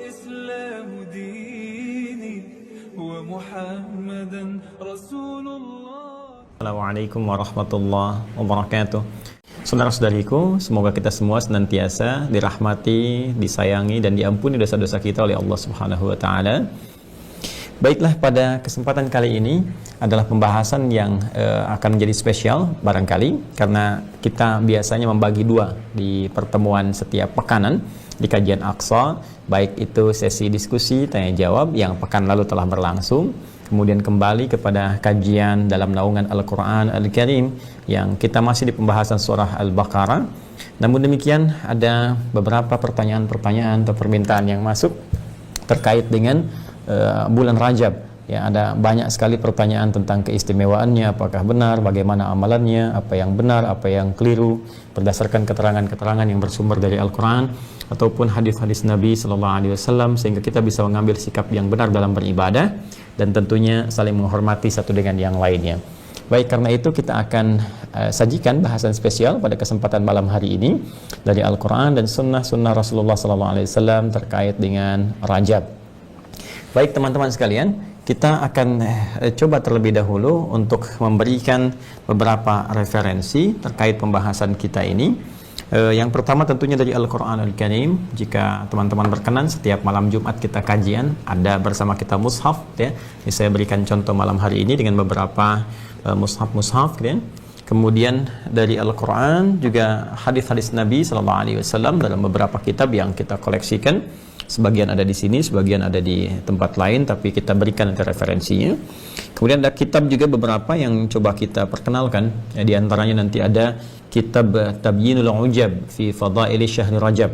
الإسلام ديني ومحمدا رسول الله. Assalamualaikum warahmatullahi wabarakatuh. Saudara-saudariku, semoga kita semua senantiasa dirahmati, disayangi, dan diampuni dosa-dosa kita oleh Allah Subhanahu wa Ta'ala. Baiklah, pada kesempatan kali ini adalah pembahasan yang akan menjadi spesial barangkali, karena kita biasanya membagi dua di pertemuan setiap pekanan di kajian Aqsa, baik itu sesi diskusi tanya jawab yang pekan lalu telah berlangsung, kemudian kembali kepada kajian dalam naungan Al-Quran Al-Karim yang kita masih di pembahasan surah Al-Baqarah. Namun demikian, ada beberapa pertanyaan-pertanyaan atau permintaan yang masuk terkait dengan bulan Rajab. Ya, ada banyak sekali pertanyaan tentang keistimewaannya, apakah benar, bagaimana amalannya, apa yang benar, apa yang keliru, berdasarkan keterangan-keterangan yang bersumber dari Al-Quran ataupun hadis-hadis Nabi Sallallahu Alaihi Wasallam, sehingga kita bisa mengambil sikap yang benar dalam beribadah dan tentunya saling menghormati satu dengan yang lainnya. Baik, karena itu kita akan sajikan bahasan spesial pada kesempatan malam hari ini dari Al-Quran dan sunnah-sunnah Rasulullah Sallallahu Alaihi Wasallam terkait dengan Rajab. Baik teman-teman sekalian, kita akan coba terlebih dahulu untuk memberikan beberapa referensi terkait pembahasan kita ini. Yang pertama tentunya dari Al-Quran Al-Karim. Jika teman-teman berkenan, setiap malam Jumat kita kajian, ada bersama kita mushaf, ya. Ini saya berikan contoh malam hari ini dengan beberapa mushaf, ya. Kemudian dari Al-Quran juga hadis-hadis Nabi Sallallahu Alaihi Wasallam dalam beberapa kitab yang kita koleksikan. Sebagian ada di sini, sebagian ada di tempat lain, tapi kita berikan nanti referensinya. Kemudian ada kitab juga beberapa yang coba kita perkenalkan. Ya, di antaranya nanti ada kitab Tabyinul Ujab fi Fadaili Syahri Rajab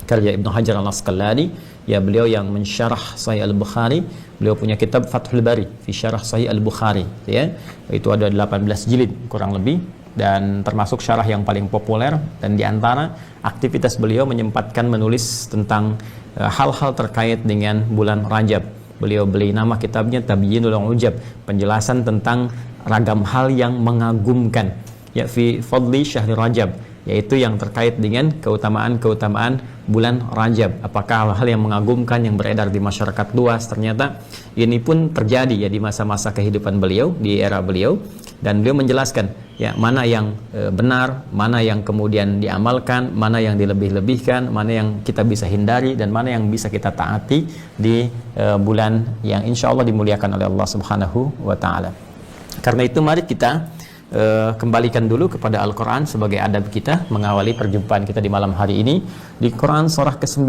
karya Ibnu Hajar Al-Asqalani. Ya, beliau yang mensyarah Sahih Al-Bukhari. Beliau punya kitab Fathul Bari fi Syarah Sahih Al-Bukhari, ya. Itu ada 18 jilid kurang lebih, dan termasuk syarah yang paling populer. Dan di antara aktivitas beliau menyempatkan menulis tentang hal-hal terkait dengan bulan Rajab. Beliau beri nama kitabnya Tabyinul Ujab, penjelasan tentang ragam hal yang mengagumkan, ya, fi fadli syahri Rajab, yaitu yang terkait dengan keutamaan-keutamaan bulan Rajab. Apakah hal-hal yang mengagumkan yang beredar di masyarakat luas, ternyata ini pun terjadi ya di masa-masa kehidupan beliau, di era beliau. Dan beliau menjelaskan ya mana yang benar, mana yang kemudian diamalkan, mana yang dilebih-lebihkan, mana yang kita bisa hindari, dan mana yang bisa kita taati di bulan yang insya Allah dimuliakan oleh Allah Subhanahu wa Ta'ala. Karena itu mari kita kembalikan dulu kepada Al-Quran sebagai adab kita mengawali perjumpaan kita di malam hari ini di Quran surah ke-9,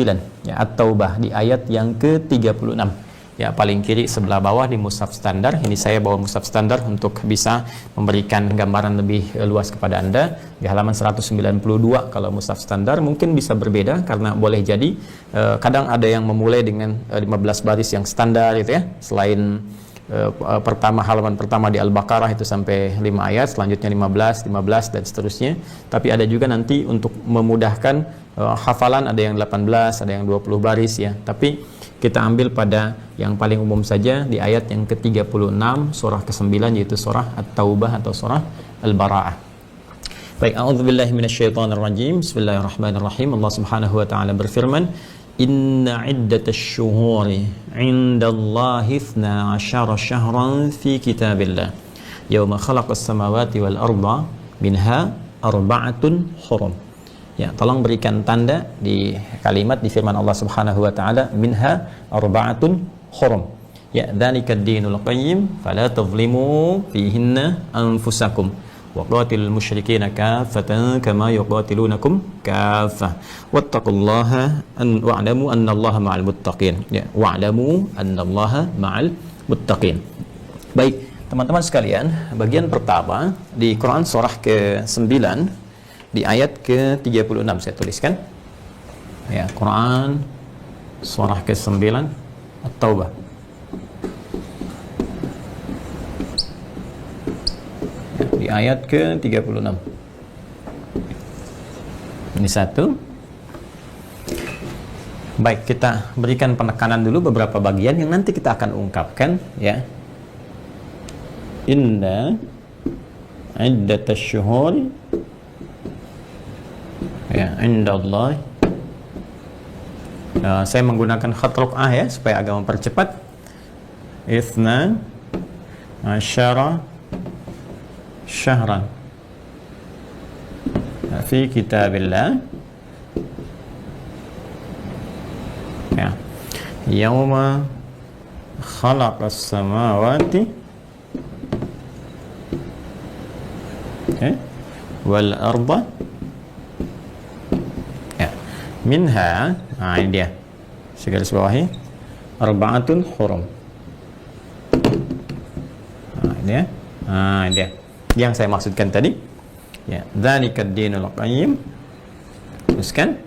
ya, At-Taubah, di ayat yang ke-36. Ya, paling kiri sebelah bawah di mushaf standar. Ini saya bawa mushaf standar untuk bisa memberikan gambaran lebih luas kepada Anda. Di halaman 192 kalau mushaf standar mungkin bisa berbeda karena boleh jadi kadang ada yang memulai dengan 15 baris yang standar itu, ya. Selain halaman pertama di Al-Baqarah itu sampai 5 ayat, selanjutnya 15 dan seterusnya. Tapi ada juga nanti untuk memudahkan hafalan, ada yang 18, ada yang 20 baris, ya. Tapi kita ambil pada yang paling umum saja di ayat yang ke-36 surah ke-9, yaitu surah At-Taubah atau surah Al-Bara'ah. Baik, a'udzubillahi minasyaitonirrajim. Bismillahirrahmanirrahim. Allah Subhanahu wa Ta'ala berfirman, Inna iddatash syuhuri 'indallahi 12 syahran fi kitabillah yauma khalaqas samawati wal arda minha arba'atun hurum. Ya, tolong berikan tanda di kalimat di firman Allah Subhanahu wa Ta'ala, minha arba'atun hurum. Ya, dzalikad dinul qayyim fala tadhlimu fihinna anfusakum wa qatilul musyrikeena kaffatan kama yuqatilunakum kaffah wattaqullaha wa'lamu annallaha ma'al muttaqin. Ya, wa'lamu annallaha ma'al muttaqin. Baik, teman-teman sekalian, bagian pertama di Quran surah ke-9 di ayat ke-36 saya tuliskan. Ya, Quran surah ke-9 At-Taubah. Ya, di ayat ke-36. Ini satu. Baik, kita berikan penekanan dulu beberapa bagian yang nanti kita akan ungkapkan, ya. Inna iddatash syuhur, ya, indallah Saya menggunakan khat raq'ah ya supaya agak mempercepat. Itsna asyara syahran fi kitabillah ya yauma khalaqas samawati wal arda ya minha, ini dia segaris bawahi arba'atun hurum. Ini dia yang saya maksudkan tadi ya, dzalikad dinul qayyim. Teruskan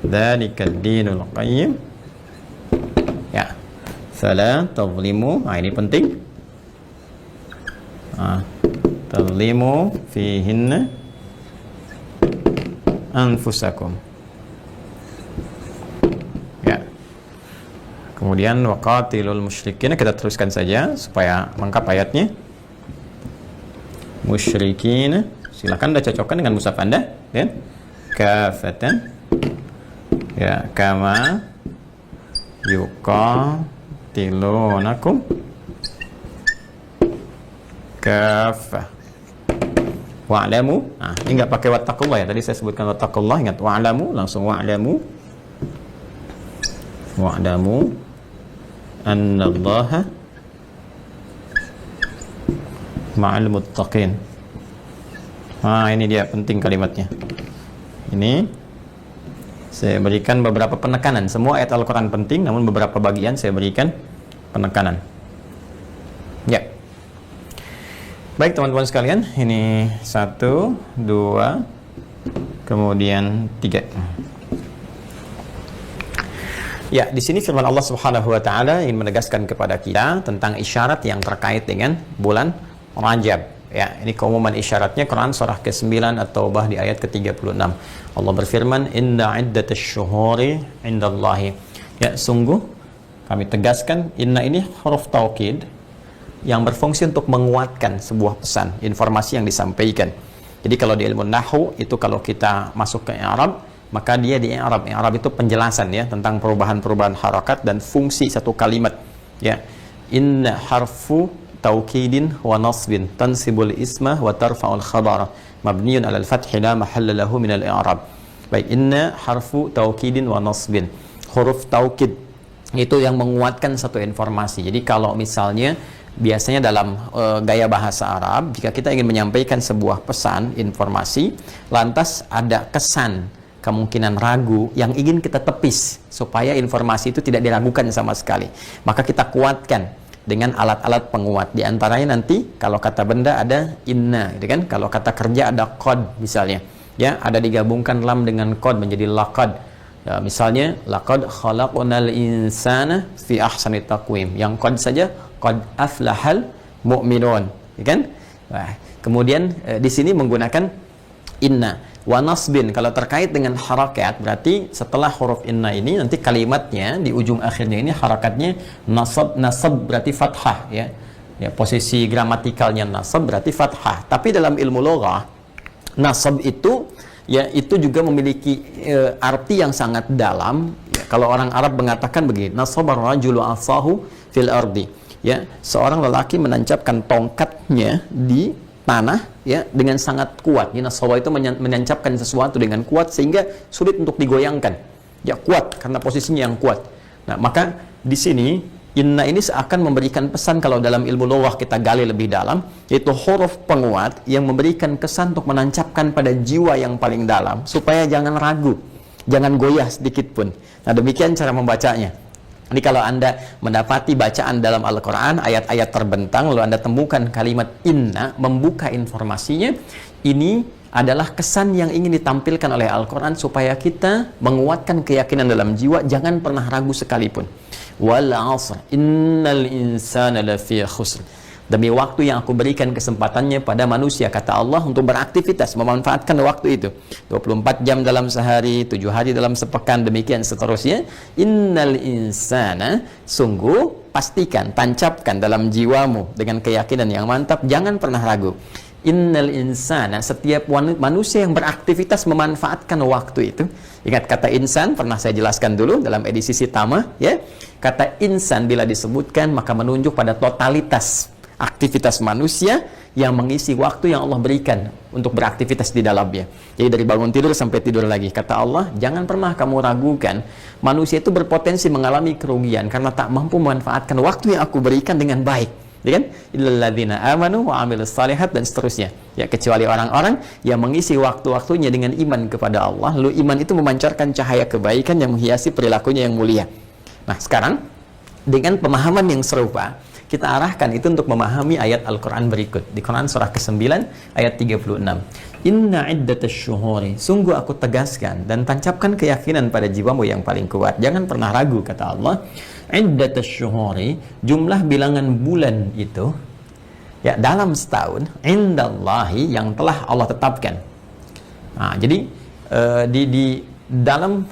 dzalikad dinul qayyim ya, fala tadhlimu, ini penting, tadhlimu fihinna anfusakum ya. Kemudian waqatilul musyrikin, kita teruskan saja supaya lengkap ayatnya. Musyrikin, silakan Anda cocokkan dengan mushaf Anda ya. Kafatan ya, kama yuqatilunakum kafah wa'lamu. Ini nggak pakai wattaqullah ya, tadi saya sebutkan wattaqullah, ingat wa'lamu, langsung wa'lamu annallaha ma'al muttaqin. Ini dia penting kalimatnya. Ini saya berikan beberapa penekanan. Semua ayat Al-Quran penting, namun beberapa bagian saya berikan penekanan ya. Baik teman-teman sekalian, ini 1, 2, kemudian 3. Ya, di sini firman Allah Subhanahu wa taala ingin menegaskan kepada kita tentang isyarat yang terkait dengan bulan Rajab. Ya, ini keumuman isyaratnya Quran surah ke-9 At-Taubah di ayat ke-36. Allah berfirman, "Inna iddatasy syuhuri 'indallahi." Ya, sungguh kami tegaskan, inna ini huruf taukid yang berfungsi untuk menguatkan sebuah pesan, informasi yang disampaikan. Jadi kalau di ilmu nahwu itu kalau kita masuk ke i'rab, maka dia di i'rab. I'rab itu penjelasan ya tentang perubahan-perubahan harakat dan fungsi satu kalimat. Ya. Inna harfu taukidin wa nasbin tansibul isma wa tarfa'ul khabara mabniun 'alal fathi la mahalla lahu min al-i'rab. Baik, inna harfu taukidin wa nasbin. Huruf taukid itu yang menguatkan satu informasi. Jadi kalau misalnya biasanya dalam gaya bahasa Arab, jika kita ingin menyampaikan sebuah pesan, informasi, lantas ada kesan, kemungkinan ragu yang ingin kita tepis supaya informasi itu tidak diragukan sama sekali, maka kita kuatkan dengan alat-alat penguat. Di antaranya nanti kalau kata benda ada inna, gitu kan? Kalau kata kerja ada qad misalnya. Ya, ada digabungkan lam dengan qad menjadi laqad. Ya, misalnya laqad khalaqnal insana fi ahsani taqwim. Yang qad saja qad aflahal mu'minun, ya kan? Nah, kemudian di sini menggunakan inna wa nasbin. Kalau terkait dengan harakat, berarti setelah huruf inna ini nanti kalimatnya di ujung akhirnya ini harakatnya nasab berarti fathah ya. Ya, posisi gramatikalnya nasab berarti fathah. Tapi dalam ilmu loghah nasab itu ya itu juga memiliki arti yang sangat dalam ya. Kalau orang Arab mengatakan begini, nasabar rajulu asahu fil ardi. Ya, seorang lelaki menancapkan tongkatnya di tanah ya dengan sangat kuat. Ya, nasaba itu menancapkan sesuatu dengan kuat sehingga sulit untuk digoyangkan. Ya, kuat karena posisinya yang kuat. Nah, maka di sini inna ini seakan memberikan pesan, kalau dalam ilmu loghah kita gali lebih dalam, yaitu huruf penguat yang memberikan kesan untuk menancapkan pada jiwa yang paling dalam supaya jangan ragu, jangan goyah sedikit pun. Nah, demikian cara membacanya. Jadi kalau Anda mendapati bacaan dalam Al-Quran, ayat-ayat terbentang, lalu Anda temukan kalimat inna, membuka informasinya, ini adalah kesan yang ingin ditampilkan oleh Al-Quran supaya kita menguatkan keyakinan dalam jiwa, jangan pernah ragu sekalipun. Wal 'asr, innal insana lafi khusr. Demi waktu yang aku berikan kesempatannya pada manusia, kata Allah, untuk beraktivitas, memanfaatkan waktu itu. 24 jam dalam sehari, 7 hari dalam sepekan, demikian seterusnya. Innal insana, sungguh, pastikan, tancapkan dalam jiwamu dengan keyakinan yang mantap, jangan pernah ragu. Innal insana, setiap manusia yang beraktivitas memanfaatkan waktu itu. Ingat kata insan, pernah saya jelaskan dulu dalam edisi Sitama, ya. Kata insan bila disebutkan maka menunjuk pada totalitas aktivitas manusia yang mengisi waktu yang Allah berikan untuk beraktivitas di dalamnya. Jadi dari bangun tidur sampai tidur lagi. Kata Allah, jangan pernah kamu ragukan manusia itu berpotensi mengalami kerugian karena tak mampu memanfaatkan waktu yang aku berikan dengan baik. Ya kan? Illalladzina amanu wa amilus shalihat dan seterusnya. Ya, kecuali orang-orang yang mengisi waktu-waktunya dengan iman kepada Allah. Lalu iman itu memancarkan cahaya kebaikan yang menghiasi perilakunya yang mulia. Nah, sekarang dengan pemahaman yang serupa, kita arahkan itu untuk memahami ayat Al-Quran berikut. Di Quran surah ke-9 ayat 36. Inna iddatash syuhuri, sungguh aku tegaskan dan tancapkan keyakinan pada jiwamu yang paling kuat. Jangan pernah ragu, kata Allah. Iddatash syuhuri, jumlah bilangan bulan itu ya dalam setahun, indallahi, yang telah Allah tetapkan. Nah, jadi di dalam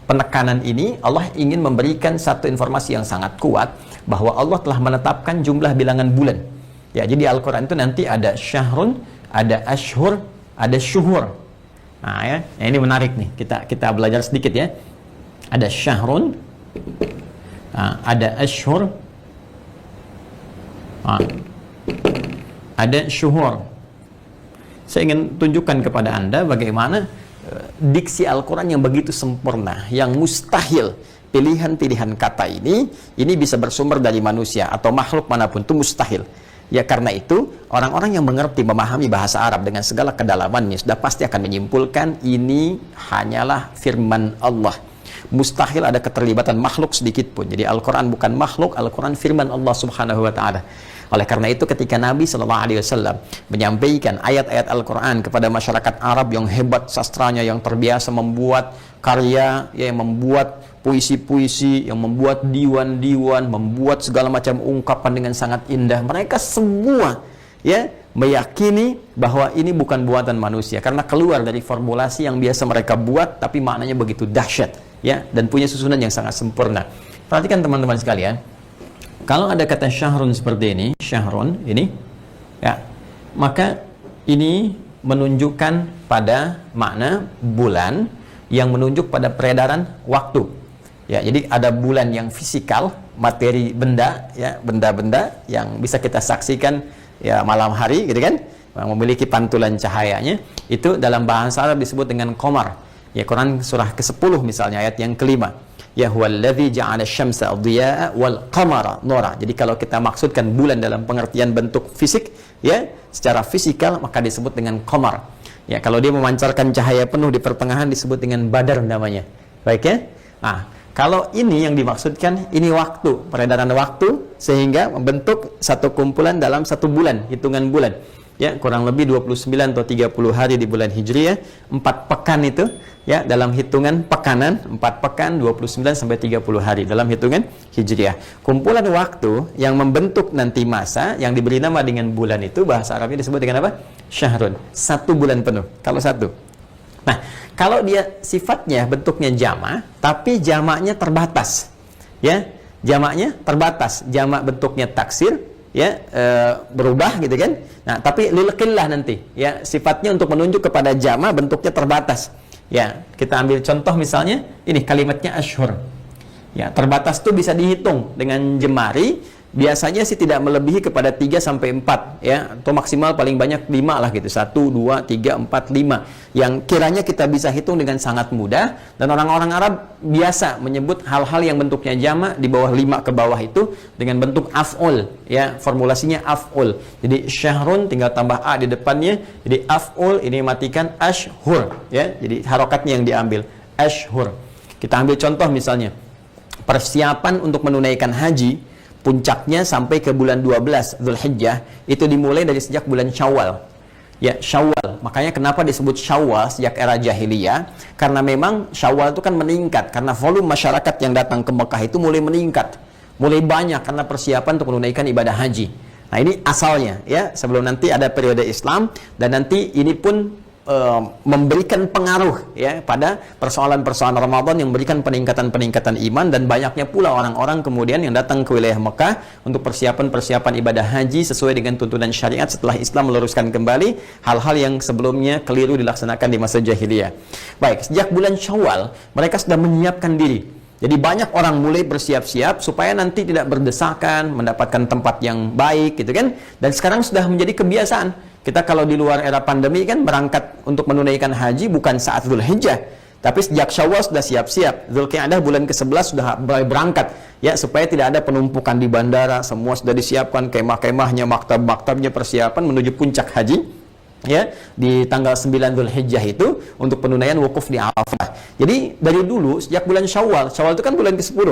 penekanan ini Allah ingin memberikan satu informasi yang sangat kuat bahwa Allah telah menetapkan jumlah bilangan bulan. Ya, jadi Al-Quran itu nanti ada syahrun, ada ashhur, ada syuhur. Nah, ya, ini menarik nih. Kita belajar sedikit ya. Ada syahrun, ada ashhur, ada syuhur. Saya ingin tunjukkan kepada Anda bagaimana diksi Al-Quran yang begitu sempurna, yang mustahil pilihan-pilihan kata ini bisa bersumber dari manusia atau makhluk manapun, itu mustahil. Ya, karena itu orang-orang yang mengerti, memahami bahasa Arab dengan segala kedalamannya sudah pasti akan menyimpulkan ini hanyalah firman Allah. Mustahil ada keterlibatan makhluk sedikit pun. Jadi Al-Quran bukan makhluk, Al-Quran firman Allah subhanahu wa ta'ala. Oleh karena itu ketika Nabi SAW menyampaikan ayat-ayat Al-Quran kepada masyarakat Arab yang hebat sastranya, yang terbiasa membuat karya, yang membuat puisi-puisi, yang membuat diwan-diwan, membuat segala macam ungkapan dengan sangat indah, mereka semua ya meyakini bahwa ini bukan buatan manusia karena keluar dari formulasi yang biasa mereka buat, tapi maknanya begitu dahsyat ya, dan punya susunan yang sangat sempurna. Perhatikan teman-teman sekalian, kalau ada kata syahrun seperti ini, syahrun ini ya, maka ini menunjukkan pada makna bulan yang menunjuk pada peredaran waktu. Ya, jadi ada bulan yang fisikal, materi benda ya, benda-benda yang bisa kita saksikan ya malam hari gitu kan, memiliki pantulan cahayanya. Itu dalam bahasa Arab disebut dengan qamar. Ya, Quran surah ke-10 misalnya ayat yang kelima. Ya huwallazi ja'ala asy-syamsa dhiya'a wal qamara nura. Jadi kalau kita maksudkan bulan dalam pengertian bentuk fisik ya, secara fisikal maka disebut dengan qamar. Ya, kalau dia memancarkan cahaya penuh di pertengahan disebut dengan badar namanya. Baik ya? Nah, kalau ini yang dimaksudkan, ini waktu, peredaran waktu sehingga membentuk satu kumpulan dalam satu bulan, hitungan bulan. Ya, kurang lebih 29 atau 30 hari di bulan Hijriah, 4 pekan itu ya dalam hitungan pekanan, 4 pekan 29 sampai 30 hari dalam hitungan Hijriah. Kumpulan waktu yang membentuk nanti masa yang diberi nama dengan bulan itu bahasa Arabnya disebut dengan apa? Syahrun. 1 bulan penuh. Kalau 1. Nah, kalau dia sifatnya bentuknya jama', tapi jamaknya terbatas. Ya, jamaknya terbatas. Jamak bentuknya taksir, ya, berubah gitu kan. Nah, tapi lil qillah nanti, ya, sifatnya untuk menunjuk kepada jama' bentuknya terbatas. Ya, kita ambil contoh misalnya ini kalimatnya ashhur. Ya, terbatas itu bisa dihitung dengan jemari. Biasanya sih tidak melebihi kepada 3 sampai 4 ya, atau maksimal paling banyak 5 lah gitu. 1 2 3 4 5 yang kiranya kita bisa hitung dengan sangat mudah, dan orang-orang Arab biasa menyebut hal-hal yang bentuknya jama' di bawah 5 ke bawah itu dengan bentuk af'ul ya, formulasinya af'ul. Jadi syahrun tinggal tambah a di depannya, jadi af'ul ini matikan ashhur ya. Jadi harokatnya yang diambil ashhur. Kita ambil contoh misalnya persiapan untuk menunaikan haji. Puncaknya sampai ke bulan 12 Dzulhijjah itu dimulai dari sejak bulan Syawal. Ya, Syawal. Makanya kenapa disebut Syawal sejak era jahiliyah? Karena memang Syawal itu kan meningkat karena volume masyarakat yang datang ke Mekah itu mulai meningkat. Mulai banyak karena persiapan untuk menunaikan ibadah haji. Nah, ini asalnya ya, sebelum nanti ada periode Islam, dan nanti ini pun memberikan pengaruh ya pada persoalan-persoalan Ramadan yang memberikan peningkatan-peningkatan iman, dan banyaknya pula orang-orang kemudian yang datang ke wilayah Mekah untuk persiapan-persiapan ibadah haji sesuai dengan tuntunan syariat setelah Islam meluruskan kembali hal-hal yang sebelumnya keliru dilaksanakan di masa jahiliyah. Baik, sejak bulan Syawal mereka sudah menyiapkan diri. Jadi banyak orang mulai bersiap-siap supaya nanti tidak berdesakan, mendapatkan tempat yang baik gitu kan. Dan sekarang sudah menjadi kebiasaan. Kita kalau di luar era pandemi kan berangkat untuk menunaikan haji bukan saat Dzulhijjah, tapi sejak Syawal sudah siap-siap. Dzulqa'dah bulan ke-11 sudah mulai berangkat ya, supaya tidak ada penumpukan di bandara, semua sudah disiapkan kemah-kemahnya, maktab-maktabnya, persiapan menuju puncak haji. Ya, di tanggal 9 Dzulhijjah itu untuk penunaian wukuf di Arafah. Jadi dari dulu sejak bulan Syawal itu kan bulan ke-10.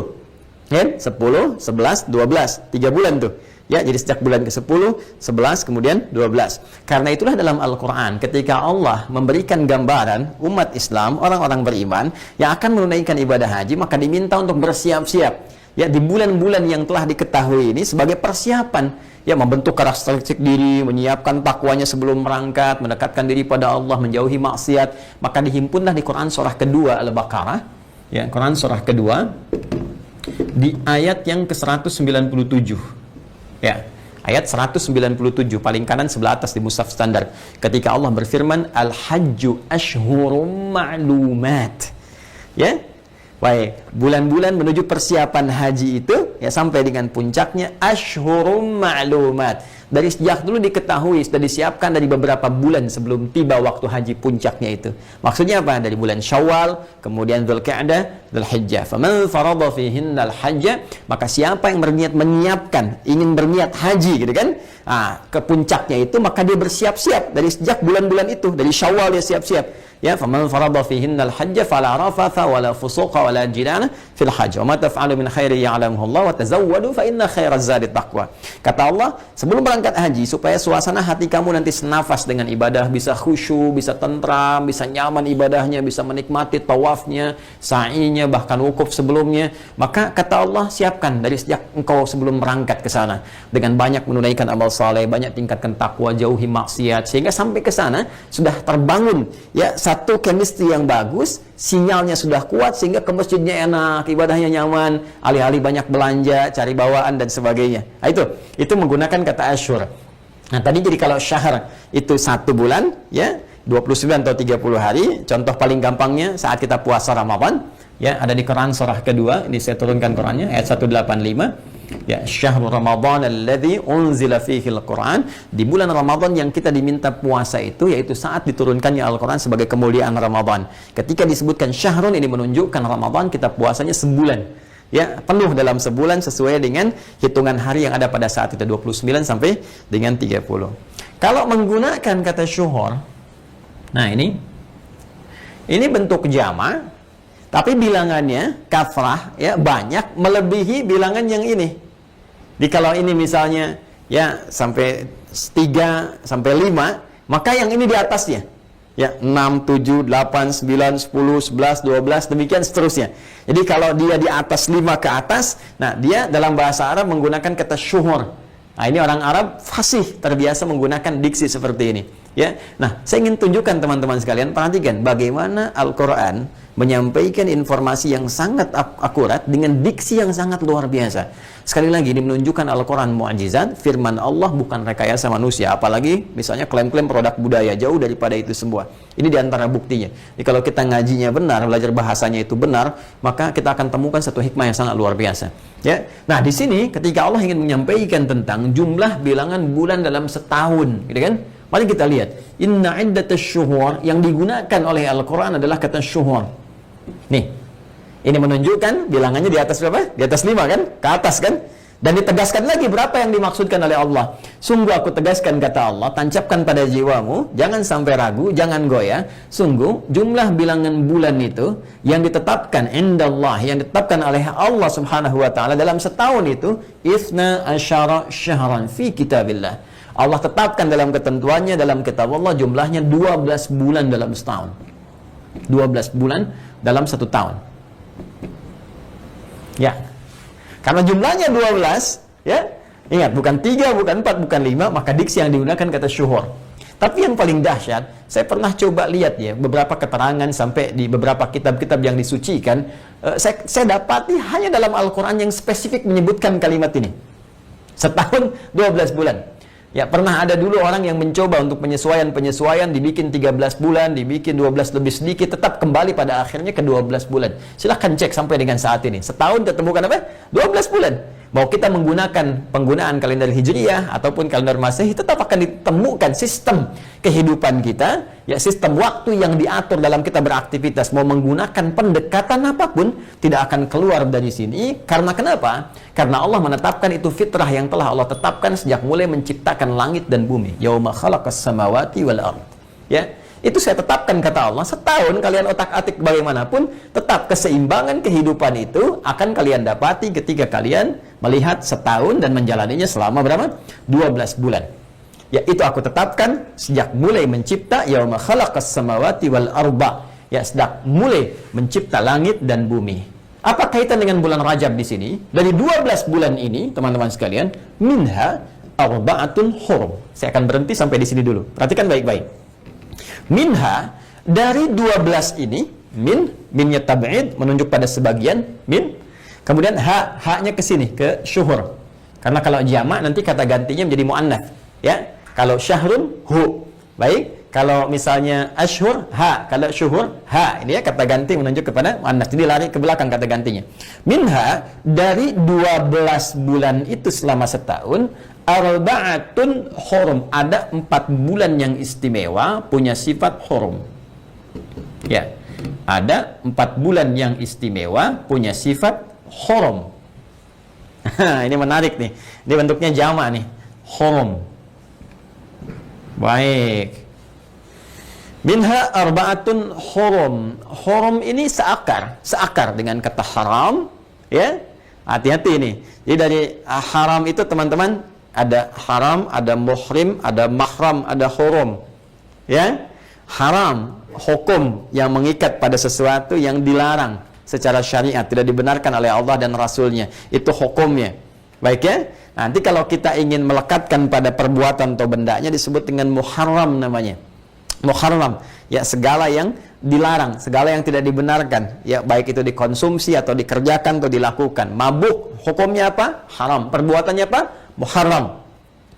Ya, 10, 11, 12, 3 bulan tuh. Ya, jadi sejak bulan ke-10, 11, kemudian 12. Karena itulah dalam Al-Qur'an ketika Allah memberikan gambaran umat Islam, orang-orang beriman yang akan menunaikan ibadah haji, maka diminta untuk bersiap-siap. Ya, di bulan-bulan yang telah diketahui ini sebagai persiapan. Ya, membentuk karakteristik diri, menyiapkan takwanya sebelum berangkat, mendekatkan diri pada Allah, menjauhi maksiat. Maka dihimpunlah di Quran surah kedua Al-Baqarah, ya, Quran surah kedua di ayat yang ke-197. Ya, ayat 197 paling kanan sebelah atas di mushaf standar. Ketika Allah berfirman, Al-Hajju Ashhurum Ma'lumat. Ya. Baik, bulan-bulan menuju persiapan haji itu ya sampai dengan puncaknya Ashhurum Ma'lumat. Dari sejak dulu diketahui, sudah disiapkan dari beberapa bulan sebelum tiba waktu haji puncaknya itu. Maksudnya apa? Dari bulan Syawal, kemudian Dzulqa'dah, Dzulhijjah. Faman farada fihinnal hajja, maka siapa yang berniat menyiapkan, ingin berniat haji gitu kan? Ke puncaknya itu maka dia bersiap-siap dari sejak bulan-bulan itu, dari Syawal dia siap-siap. Ya, faman farada fihinnal hajja fala rafatha wala fusuqa wala jidana fil hajj. Wa ma taf'alu min khairin ya'lamuhu Allah wa tazawwadu fa inna khairaz zadi taqwa. Kata Allah, sebelum berangkat haji supaya suasana hati kamu nanti senafas dengan ibadah, bisa khusyuk, bisa tentram, bisa nyaman ibadahnya, bisa menikmati tawafnya, sa'inya, bahkan wukuf sebelumnya, maka kata Allah siapkan dari sejak engkau sebelum berangkat ke sana dengan banyak menunaikan amal saleh, banyak tingkatkan takwa, jauhi maksiat, sehingga sampai ke sana sudah terbangun ya satu chemistry yang bagus, sinyalnya sudah kuat sehingga ke masjidnya enak, ibadahnya nyaman, alih-alih banyak belanja, cari bawaan dan sebagainya. Nah, itu menggunakan kata Ashhur. Nah, tadi jadi kalau syahr itu 1 bulan ya, 29 atau 30 hari. Contoh paling gampangnya saat kita puasa Ramadan ya, ada di Quran surah kedua, ini saya turunkan Qurannya ayat 185. Ya, syahrul Ramadan alladzi unzila fihi al-Quran. Di bulan Ramadan yang kita diminta puasa itu yaitu saat diturunkannya Al-Quran sebagai kemuliaan Ramadan. Ketika disebutkan syahrun, ini menunjukkan Ramadan kita puasanya sebulan. Ya, penuh dalam sebulan sesuai dengan hitungan hari yang ada pada saat itu 29 sampai dengan 30. Kalau menggunakan kata syuhur, nah ini bentuk jama'. Tapi bilangannya kafrah ya banyak melebihi bilangan yang ini. Jadi kalau ini misalnya ya sampai 3 sampai 5, maka yang ini di atasnya. Ya 6, 7, 8, 9, 10, 11, 12 demikian seterusnya. Jadi kalau dia di atas 5 ke atas, nah dia dalam bahasa Arab menggunakan kata syuhur. Nah, ini orang Arab fasih, terbiasa menggunakan diksi seperti ini. Ya. Nah, saya ingin tunjukkan teman-teman sekalian, perhatikan bagaimana Al-Quran menyampaikan informasi yang sangat akurat dengan diksi yang sangat luar biasa. Sekali lagi, ini menunjukkan Al-Quran mu'jizat, firman Allah bukan rekayasa manusia. Apalagi misalnya klaim-klaim produk budaya, jauh daripada itu semua. Ini diantara buktinya. Jadi kalau kita ngajinya benar, belajar bahasanya itu benar, maka kita akan temukan satu hikmah yang sangat luar biasa. Ya. Nah, di sini ketika Allah ingin menyampaikan tentang jumlah bilangan bulan dalam setahun, gitu kan? Mari kita lihat. Inna iddatash syuhur, yang digunakan oleh Al-Quran adalah kata syuhur. Nih, ini menunjukkan bilangannya di atas berapa? Di atas 5 kan? Ke atas kan? Dan ditegaskan lagi berapa yang dimaksudkan oleh Allah. Sungguh aku tegaskan kata Allah, tancapkan pada jiwamu, jangan sampai ragu, jangan goyah. Sungguh jumlah bilangan bulan itu yang ditetapkan indallah, yang ditetapkan oleh Allah Subhanahu wa taala dalam setahun itu 12 syahran fi kitabillah. Allah tetapkan dalam ketentuannya dalam kitab Allah jumlahnya 12 bulan dalam setahun. 12 bulan dalam 1 tahun. Ya. Karena jumlahnya 12, ya. Ingat, bukan 3, bukan 4, bukan 5, maka diksi yang digunakan kata syuhur. Tapi yang paling dahsyat, Saya pernah coba lihat ya beberapa keterangan sampai di beberapa kitab-kitab yang disucikan. Saya dapati hanya dalam Al-Quran yang spesifik menyebutkan kalimat ini. Setahun 12 bulan. Ya, pernah ada dulu orang yang mencoba untuk penyesuaian, dibikin 13 bulan, dibikin 12 lebih sedikit, tetap kembali pada akhirnya ke 12 bulan. Silahkan cek sampai dengan saat ini. Setahun ketemukan apa? 12 bulan. Mau kita menggunakan penggunaan kalender Hijriyah ataupun kalender Masehi, tetap akan ditemukan sistem kehidupan kita, ya sistem waktu yang diatur dalam kita beraktivitas. Mau menggunakan pendekatan apapun, tidak akan keluar dari sini. Karena kenapa? Karena Allah menetapkan itu fitrah yang telah Allah tetapkan sejak mulai menciptakan langit dan bumi. Yauma khalaqas samawati wal ard. Ya, itu saya tetapkan kata Allah, setahun kalian otak-atik bagaimanapun, tetap keseimbangan kehidupan itu akan kalian dapati ketika kalian melihat setahun dan menjalaninya selama berapa? 12 bulan. Ya, itu aku tetapkan sejak mulai mencipta yauma khalaqas samawati wal arba. Ya, sejak mulai mencipta langit dan bumi. Apa kaitan dengan bulan Rajab di sini? Dari 12 bulan ini, teman-teman sekalian, minha arba'atun hurum. Saya akan berhenti sampai di sini dulu. Perhatikan baik-baik. Minha, dari 12 ini, minnya tab'id, menunjuk pada sebagian, min. Kemudian haknya ke sini, ke syuhur. Karena kalau jamak nanti kata gantinya menjadi mu'annats. Ya, kalau syahrun, hu. Baik, kalau misalnya ashhur, ha. Kalau syuhur, ha. Ini ya kata ganti menunjuk kepada mu'annats. Jadi lari ke belakang kata gantinya. Minha, dari 12 bulan itu selama setahun, arba'atun hurum, ada 4 bulan yang istimewa, punya sifat hurum. Ya, ada 4 bulan yang istimewa, punya sifat hurum. Ini menarik nih. Ini bentuknya jamak nih. Hurum. Baik. Minha arba'atun hurum. Hurum ini seakar dengan kata haram. Ya, hati-hati ini. Jadi dari haram itu teman-teman, ada haram, ada muhrim, ada mahram, ada hurum. Ya, haram, hukum yang mengikat pada sesuatu yang dilarang secara syariat, tidak dibenarkan oleh Allah dan Rasulnya. Itu hukumnya. Baik ya. Nanti kalau kita ingin melekatkan pada perbuatan atau bendanya, disebut dengan muharram namanya. Muharram, ya segala yang dilarang, segala yang tidak dibenarkan, ya baik itu dikonsumsi atau dikerjakan atau dilakukan. Mabuk, hukumnya apa? Haram. Perbuatannya apa? Muharram.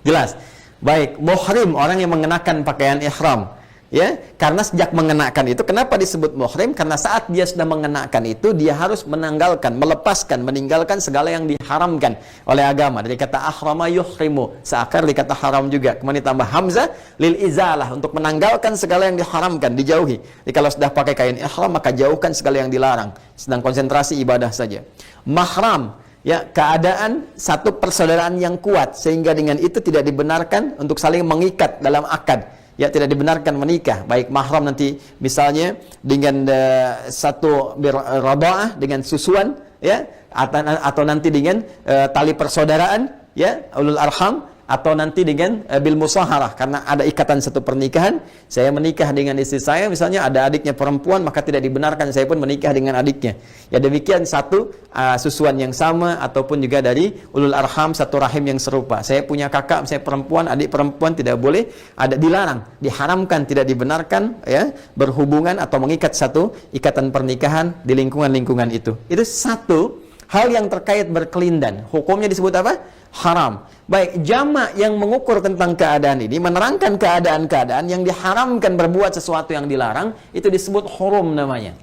Jelas. Baik, muhrim, orang yang mengenakan pakaian ihram. Ya, karena sejak mengenakan itu, kenapa disebut muhrim? Karena saat dia sudah mengenakan itu, dia harus menanggalkan, melepaskan, meninggalkan segala yang diharamkan oleh agama. Dari kata ahrama yuhrimu, seakar di kata haram juga. Kemudian ditambah hamzah lil izalah, untuk menanggalkan segala yang diharamkan, dijauhi. Jadi kalau sudah pakai kain ihram, maka jauhkan segala yang dilarang. Sedang konsentrasi ibadah saja. Mahram, ya keadaan satu persaudaraan yang kuat, sehingga dengan itu tidak dibenarkan untuk saling mengikat dalam akad. Ya, tidak dibenarkan menikah, baik mahram nanti misalnya dengan satu radha'ah, dengan susuan, ya, atau nanti dengan tali persaudaraan, ya, ulul arham, atau nanti dengan bil musaharah, karena ada ikatan satu pernikahan. Saya menikah dengan istri saya, misalnya ada adiknya perempuan, maka tidak dibenarkan saya pun menikah dengan adiknya. Ya, demikian satu susuan yang sama, ataupun juga dari ulul arham, satu rahim yang serupa. Saya punya kakak, saya perempuan, adik perempuan, tidak boleh, ada dilarang, diharamkan, tidak dibenarkan, ya, berhubungan atau mengikat satu ikatan pernikahan di lingkungan-lingkungan itu. Itu satu hal yang terkait berkelindan. Hukumnya disebut apa? Haram. Baik, jamak yang mengukur tentang keadaan ini, menerangkan keadaan-keadaan yang diharamkan berbuat sesuatu yang dilarang, itu disebut hurum namanya.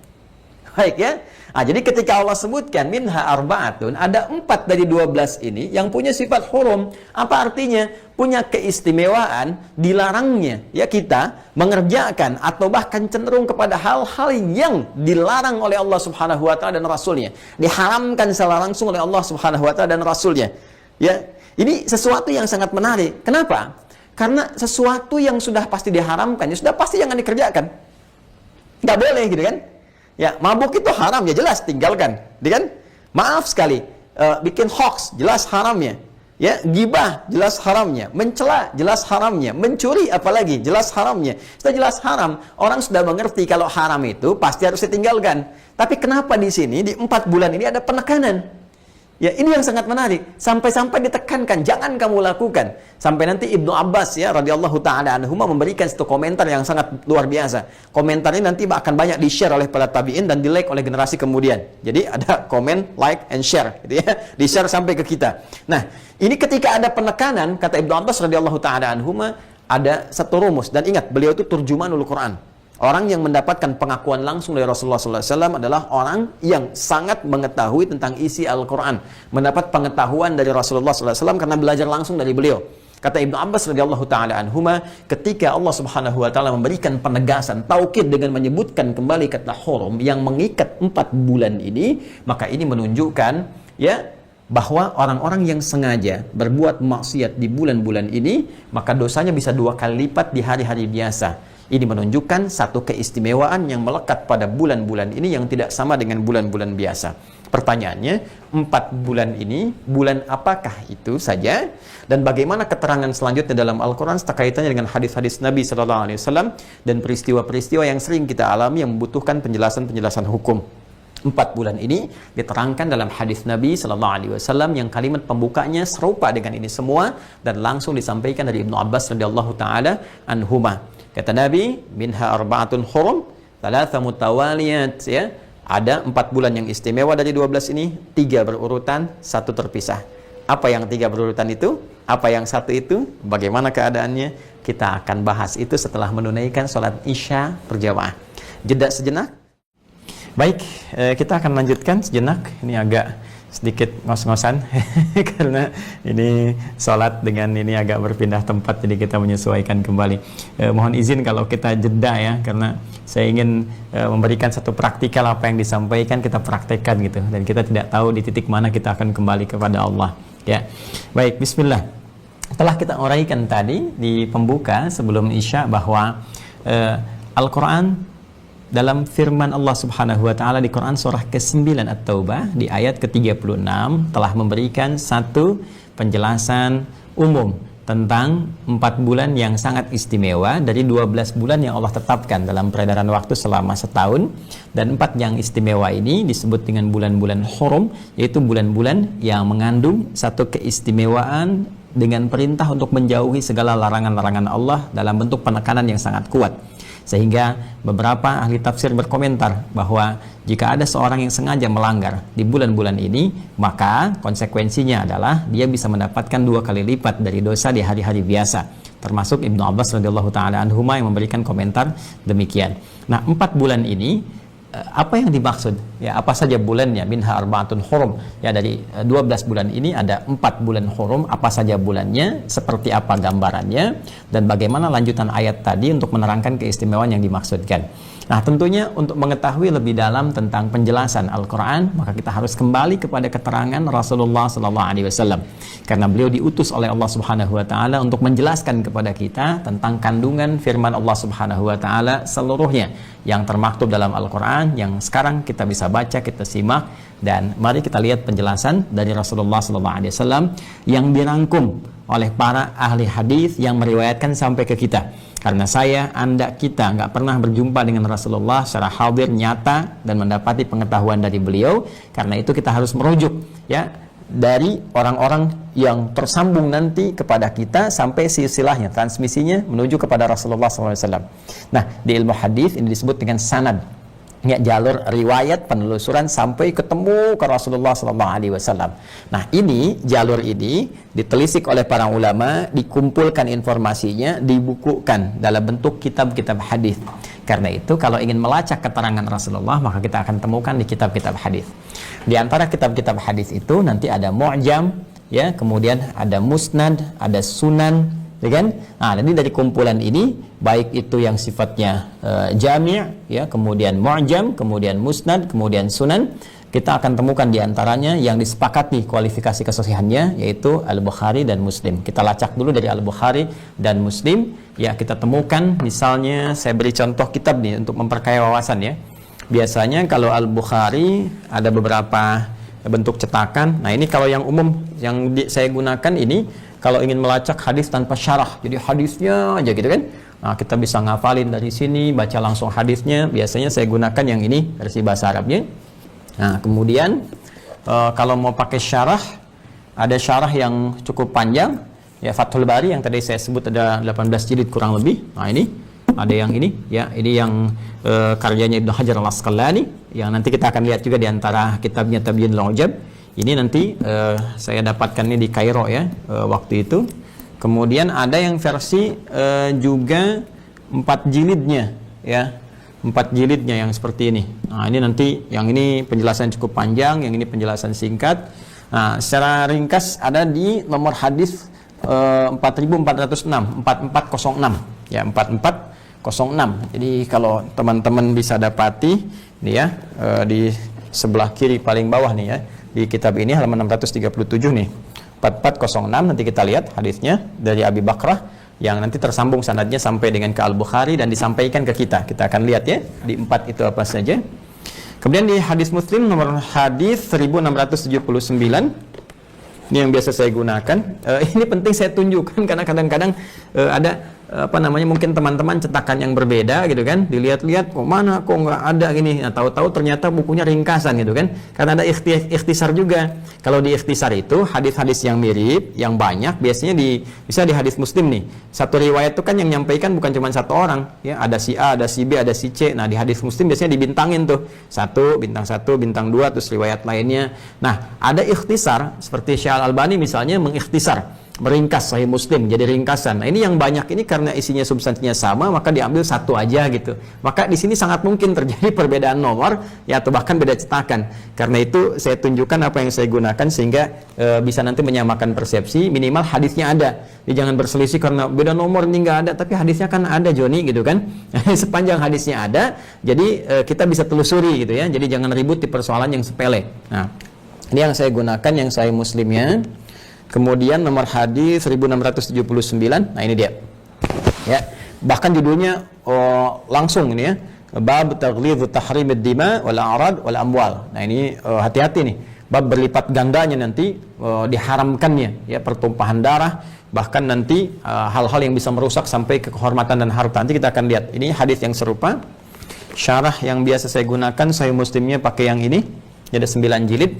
Baik ya. Jadi ketika Allah sebutkan minha arba'atun, ada 4 dari 12 ini yang punya sifat hurum. Apa artinya? Punya keistimewaan, dilarangnya ya kita mengerjakan atau bahkan cenderung kepada hal-hal yang dilarang oleh Allah Subhanahu wa taala dan Rasulnya. Diharamkan secara langsung oleh Allah Subhanahu wa taala dan Rasulnya. Ya, ini sesuatu yang sangat menarik. Kenapa? Karena sesuatu yang sudah pasti diharamkan, ya sudah pasti jangan dikerjakan. Nggak boleh gitu kan? Ya, mabuk itu haram, ya jelas tinggalkan, gitu kan? Maaf sekali, bikin hoax, jelas haramnya. Ya, gibah, jelas haramnya. Mencela, jelas haramnya. Mencuri, apalagi, jelas haramnya. Sudah jelas haram, orang sudah mengerti kalau haram itu pasti harus ditinggalkan. Tapi kenapa di sini, di 4 bulan ini ada penekanan? Ya, ini yang sangat menarik. Sampai-sampai ditekankan, jangan kamu lakukan. Sampai nanti Ibnu Abbas ya radhiyallahu taala anhuma memberikan satu komentar yang sangat luar biasa. Komentar ini nanti akan banyak di-share oleh para tabi'in dan di-like oleh generasi kemudian. Jadi ada komen, like, and share gitu ya. Di-share sampai ke kita. Nah, ini ketika ada penekanan, kata Ibnu Abbas radhiyallahu taala anhuma, ada satu rumus. Dan ingat, beliau itu turjumanul Quran. Orang yang mendapatkan pengakuan langsung dari Rasulullah SAW adalah orang yang sangat mengetahui tentang isi Al-Quran. Mendapat pengetahuan dari Rasulullah SAW karena belajar langsung dari beliau. Kata Ibnu Abbas radhiyallahu taala anhuma, ketika Allah Subhanahu wa taala memberikan penegasan taukid dengan menyebutkan kembali kata hurum yang mengikat 4 bulan ini, maka ini menunjukkan ya bahwa orang-orang yang sengaja berbuat maksiat di bulan-bulan ini, maka dosanya bisa 2 kali lipat di hari-hari biasa. Ini menunjukkan satu keistimewaan yang melekat pada bulan-bulan ini yang tidak sama dengan bulan-bulan biasa. Pertanyaannya, 4 bulan ini, bulan apakah itu saja? Dan bagaimana keterangan selanjutnya dalam Al-Quran kaitannya dengan hadis-hadis Nabi SAW dan peristiwa-peristiwa yang sering kita alami yang membutuhkan penjelasan-penjelasan hukum. 4 bulan ini diterangkan dalam hadis Nabi SAW yang kalimat pembukanya serupa dengan ini semua dan langsung disampaikan dari Ibnu Abbas radhiyallahu taala anhuma. Kata Nabi, minha arba'atun hurum, thalatha mutawaliyat, ya. Ada 4 bulan yang istimewa dari 12 ini, 3 berurutan, 1 terpisah. Apa yang 3 berurutan itu? Apa yang 1 itu? Bagaimana keadaannya? Kita akan bahas itu setelah menunaikan sholat Isya berjamaah. Jeda sejenak. Baik, kita akan lanjutkan sejenak. Ini agak sedikit ngos-ngosan karena ini sholat dengan ini agak berpindah tempat, jadi kita menyesuaikan kembali. Mohon izin kalau kita jeda ya, karena saya ingin memberikan satu praktikal apa yang disampaikan kita praktekkan gitu, dan kita tidak tahu di titik mana kita akan kembali kepada Allah ya. Baik, bismillah. Telah kita uraikan tadi di pembuka sebelum Isya bahwa Al-Quran dalam firman Allah Subhanahu wa taala di Quran surah ke-9 At-Taubah di ayat ke-36 telah memberikan satu penjelasan umum tentang 4 bulan yang sangat istimewa dari 12 bulan yang Allah tetapkan dalam peredaran waktu selama setahun, dan 4 yang istimewa ini disebut dengan bulan-bulan hurum, yaitu bulan-bulan yang mengandung satu keistimewaan dengan perintah untuk menjauhi segala larangan-larangan Allah dalam bentuk penekanan yang sangat kuat. Sehingga beberapa ahli tafsir berkomentar bahwa jika ada seorang yang sengaja melanggar di bulan-bulan ini, maka konsekuensinya adalah dia bisa mendapatkan 2 kali lipat dari dosa di hari-hari biasa. Termasuk Ibnu Abbas radhiyallahu taala anhuma yang memberikan komentar demikian. Nah, 4 bulan ini apa yang dimaksud? Ya, apa saja bulannya? Minha arba'atun hurum. Ya, dari 12 bulan ini ada 4 bulan hurum. Apa saja bulannya? Seperti apa gambarannya? Dan bagaimana lanjutan ayat tadi untuk menerangkan keistimewaan yang dimaksudkan? Nah, tentunya untuk mengetahui lebih dalam tentang penjelasan Al-Quran, maka kita harus kembali kepada keterangan Rasulullah SAW. Karena beliau diutus oleh Allah Subhanahu wa taala untuk menjelaskan kepada kita tentang kandungan firman Allah Subhanahu wa taala seluruhnya yang termaktub dalam Al-Quran, yang sekarang kita bisa baca, kita simak, dan mari kita lihat penjelasan dari Rasulullah SAW yang dirangkum oleh para ahli hadis yang meriwayatkan sampai ke kita. Karena saya, Anda, kita nggak pernah berjumpa dengan Rasulullah secara hadir nyata dan mendapati pengetahuan dari beliau. Karena itu kita harus merujuk ya dari orang-orang yang tersambung nanti kepada kita sampai silsilahnya, transmisinya menuju kepada Rasulullah SAW. Nah, di ilmu hadis ini disebut dengan sanad. Ya, jalur riwayat penelusuran sampai ketemu ke Rasulullah SAW. Nah, ini jalur ini ditelisik oleh para ulama, dikumpulkan informasinya, dibukukan dalam bentuk kitab-kitab hadis. Karena itu kalau ingin melacak keterangan Rasulullah, maka kita akan temukan di kitab-kitab hadis. Di antara kitab-kitab hadis itu nanti ada mu'jam, ya, kemudian ada musnad, ada sunan, ya kan? Nah, jadi dari kumpulan ini, baik itu yang sifatnya jami', ya, kemudian mu'jam, kemudian musnad, kemudian sunan, kita akan temukan diantaranya yang disepakati kualifikasi kesahihannya, yaitu Al-Bukhari dan Muslim. Kita lacak dulu dari Al-Bukhari dan Muslim, ya, kita temukan misalnya, saya beri contoh kitab nih untuk memperkaya wawasan ya. Biasanya kalau Al-Bukhari ada beberapa bentuk cetakan. Nah, ini kalau yang umum yang saya gunakan ini, kalau ingin melacak hadis tanpa syarah, jadi hadisnya aja gitu kan. Nah, kita bisa ngafalin dari sini, baca langsung hadisnya. Biasanya saya gunakan yang ini, versi bahasa Arabnya. Nah, kemudian kalau mau pakai syarah, ada syarah yang cukup panjang, ya Fathul Bari yang tadi saya sebut ada 18 jilid kurang lebih. Nah ini ada yang ini, ya ini yang karyanya Ibnu Hajar Al-Asqalani, yang nanti kita akan lihat juga di antara kitabnya Tabyinul Ujab. Ini nanti saya dapatkan ini di Kairo ya waktu itu. Kemudian ada yang versi juga 4 jilidnya, ya 4 jilidnya yang seperti ini. Nah ini nanti yang ini penjelasan cukup panjang, yang ini penjelasan singkat. Nah secara ringkas ada di nomor hadis 4406, 4406 ya 4406. Jadi kalau teman-teman bisa dapati ini ya di sebelah kiri paling bawah nih ya, di kitab ini halaman 637 nih 4406, nanti kita lihat hadisnya dari Abi Bakrah yang nanti tersambung sanadnya sampai dengan ke Al-Bukhari dan disampaikan ke kita. Kita akan lihat ya di 4 itu apa saja. Kemudian di hadis Muslim nomor hadis 1679, ini yang biasa saya gunakan. Ini penting saya tunjukkan karena kadang-kadang ada mungkin teman-teman cetakan yang berbeda gitu kan, dilihat-lihat kok mana kok nggak ada gini. Nah, tahu-tahu ternyata bukunya ringkasan gitu kan, karena ada ikhtisar juga. Kalau di ikhtisar itu hadis-hadis yang mirip, yang banyak biasanya bisa di hadis Muslim nih. Satu riwayat itu kan yang nyampaikan bukan cuma satu orang, ya ada si A, ada si B, ada si C. Nah di hadis Muslim biasanya dibintangin tuh 1, bintang 2, terus riwayat lainnya. Nah ada ikhtisar seperti Syekh Al-Albani misalnya mengikhtisar, meringkas Sahih Muslim jadi ringkasan. Nah ini yang banyak ini karena isinya substansinya sama, maka diambil satu aja gitu. Maka di sini sangat mungkin terjadi perbedaan nomor ya, atau bahkan beda cetakan. Karena itu saya tunjukkan apa yang saya gunakan sehingga bisa nanti menyamakan persepsi, minimal hadisnya ada. Jadi jangan berselisih karena beda nomor ini nggak ada, tapi hadisnya kan ada Joni gitu kan. Sepanjang hadisnya ada, jadi kita bisa telusuri gitu ya. Jadi jangan ribut di persoalan yang sepele. Nah ini yang saya gunakan, yang Sahih Muslimnya. Kemudian nomor hadis 1679. Nah ini dia. Ya, bahkan judulnya langsung ini ya. Bab taghlidz tahrimid dima wal a'rad wal amwal. Nah ini hati-hati nih. Bab berlipat gandanya nanti diharamkannya ya pertumpahan darah, bahkan nanti hal-hal yang bisa merusak sampai ke kehormatan dan harta. Nanti kita akan lihat. Ini hadis yang serupa. Syarah yang biasa saya gunakan Sahih Muslimnya pakai yang ini. Ada 9 jilid.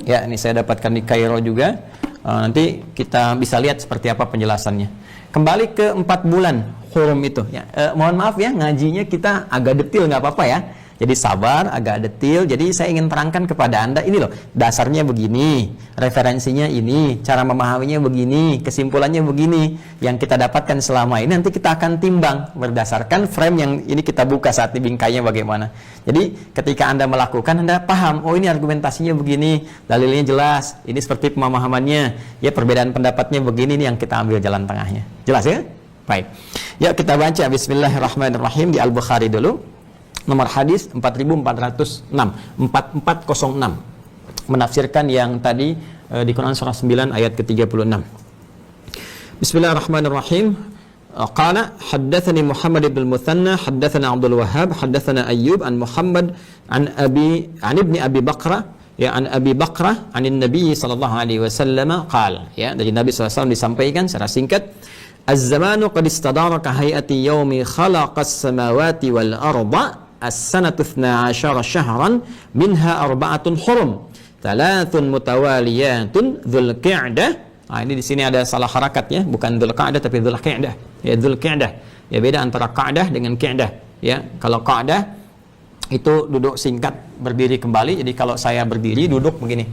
Ya, ini saya dapatkan di Kairo juga. Nanti kita bisa lihat seperti apa penjelasannya. Kembali ke 4 bulan hurum itu ya. Mohon maaf ya, ngajinya kita agak detil, nggak apa-apa ya. Jadi sabar, agak detil. Jadi saya ingin terangkan kepada Anda ini loh, dasarnya begini, referensinya ini, cara memahaminya begini, kesimpulannya begini. Yang kita dapatkan selama ini nanti kita akan timbang berdasarkan frame yang ini kita buka saat ini bingkainya bagaimana. Jadi ketika Anda melakukan, Anda paham, oh ini argumentasinya begini, dalilnya jelas, ini seperti pemahamannya, ya perbedaan pendapatnya begini, ini yang kita ambil jalan tengahnya. Jelas ya? Baik. Ya kita baca Bismillahirrahmanirrahim di Al-Bukhari dulu. Nomor hadis 4406, 4406, menafsirkan yang tadi di Quran surah 9 ayat ke-36. Bismillahirrahmanirrahim. Qala haddatsani Muhammad ibn al-Muthanna haddatsana Abdul Wahhab haddatsana Ayyub an Muhammad an ibni Abi Bakrah ya an Abi Bakrah anin Nabi sallallahu alaihi wasallam qala, ya dari Nabi sallallahu alaihi wasallam disampaikan secara singkat, az-zamanu qad istadara ka hayati yaumi khalaqas samawati wal arda as-sanatu 12 syahran minha arba'atun hurum thalathun mutawaliyatun dzulqa'dah. Nah, ini di sini ada salah harakat ya, bukan dzulqa'dah tapi dzulqa'dah. Ya dzulqa'dah. Ya beda antara qa'dah dengan qi'dah ya. Kalau qa'dah itu duduk singkat berdiri kembali. Jadi kalau saya berdiri duduk begini.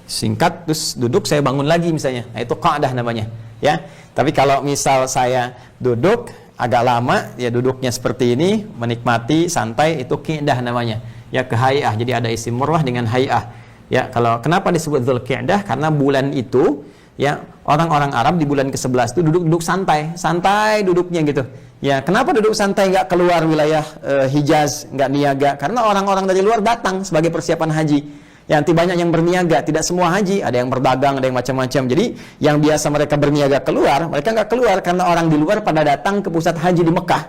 Singkat terus duduk saya bangun lagi misalnya. Nah, itu qa'dah namanya ya. Tapi kalau misal saya duduk agak lama, ya duduknya seperti ini, menikmati, santai, itu qi'dah namanya. Ya ke hay'ah, jadi ada isim murwah dengan hay'ah. Ya, kalau kenapa disebut dzulqi'dah? Karena bulan itu, ya orang-orang Arab di bulan ke-11 itu duduk-duduk santai, santai duduknya gitu. Ya, kenapa duduk santai nggak keluar wilayah Hijaz, nggak niaga? Karena orang-orang dari luar datang sebagai persiapan haji. Ya, nanti banyak yang berniaga, tidak semua haji, ada yang berdagang, ada yang macam-macam. Jadi yang biasa mereka berniaga keluar, mereka nggak keluar karena orang di luar pada datang ke pusat haji di Mekah.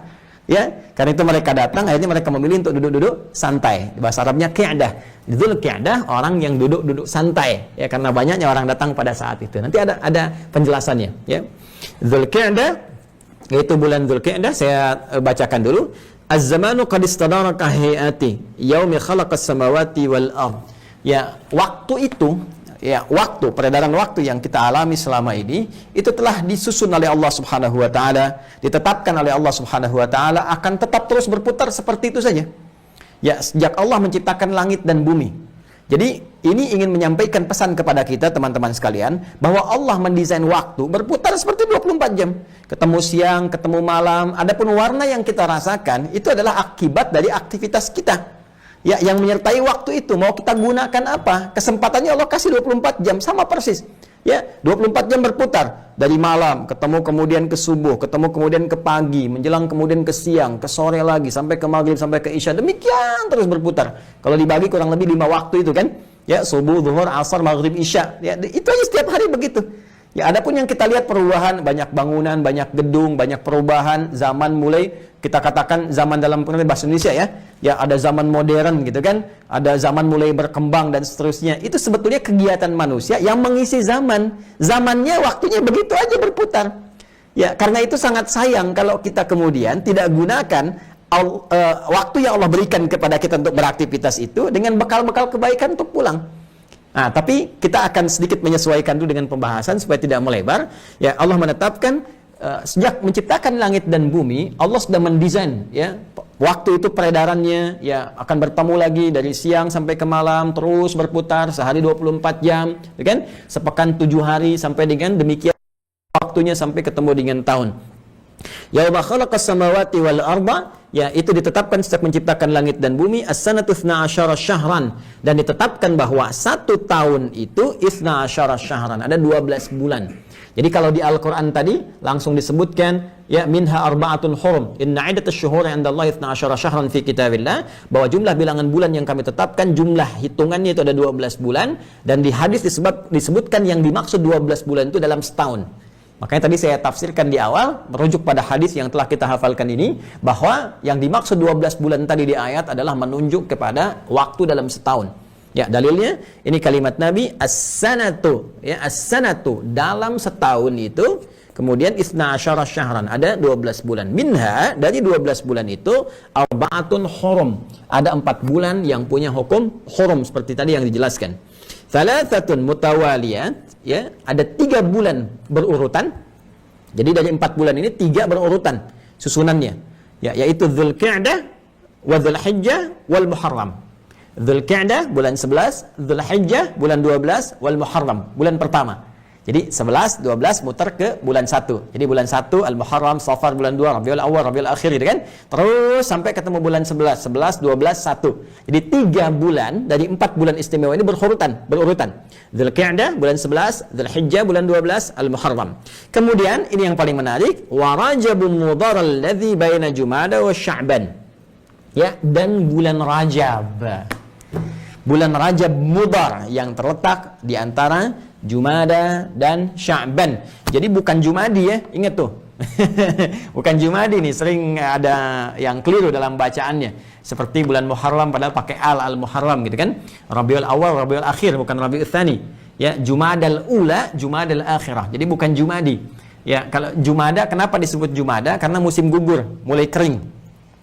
Ya, karena itu mereka datang, akhirnya mereka memilih untuk duduk-duduk santai. Bahasa Arabnya qi'dah. Dzulqi'dah orang yang duduk-duduk santai. Ya, karena banyaknya orang datang pada saat itu. Nanti ada penjelasannya. Ya, Dzulqi'dah yaitu bulan Dzulqi'dah. Saya bacakan dulu. Az-zamanu qad istadara ka hayati yaumi khalaqas samawati wal ard. ya waktu itu, ya waktu, peredaran waktu yang kita alami selama ini itu telah disusun oleh Allah Subhanahu wa taala, ditetapkan oleh Allah Subhanahu wa taala, akan tetap terus berputar seperti itu saja. Ya, sejak Allah menciptakan langit dan bumi. Jadi ini ingin menyampaikan pesan kepada kita teman-teman sekalian bahwa Allah mendesain waktu berputar seperti 24 jam. Ketemu siang, ketemu malam. Adapun warna yang kita rasakan itu adalah akibat dari aktivitas kita. Ya, yang menyertai waktu itu mau kita gunakan apa? Kesempatannya Allah kasih 24 jam sama persis. Ya, 24 jam berputar dari malam, ketemu kemudian ke subuh, ketemu kemudian ke pagi, menjelang kemudian ke siang, ke sore lagi, sampai ke maghrib, sampai ke isya. Demikian terus berputar. Kalau dibagi kurang lebih 5 waktu itu kan, ya subuh, zuhur, asar, maghrib, isya. Ya, itu aja setiap hari begitu. Ya, adapun yang kita lihat perubahan, banyak bangunan, banyak gedung, banyak perubahan, zaman mulai kita katakan zaman dalam bahasa Indonesia ya. Ya, ada zaman modern gitu kan, ada zaman mulai berkembang dan seterusnya. Itu sebetulnya kegiatan manusia yang mengisi zaman. Zamannya, waktunya begitu aja berputar. Ya, karena itu sangat sayang kalau kita kemudian tidak gunakan waktu yang Allah berikan kepada kita untuk beraktivitas itu dengan bekal-bekal kebaikan untuk pulang. Nah, tapi kita akan sedikit menyesuaikan dulu dengan pembahasan supaya tidak melebar. Ya, Allah menetapkan sejak menciptakan langit dan bumi, Allah sudah mendesain ya waktu itu peredarannya, ya akan bertemu lagi dari siang sampai ke malam, terus berputar sehari 24 jam, ya kan? Sepekan 7 hari sampai dengan demikian waktunya sampai ketemu dengan tahun. Yauma khalaqas samawati wal arda, ya itu ditetapkan sejak menciptakan langit dan bumi, as-sanatu 12 syahran, dan ditetapkan bahwa 1 tahun itu 12 syahran, ada 12 bulan. Jadi kalau di Al-Quran tadi langsung disebutkan ya minha arba'atun hurum inna iddatasy syuhuri 'indallahi 12 syahran fi kitabillah, bahwa jumlah bilangan bulan yang kami tetapkan jumlah hitungannya itu ada 12 bulan, dan di hadis disebutkan yang dimaksud 12 bulan itu dalam setahun. Makanya tadi saya tafsirkan di awal merujuk pada hadis yang telah kita hafalkan ini, bahwa yang dimaksud 12 bulan tadi di ayat adalah menunjuk kepada waktu dalam setahun. Ya, dalilnya ini kalimat Nabi as-sanatu, ya as-sanatu dalam setahun itu, kemudian 12 syahran, ada 12 bulan. Minha, dari 12 bulan itu arba'atun hurum, ada 4 bulan yang punya hukum hurum seperti tadi yang dijelaskan. Thalathatun mutawaliyat, ya ada 3 bulan berurutan. Jadi dari 4 bulan ini 3 berurutan susunannya, ya yaitu Dzulqa'dah wa Dzulhijjah wal Muharram. Dzulqa'dah bulan 11, Dzulhijjah bulan 12, wal Muharram bulan pertama. Jadi 11, 12 muter ke bulan 1. Jadi bulan 1 Al-Muharram, Safar bulan 2, Rabiul Awal, Rabiul Akhir gitu kan. Terus sampai ketemu bulan 11, 11, 12, 1. Jadi 3 bulan dari 4 bulan istimewa ini berurutan. Dzulqa'dah bulan 11, Dzulhijjah bulan 12, Al-Muharram. Kemudian ini yang paling menarik, wa Rajabun Mudhar alladzi baina Jumada wa Sya'ban. Ya, dan bulan Rajab. Bulan Rajab Mudhar yang terletak di antara Jumada dan Sya'ban. Jadi bukan Jumadi ya, ingat tuh. Bukan Jumadi nih, sering ada yang keliru dalam bacaannya. Seperti bulan Muharram padahal pakai al-Muharram gitu kan. Rabiul Awal, Rabiul Akhir, bukan Rabiul Tsani. Ya, Jumadal Ula, Jumadal Akhirah. Jadi bukan Jumadi. Ya, kalau Jumada kenapa disebut Jumada? Karena musim gugur, mulai kering.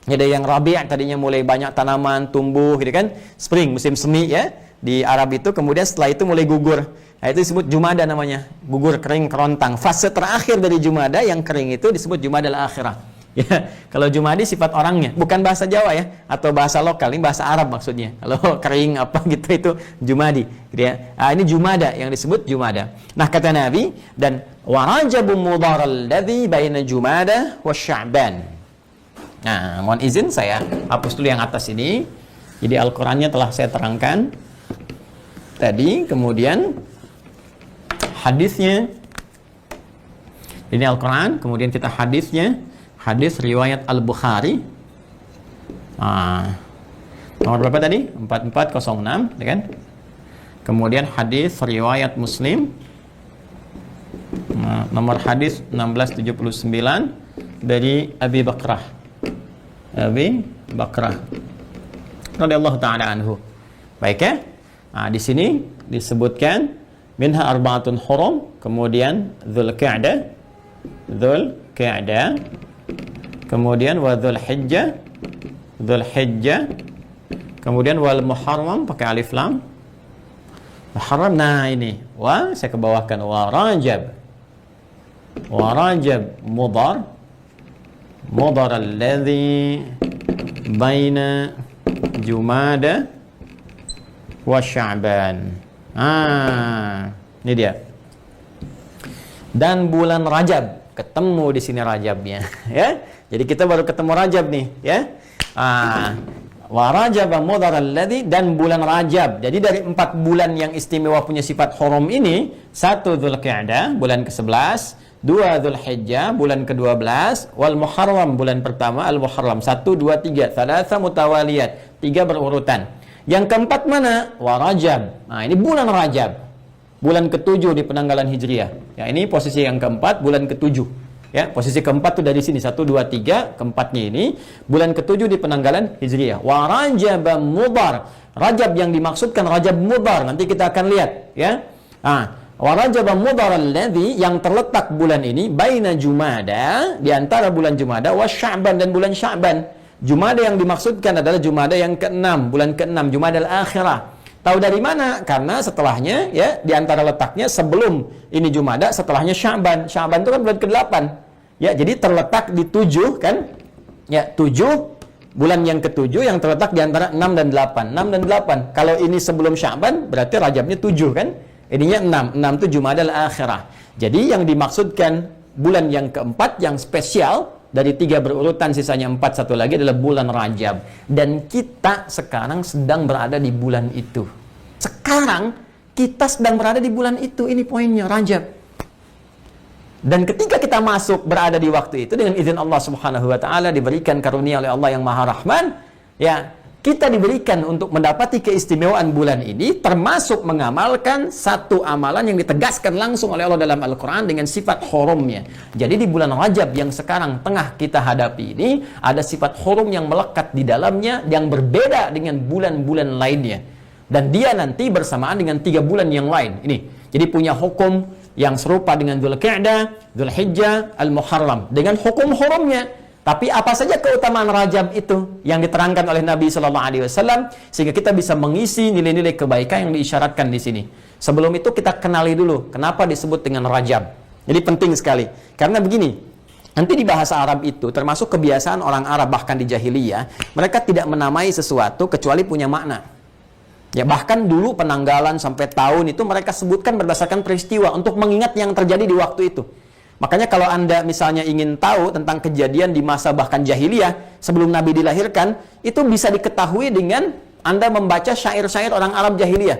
Ada yang Rabi' tadinya mulai banyak tanaman tumbuh gitu kan. Spring, musim semi ya. Di Arab itu kemudian setelah itu mulai gugur. Nah, itu disebut Jumada namanya. Gugur, kering, kerontang. Fase terakhir dari Jumada yang kering itu disebut Jumadal Akhirah. Ya, kalau Jumadi sifat orangnya, bukan bahasa Jawa ya, atau bahasa lokal, ini bahasa Arab maksudnya. Kalau kering apa gitu itu Jumadi, gitu ya. Nah, ini Jumada yang disebut Jumada. Nah, kata Nabi, dan wa Rajabun Mudhar alladzi baina Jumada wa Sya'ban. Nah, mohon izin saya hapus dulu yang atas ini. Jadi Al-Qur'annya telah saya terangkan tadi, kemudian hadisnya ini Al-Quran, kemudian kita hadisnya, hadis riwayat Al-Bukhari. Nomor berapa tadi? 4406, ya kan? Kemudian hadis riwayat Muslim, nomor hadis 1679 dari Abi Bakrah radhiyallahu ta'ala anhu. Baik ya? Nah, di sini disebutkan minha arba'atun hurum, kemudian Dzulqa'dah, kemudian wa Dzulhijjah, kemudian wal Muharram pakai alif lam, Muharram, nah ini. Saya kebawahkan. Wa Rajab. Wa Rajab Mudhar. Mudhar alladhi baina Jumada wa Sya'ban. Ini dia. Dan bulan Rajab, ketemu di sini Rajabnya, ya. Jadi kita baru ketemu Rajab nih, ya. Wa Rajab Mudhar alladhi, dan bulan Rajab. Jadi dari 4 bulan yang istimewa punya sifat hurum ini, 1 Dzulqa'dah, bulan ke-11, 2 Dzulhijjah, bulan ke-12, wal Muharram, bulan pertama Al-Muharram, 1, 2, 3, thalatha mutawaliyat, 3 berurutan. Yang keempat mana? Wa Rajab. Nah, ini bulan Rajab. Bulan ke-7 di penanggalan Hijriah. Ya, ini posisi yang keempat, bulan ke-7. Ya, posisi keempat tuh dari sini 1, 2, 3, keempatnya ini bulan ke-7 di penanggalan Hijriah. Wa Rajab Mudhar. Rajab yang dimaksudkan Rajab Mudhar, nanti kita akan lihat, ya. Wa Rajab Mudhar alladzi, yang terletak bulan ini baina Jumada, di antara bulan Jumada, wa Sya'ban, dan bulan Sya'ban. Jumada yang dimaksudkan adalah Jumada yang ke-6, bulan ke-6, Jumada al-Akhirah. Tahu dari mana? Karena setelahnya, ya, di antara letaknya sebelum ini Jumada, setelahnya Sya'ban. Sya'ban itu kan bulan ke-8. Ya, jadi terletak di 7 kan? Ya, 7 bulan yang ke-7 yang terletak di antara 6 dan 8. 6 dan 8. Kalau ini sebelum Sya'ban, berarti Rajabnya 7 kan? Ininya 6. 6 itu Jumada al-Akhirah. Jadi yang dimaksudkan bulan yang keempat yang spesial dari 3 berurutan, sisanya 4, satu lagi adalah bulan Rajab. Dan kita sekarang sedang berada di bulan itu. Sekarang kita sedang berada di bulan itu. Ini poinnya, Rajab. Dan ketika kita masuk berada di waktu itu dengan izin Allah Subhanahu wa taala, diberikan karunia oleh Allah yang Maha Rahman, ya, kita diberikan untuk mendapati keistimewaan bulan ini, termasuk mengamalkan satu amalan yang ditegaskan langsung oleh Allah dalam Al-Quran dengan sifat hurumnya. Jadi di bulan Rajab yang sekarang tengah kita hadapi ini, ada sifat hurum yang melekat di dalamnya yang berbeda dengan bulan-bulan lainnya. Dan dia nanti bersamaan dengan 3 bulan yang lain. Ini, jadi punya hukum yang serupa dengan Dzulqa'dah, Dzulhijjah, Al-Muharram, dengan hukum hurumnya. Tapi apa saja keutamaan Rajab itu yang diterangkan oleh Nabi Sallallahu Alaihi Wasallam sehingga kita bisa mengisi nilai-nilai kebaikan yang diisyaratkan di sini. Sebelum itu kita kenali dulu kenapa disebut dengan Rajab. Jadi penting sekali. Karena begini, nanti di bahasa Arab itu termasuk kebiasaan orang Arab bahkan di jahiliyah, mereka tidak menamai sesuatu kecuali punya makna. Ya, bahkan dulu penanggalan sampai tahun itu mereka sebutkan berdasarkan peristiwa untuk mengingat yang terjadi di waktu itu. Makanya kalau Anda misalnya ingin tahu tentang kejadian di masa bahkan jahiliyah sebelum Nabi dilahirkan, itu bisa diketahui dengan Anda membaca syair-syair orang Arab jahiliyah.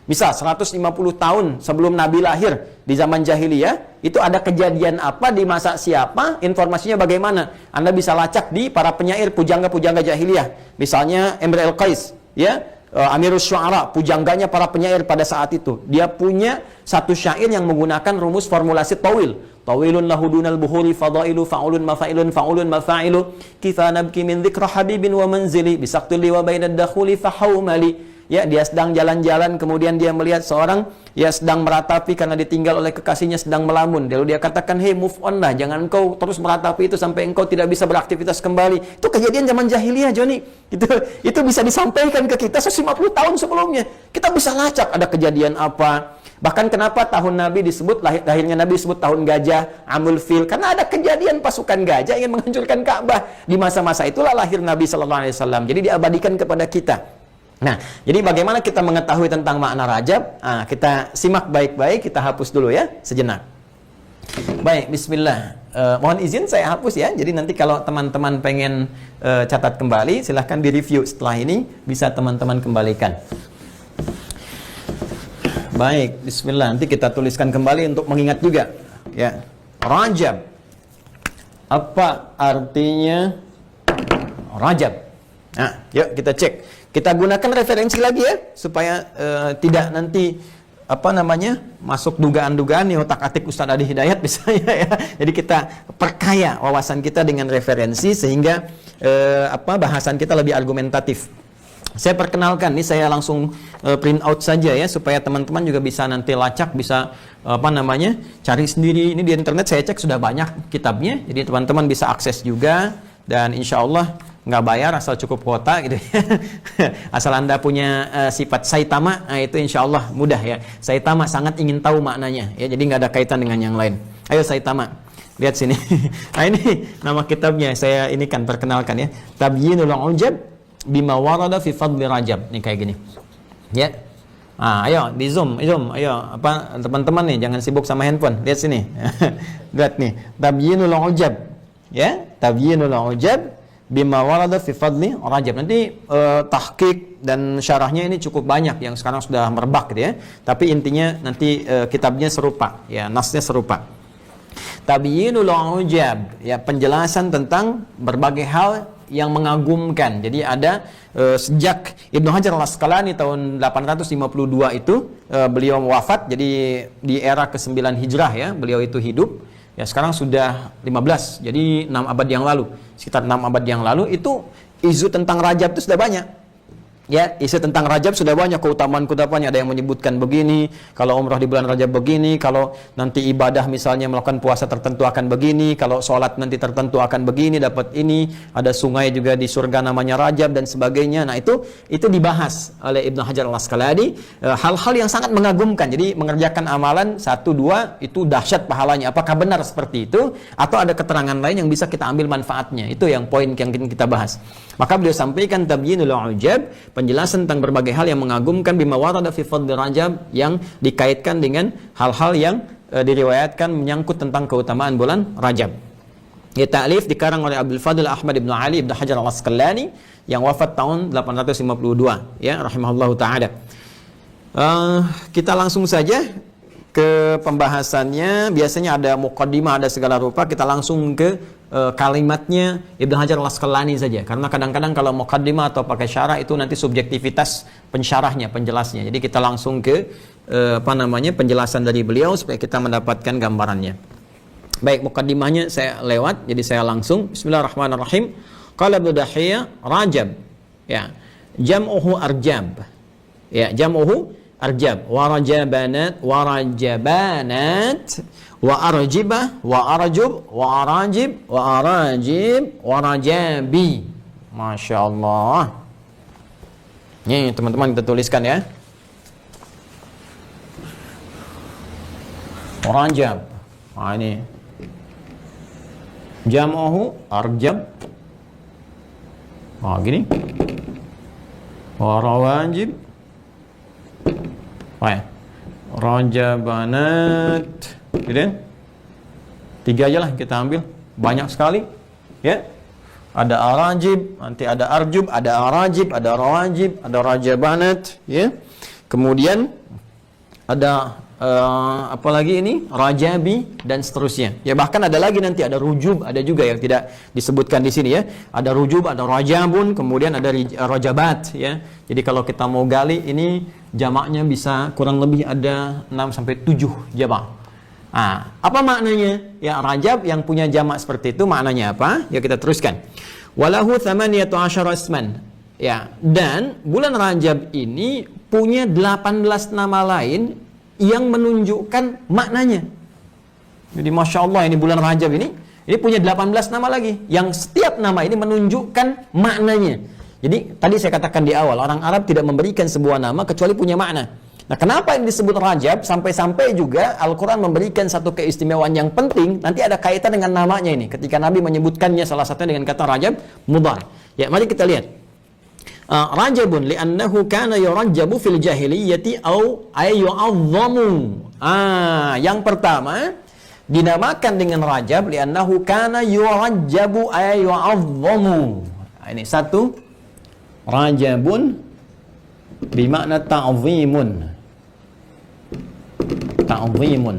Misal 150 tahun sebelum Nabi lahir di zaman jahiliyah, itu ada kejadian apa di masa siapa, informasinya bagaimana. Anda bisa lacak di para penyair pujangga-pujangga jahiliyah. Misalnya Imrul Qais, ya, Amirus Syu'ara, pujangganya para penyair pada saat itu. Dia punya satu syair yang menggunakan rumus formulasi tawil. Tawilun lahudunal buhuri fadailu fa'ulun mafa'ilun fa'ulun mafa'ilu kifa nabki min dzikra habibin wa manzili bisaqtuli wa bainad dakhuli fahawmali. Ya, dia sedang jalan-jalan, kemudian dia melihat seorang ya sedang meratapi karena ditinggal oleh kekasihnya, sedang melamun. Lalu dia katakan, "Hey, move on lah, jangan engkau terus meratapi itu sampai engkau tidak bisa beraktivitas kembali." Itu kejadian zaman jahiliyah, Joni. Itu bisa disampaikan ke kita 150 tahun sebelumnya. Kita bisa lacak ada kejadian apa. Bahkan kenapa tahun Nabi disebut, lahirnya Nabi disebut tahun gajah, Amul Fil, karena ada kejadian pasukan gajah ingin menghancurkan Ka'bah. Di masa-masa itulah lahir Nabi sallallahu alaihi wasallam. Jadi diabadikan kepada kita. Nah, jadi bagaimana kita mengetahui tentang makna Rajab? Kita simak baik-baik, kita hapus dulu ya, sejenak. Baik, bismillah. Mohon izin saya hapus ya. Jadi nanti kalau teman-teman pengen catat kembali, silahkan direview setelah ini, bisa teman-teman kembalikan. Baik, bismillah. Nanti kita tuliskan kembali untuk mengingat juga. Ya, Rajab. Apa artinya Rajab? Nah, yuk kita cek. Kita gunakan referensi lagi ya, supaya tidak nanti masuk dugaan-dugaan nih otak-atik Ustadz Adi Hidayat misalnya ya. Jadi kita perkaya wawasan kita dengan referensi sehingga bahasan kita lebih argumentatif. Saya perkenalkan, ini saya langsung print out saja ya, supaya teman-teman juga bisa nanti lacak, bisa cari sendiri. Ini di internet saya cek sudah banyak kitabnya, jadi teman-teman bisa akses juga, dan insya Allah nggak bayar asal cukup kuota gitu ya. Asal Anda punya sifat saitama, nah itu insya Allah mudah ya. Saitama sangat ingin tahu maknanya ya, jadi nggak ada kaitan dengan yang lain. Ayo saitama, lihat sini. Nah ini nama kitabnya, saya ini kan perkenalkan ya. Tabyinul Ujab bima warada fi fadli Rajab. Ini kayak gini ya. Ayo di zoom, ayo apa teman-teman nih, jangan sibuk sama handphone. Lihat sini. Lihat nih, Tabyinul Ujab ya, Tabyinul Ujab bima warada fi fadli Rajab. Nanti tahqiq dan syarahnya ini cukup banyak yang sekarang sudah merebak gitu ya. Tapi intinya nanti kitabnya serupa ya, nasnya serupa. Tabyinul Ujab ya, penjelasan tentang berbagai hal yang mengagumkan. Jadi ada sejak Ibnu Hajar Al-Asqalani tahun 852 itu beliau wafat, jadi di era ke-9 Hijrah ya, beliau itu hidup. Ya sekarang sudah 15, jadi 6 abad yang lalu. Sekitar 6 abad yang lalu itu isu tentang Rajab itu sudah banyak. Ya, isu tentang Rajab sudah banyak, keutamaan-keutamaannya. Ada yang menyebutkan begini, kalau umrah di bulan Rajab begini, kalau nanti ibadah misalnya melakukan puasa tertentu akan begini, kalau sholat nanti tertentu akan begini, dapat ini, ada sungai juga di surga namanya Rajab dan sebagainya. Nah itu dibahas oleh Ibnu Hajar Al-Asqalani, hal-hal yang sangat mengagumkan. Jadi mengerjakan amalan 1, 2 itu dahsyat pahalanya. Apakah benar seperti itu atau ada keterangan lain yang bisa kita ambil manfaatnya? Itu yang poin yang kita bahas. Maka beliau sampaikan Tabyinul Ujab, penjelasan tentang berbagai hal yang mengagumkan bima warada fi fadli Rajab, yang dikaitkan dengan hal-hal yang diriwayatkan menyangkut tentang keutamaan bulan Rajab. Ya, ta'lif dikarang oleh Abdul Fadil Ahmad ibn Ali ibn Hajar Al-Asqalani yang wafat tahun 852 ya, rahimahullahu taala. Kita langsung saja ke pembahasannya. Biasanya ada muqaddimah, ada segala rupa. Kita langsung ke kalimatnya Ibnu Hajar Al-Asqalani saja, karena kadang-kadang kalau muqaddimah atau pakai syarah itu nanti subjektivitas pensyarahnya, penjelasnya. Jadi kita langsung ke penjelasan dari beliau supaya kita mendapatkan gambarannya. Baik, muqaddimahnya saya lewat, jadi saya langsung. Bismillahirrahmanirrahim. Qala Ibnu Dahiyah, Rajab ya, jam'uhu arjab ya, jam'uhu arjab, warajabanat, wa arjibah, wa arjub, wa arajib, wa arajib, wa rajabi. Masya Allah. Ini teman-teman kita tuliskan ya. Rajab. Nah ini. Jam'uhu arjab. Nah gini. Wa rawajib. Rajabanat. Gitu. 3 aja lah kita ambil, banyak sekali ya. Ada arajib, nanti ada arjub, ada arajib, ada rawajib, ada rajabanat ya. Kemudian ada apalagi ini, rajabi dan seterusnya ya. Bahkan ada lagi nanti ada rujub, ada juga yang tidak disebutkan di sini ya. Ada rujub, ada rajabun, kemudian ada rajabat ya. Jadi kalau kita mau gali ini jamaknya bisa kurang lebih ada 6-7 jamak. Apa maknanya? Ya, Rajab yang punya jamak seperti itu maknanya apa? Ya kita teruskan. Walahu 18 isman. Ya, dan bulan Rajab ini punya 18 nama lain yang menunjukkan maknanya. Jadi Masya Allah, ini bulan Rajab ini punya 18 nama lagi yang setiap nama ini menunjukkan maknanya. Jadi tadi saya katakan di awal, orang Arab tidak memberikan sebuah nama kecuali punya makna. Nah, kenapa ini disebut Rajab? Sampai-sampai juga Al-Quran memberikan satu keistimewaan yang penting. Nanti ada kaitan dengan namanya ini. Ketika Nabi menyebutkannya salah satunya dengan kata Rajab Mudhar. Ya, mari kita lihat. Rajabun li'annahu kana yurajjabu fil jahiliyati au ayyu'azzamu. Yang pertama dinamakan dengan Rajab li'annahu kana yurajjabu ayyu'azzamu. Ini satu. Rajabun bermakna ta'zimun. Ta'zimun.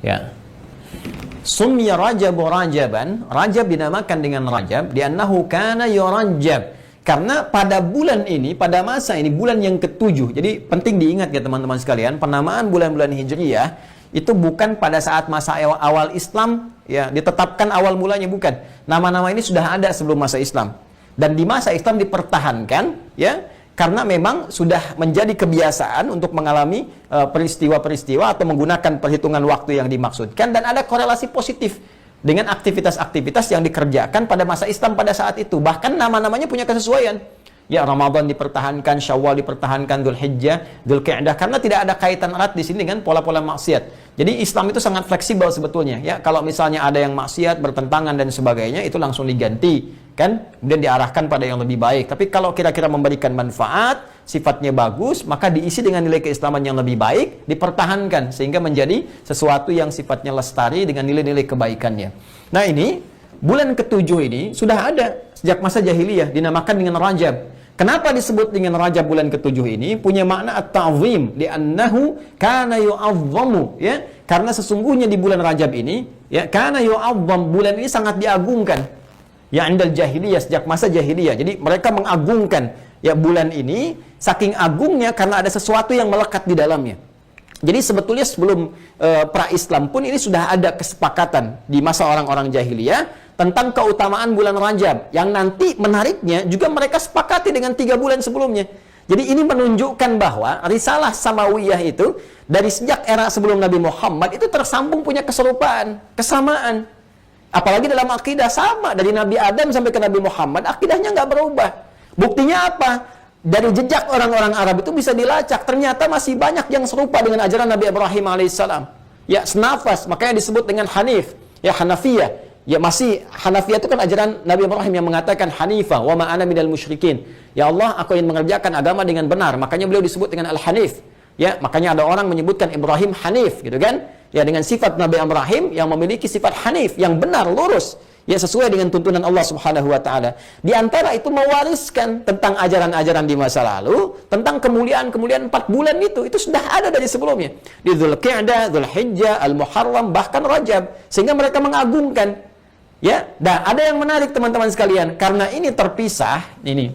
Ya. Sumya Rajab Rajaban. Rajab dinamakan dengan Rajab li'annahu kana yurajjab. Karena pada bulan ini, pada masa ini, bulan yang ke-7. Jadi penting diingat ya teman-teman sekalian, penamaan bulan-bulan Hijriyah itu bukan pada saat masa awal Islam ya, ditetapkan awal mulanya, bukan. Nama-nama ini sudah ada sebelum masa Islam. Dan di masa Islam dipertahankan ya, karena memang sudah menjadi kebiasaan untuk mengalami peristiwa-peristiwa atau menggunakan perhitungan waktu yang dimaksudkan, dan ada korelasi positif dengan aktivitas-aktivitas yang dikerjakan pada masa Islam pada saat itu. Bahkan nama-namanya punya kesesuaian. Ya, Ramadan dipertahankan, Syawal dipertahankan, Dzulhijjah, Dzulqa'dah, karena tidak ada kaitan erat di sini dengan pola-pola maksiat. Jadi Islam itu sangat fleksibel sebetulnya. Ya, kalau misalnya ada yang maksiat, bertentangan dan sebagainya, itu langsung diganti, kan? Kemudian diarahkan pada yang lebih baik. Tapi kalau kira-kira memberikan manfaat, sifatnya bagus, maka diisi dengan nilai keislaman yang lebih baik, dipertahankan sehingga menjadi sesuatu yang sifatnya lestari dengan nilai-nilai kebaikannya. Nah, ini bulan ke-7 ini sudah ada sejak masa jahiliyah, dinamakan dengan Rajab. Kenapa disebut dengan Rajab bulan ke-7 ini? Punya makna at-ta'zim, li'annahu kana yu'azzamu, ya. Karena sesungguhnya di bulan Rajab ini, ya, kana yu'azzam, bulan ini sangat diagungkan. Ya, indal jahiliyah, sejak masa jahiliyah. Jadi mereka mengagungkan ya bulan ini, saking agungnya karena ada sesuatu yang melekat di dalamnya. Jadi sebetulnya sebelum pra-Islam pun ini sudah ada kesepakatan di masa orang-orang jahiliyah tentang keutamaan bulan Rajab, yang nanti menariknya juga mereka sepakati dengan 3 bulan sebelumnya. Jadi ini menunjukkan bahwa risalah samawiyah itu dari sejak era sebelum Nabi Muhammad itu tersambung punya keserupaan, kesamaan. Apalagi dalam akidah sama, dari Nabi Adam sampai ke Nabi Muhammad akidahnya nggak berubah. Buktinya apa? Dari jejak orang-orang Arab itu bisa dilacak, ternyata masih banyak yang serupa dengan ajaran Nabi Ibrahim alaihissalam. Ya, senafas, makanya disebut dengan Hanif, ya Hanafiyah. Ya, masih Hanafiyah itu kan ajaran Nabi Ibrahim yang mengatakan Hanifah wa ma ana minal musyrikin. Ya Allah, aku ingin mengerjakan agama dengan benar. Makanya beliau disebut dengan Al-Hanif. Ya, makanya ada orang menyebutkan Ibrahim Hanif, gitu kan? Ya, dengan sifat Nabi Ibrahim yang memiliki sifat Hanif, yang benar, lurus. Ya, sesuai dengan tuntunan Allah Subhanahu wa taala. Di antara itu mewariskan tentang ajaran-ajaran di masa lalu, tentang kemuliaan-kemuliaan 4 bulan itu sudah ada dari sebelumnya. Di Dzulqa'dah, Dzulhijjah, Al-Muharram, bahkan Rajab, sehingga mereka mengagungkan. Ya, dan ada yang menarik teman-teman sekalian, karena ini terpisah, ini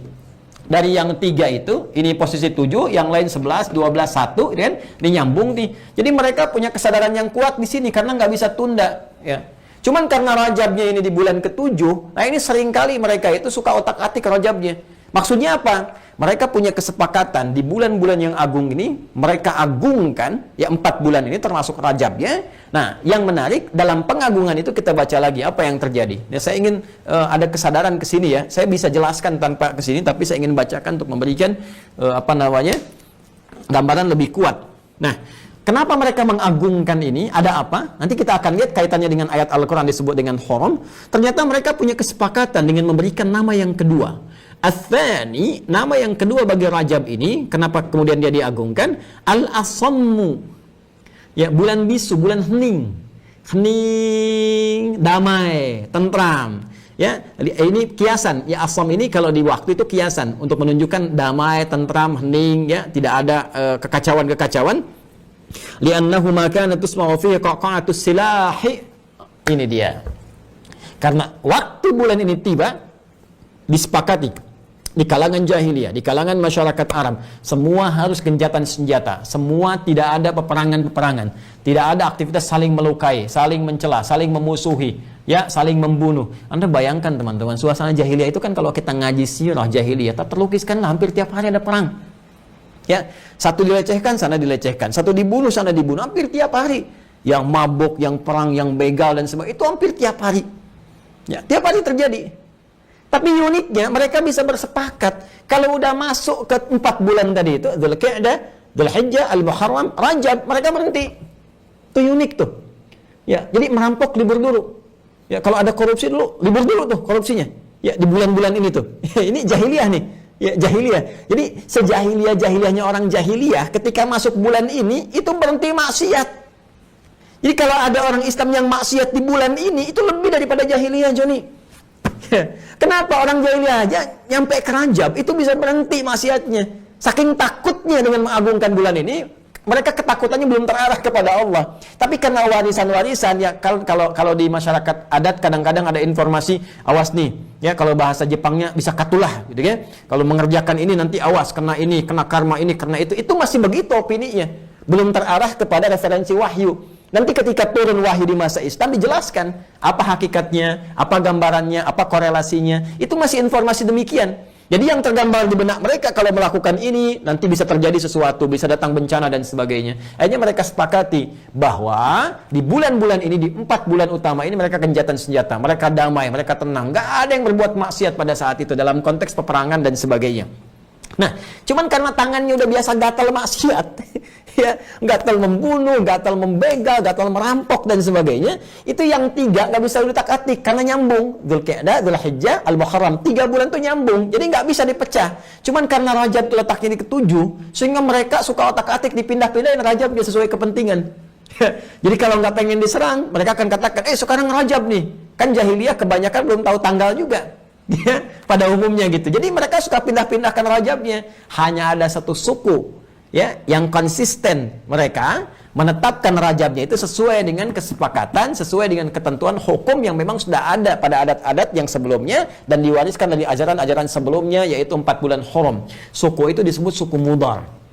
dari yang 3 itu, ini posisi 7, yang lain 11, 12, 1, kan? Ini nyambung nih. Jadi mereka punya kesadaran yang kuat di sini karena nggak bisa tunda, ya. Cuman karena Rajabnya ini di bulan ke-7, nah ini seringkali mereka itu suka otak-atik Rajabnya. Maksudnya apa? Mereka punya kesepakatan di bulan-bulan yang agung ini, mereka agungkan, ya 4 bulan ini termasuk Rajabnya. Nah, yang menarik, dalam pengagungan itu kita baca lagi apa yang terjadi. Ya, saya ingin ada kesadaran ke sini ya. Saya bisa jelaskan tanpa ke sini, tapi saya ingin bacakan untuk memberikan gambaran lebih kuat. Nah, kenapa mereka mengagungkan ini? Ada apa? Nanti kita akan lihat kaitannya dengan ayat Al-Quran disebut dengan Hurum. Ternyata mereka punya kesepakatan dengan memberikan nama yang kedua. Ats-tsani, nama yang kedua bagi Rajab ini, kenapa kemudian dia diagungkan? Al-Asammu. Ya, bulan bisu, bulan hening. Hening, damai, tentram. Ya, ini kiasan. Ya, asam ini kalau di waktu itu kiasan untuk menunjukkan damai, tentram, hening, ya, tidak ada kekacauan-kekacauan. Li'annahu ma kana tusma'u fihi qaqa'atus silahi. Ini dia. Karena waktu bulan ini tiba, disepakati di kalangan jahiliyah, di kalangan masyarakat Arab, semua harus gencatan senjata, semua tidak ada peperangan-peperangan, tidak ada aktivitas saling melukai, saling mencela, saling memusuhi, ya, saling membunuh. Anda bayangkan teman-teman, suasana jahiliyah itu kan kalau kita ngaji sirah jahiliyah, tak terlukiskan hampir tiap hari ada perang. Ya, satu dilecehkan, sana dilecehkan, satu dibunuh, sana dibunuh, hampir tiap hari. Yang mabuk, yang perang, yang begal dan sebagainya, itu hampir tiap hari. Ya, tiap hari terjadi. Tapi uniknya mereka bisa bersepakat kalau udah masuk ke 4 bulan tadi itu, Dzulqa'dah, Dzulhijjah, Al-Muharram, Rajab, mereka berhenti. Itu unik tuh. Ya, jadi merampok libur dulu. Ya, kalau ada korupsi dulu, libur dulu tuh korupsinya. Ya, di bulan-bulan ini tuh. Ini jahiliyah nih. Ya, jahiliyah. Jadi sejahiliyah-jahiliyahnya orang jahiliyah ketika masuk bulan ini itu berhenti maksiat. Jadi kalau ada orang Islam yang maksiat di bulan ini itu lebih daripada jahiliyah, Joni. Kenapa orang jahiliyah aja nyampe ke Rajab itu bisa berhenti maksiatnya? Saking takutnya dengan mengagungkan bulan ini, mereka ketakutannya belum terarah kepada Allah. Tapi karena warisan-warisan, ya, kalau di masyarakat adat kadang-kadang ada informasi, awas nih, ya, kalau bahasa Jepangnya bisa katulah, gitu ya. Kalau mengerjakan ini nanti awas kena ini, kena karma ini, kena itu masih begitu opininya. Belum terarah kepada referensi wahyu. Nanti ketika turun wahyu di masa Islam dijelaskan apa hakikatnya, apa gambarannya, apa korelasinya. Itu masih informasi demikian. Jadi yang tergambar di benak mereka kalau melakukan ini nanti bisa terjadi sesuatu, bisa datang bencana dan sebagainya. Akhirnya mereka sepakati bahwa di bulan-bulan ini, di 4 bulan utama ini mereka gencatan senjata, mereka damai, mereka tenang, nggak ada yang berbuat maksiat pada saat itu dalam konteks peperangan dan sebagainya. Nah, cuman karena tangannya udah biasa gatal maksiat, ya, gatal membunuh, gatal membegal, gatal merampok dan sebagainya, itu yang 3 nggak bisa diutak-atik karena nyambung. Dzulqa'dah, Dzulhijjah, Al-Muharram, 3 bulan tuh nyambung, jadi nggak bisa dipecah. Cuman karena Rajab letaknya di ke-7, sehingga mereka suka otak-atik dipindah-pindahin Rajab dia sesuai kepentingan. Jadi kalau nggak pengen diserang, mereka akan katakan, sekarang Rajab nih, kan jahiliyah kebanyakan belum tahu tanggal juga. Ya, pada umumnya gitu. Jadi mereka suka pindah-pindahkan Rajabnya. Hanya ada satu suku ya yang konsisten, mereka menetapkan Rajabnya itu sesuai dengan kesepakatan, sesuai dengan ketentuan hukum yang memang sudah ada pada adat-adat yang sebelumnya dan diwariskan dari ajaran-ajaran sebelumnya, yaitu 4 bulan Hurum. Suku itu disebut suku Mudar.